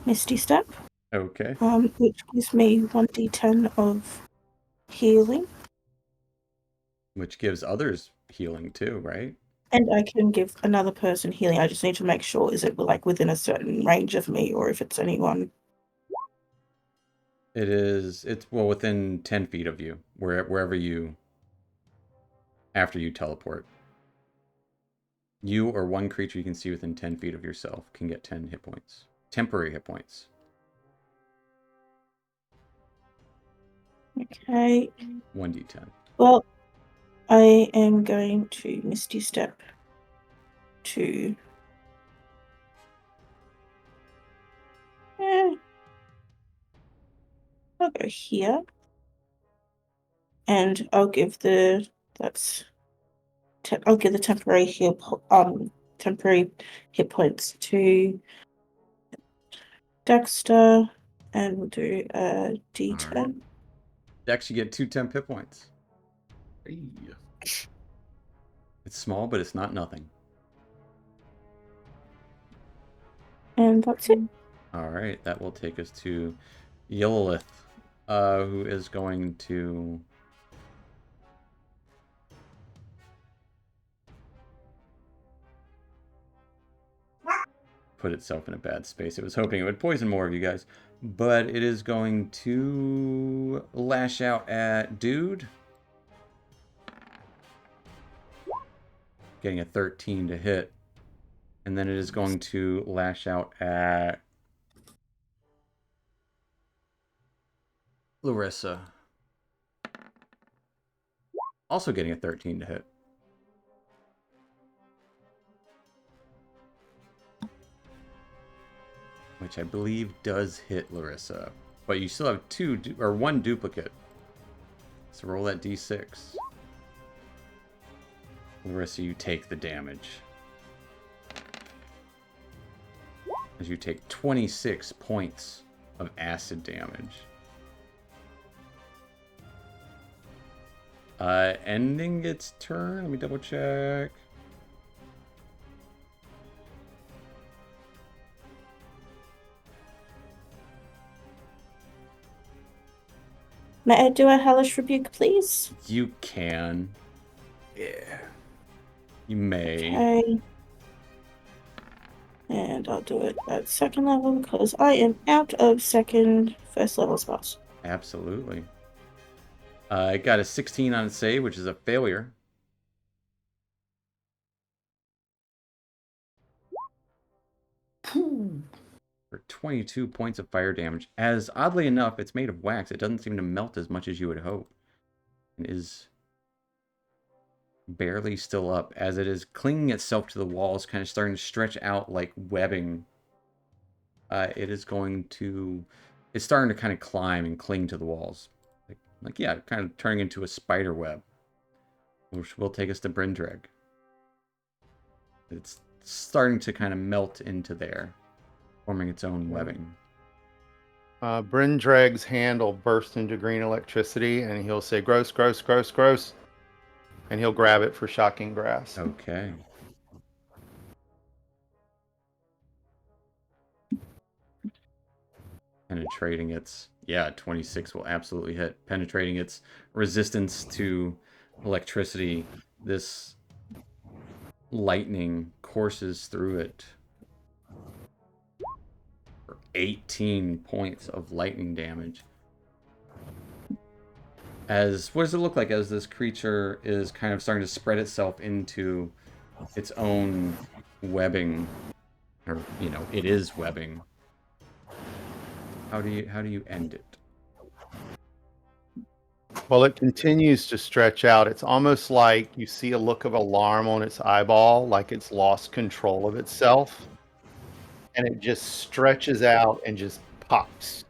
Misty Step, Okay. which gives me 1d10 of healing. Which gives others healing too, right? And I can give another person healing. I just need to make sure, is it like within a certain range of me, or if it's anyone? It's well within 10 feet of you, wherever you, after you teleport. You or one creature you can see within 10 feet of yourself can get 10 hit points. Temporary hit points. Okay. 1d10. Well, I am going to Misty Step to... I'll go here. And I'll give the... I'll give the temporary hit points to Dexter, and we'll do a D10. Alright. Dex, you get 2 temp hit points. Hey. It's small, but it's not nothing. And that's it. Alright, that will take us to Yellith, who is going to... put itself in a bad space. It was hoping it would poison more of you guys. But it is going to lash out at Dude. Getting a 13 to hit. And then it is going to lash out at Larissa. Also getting a 13 to hit. Which I believe does hit Larissa. But you still have one duplicate. So roll that d6. Larissa, you take the damage. As you take 26 points of acid damage. Ending its turn. Let me double check. May I do a hellish rebuke, please? You can. Yeah. You may. Okay. And I'll do it at second level because I am out of first level spells. Absolutely. I got a 16 on save, which is a failure. For 22 points of fire damage. As oddly enough, it's made of wax. It doesn't seem to melt as much as you would hope. It is barely still up as it is clinging itself to the walls, kind of starting to stretch out like webbing. It's starting to kind of climb and cling to the walls. Like yeah, kind of turning into a spider web. Which will take us to Brindreg. It's starting to kind of melt into there, forming its own webbing. Brindreg's hand will burst into green electricity, and he'll say, "Gross, gross, gross, gross," and he'll grab it for shocking grasp. Okay. Penetrating its... yeah, 26 will absolutely hit. Penetrating its resistance to electricity, this lightning courses through it. For 18 points of lightning damage. What does it look like as this creature is kind of starting to spread itself into its own webbing? Or, it is webbing. How do you end it? Well, it continues to stretch out. It's almost like you see a look of alarm on its eyeball, like it's lost control of itself. and it just stretches out and just pops.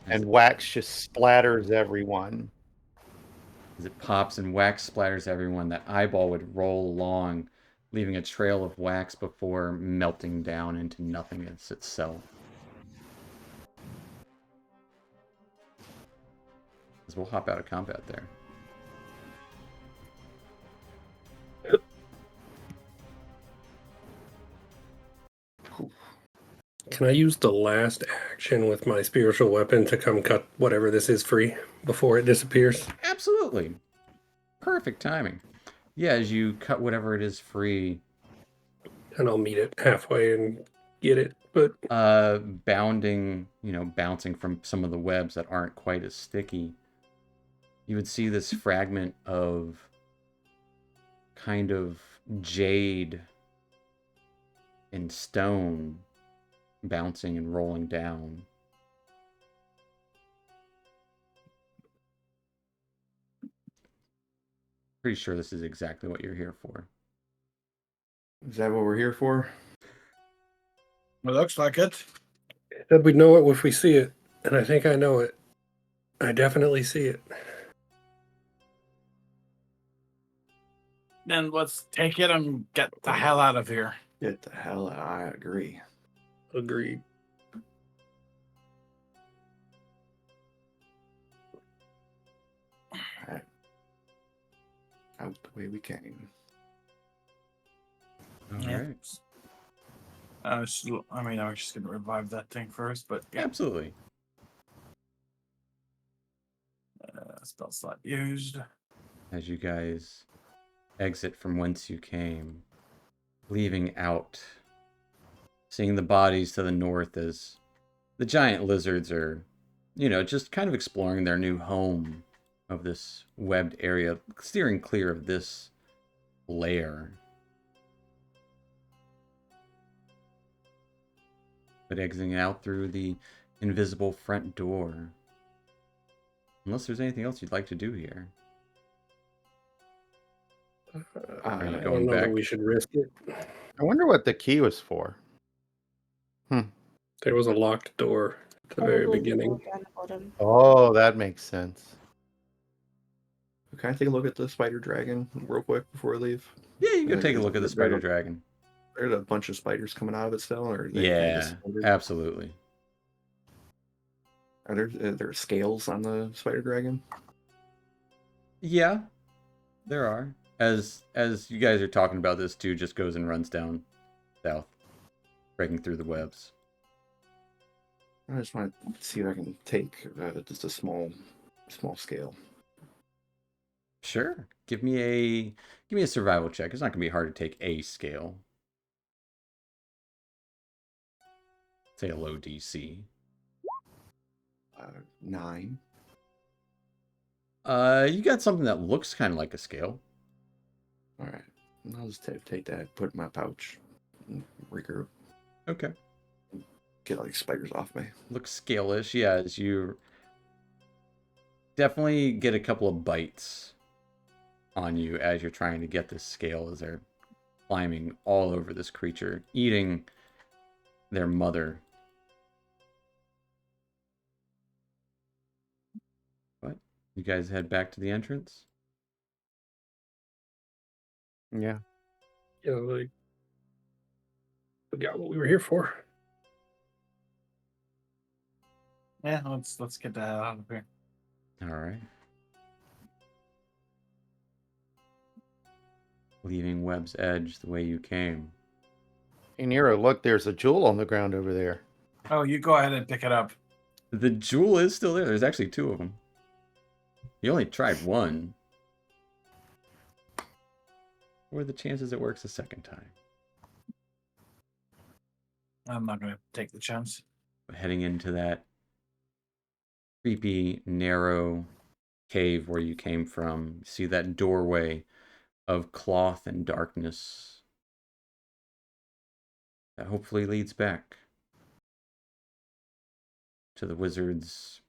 And wax just splatters everyone. As it pops and wax splatters everyone, that eyeball would roll along, leaving a trail of wax before melting down into nothingness itself. As we'll hop out of combat there. Can I use the last action with my spiritual weapon to come cut whatever this is free before it disappears? Absolutely. Perfect timing. Yeah, as you cut whatever it is free, And I'll meet it halfway and get it. But bounding, bouncing from some of the webs that aren't quite as sticky, you would see this fragment of kind of jade and stone bouncing and rolling down. Pretty sure this is exactly what you're here for. Is that what we're here for? It looks like it. said we'd know it if we see it, and I think I know it. I definitely see it. Then let's take it and get the hell out of here. Get the hell out. I agree. Agreed. Alright. Out the way we came. All right. I was just going to revive that thing first, but yeah. Absolutely. Spell slot used. As you guys exit from whence you came, leaving out, seeing the bodies to the north as the giant lizards are, just kind of exploring their new home of this webbed area, steering clear of this lair. But exiting out through the invisible front door. Unless there's anything else you'd like to do here. I you don't going know back? that we should risk it. I wonder what the key was for. There was a locked door at the very Probably the beginning. door down the bottom. Oh, that makes sense. Can I take a look at the spider dragon real quick before I leave? Yeah, you can take a look at the spider dragon. There's a bunch of spiders coming out of it still, or they kinda Yeah, disappeared? absolutely. Are there scales on the spider dragon? Yeah, there are. As you guys are talking about this, too, just goes and runs down south, breaking through the webs. I just want to see if I can take just a small scale. Sure. Give me a survival check. It's not gonna be hard to take a scale. Say a low DC. 9. You got something that looks kind of like a scale. All right, I'll just take that, put it in my pouch, and regroup, Okay. get all these spiders off me. Looks scale-ish. Yeah, as you definitely get a couple of bites on you as you're trying to get this scale as they're climbing all over this creature, eating their mother. What? You guys head back to the entrance? Yeah. We got what we were here for. Yeah, let's get the hell out of here. All right. Leaving Webb's Edge the way you came. Hey, Nero, look, there's a jewel on the ground over there. Oh, you go ahead and pick it up. The jewel is still there. There's actually 2 of them. You only tried one. What are the chances it works a second time? I'm not going to take the chance. Heading into that creepy, narrow cave where you came from. You see that doorway of cloth and darkness that hopefully leads back to the wizard's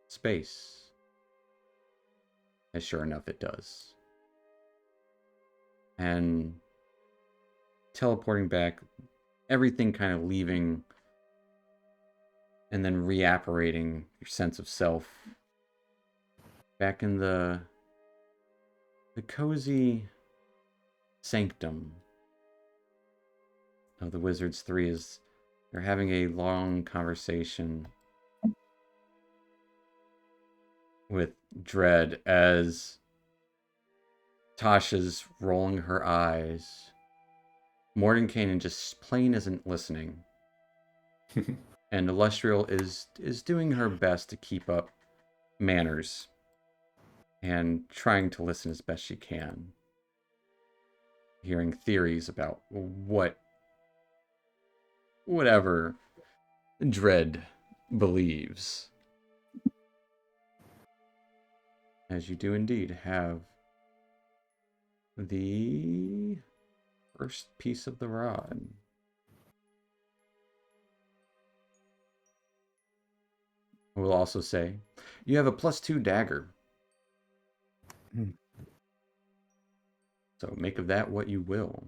space. And sure enough, it does. And teleporting back everything kind of leaving and then reapparating your sense of self back in the cozy sanctum of the Wizards 3 as they're having a long conversation with Dread as Tasha's rolling her eyes. Mordenkainen just plain isn't listening. And Illustrial is doing her best to keep up manners and trying to listen as best she can. Hearing theories about whatever Dread believes. As you do indeed have the first piece of the rod. I will also say you have a +2 dagger. So make of that what you will.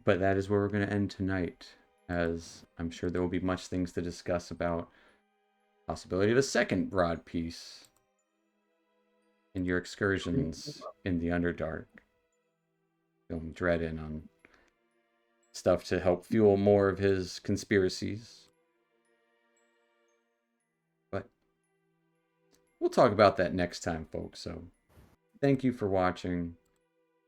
But that is where we're going to end tonight, as I'm sure there will be much things to discuss about possibility of a second rod piece in your excursions in the Underdark. Filling Dread in on stuff to help fuel more of his conspiracies. But we'll talk about that next time, folks. So thank you for watching,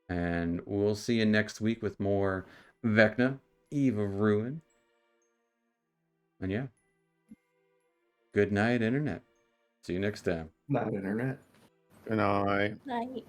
and we'll see you next week with more Vecna, Eve of Ruin. And yeah, good night, Internet. See you next time. Not internet. Good night. Night.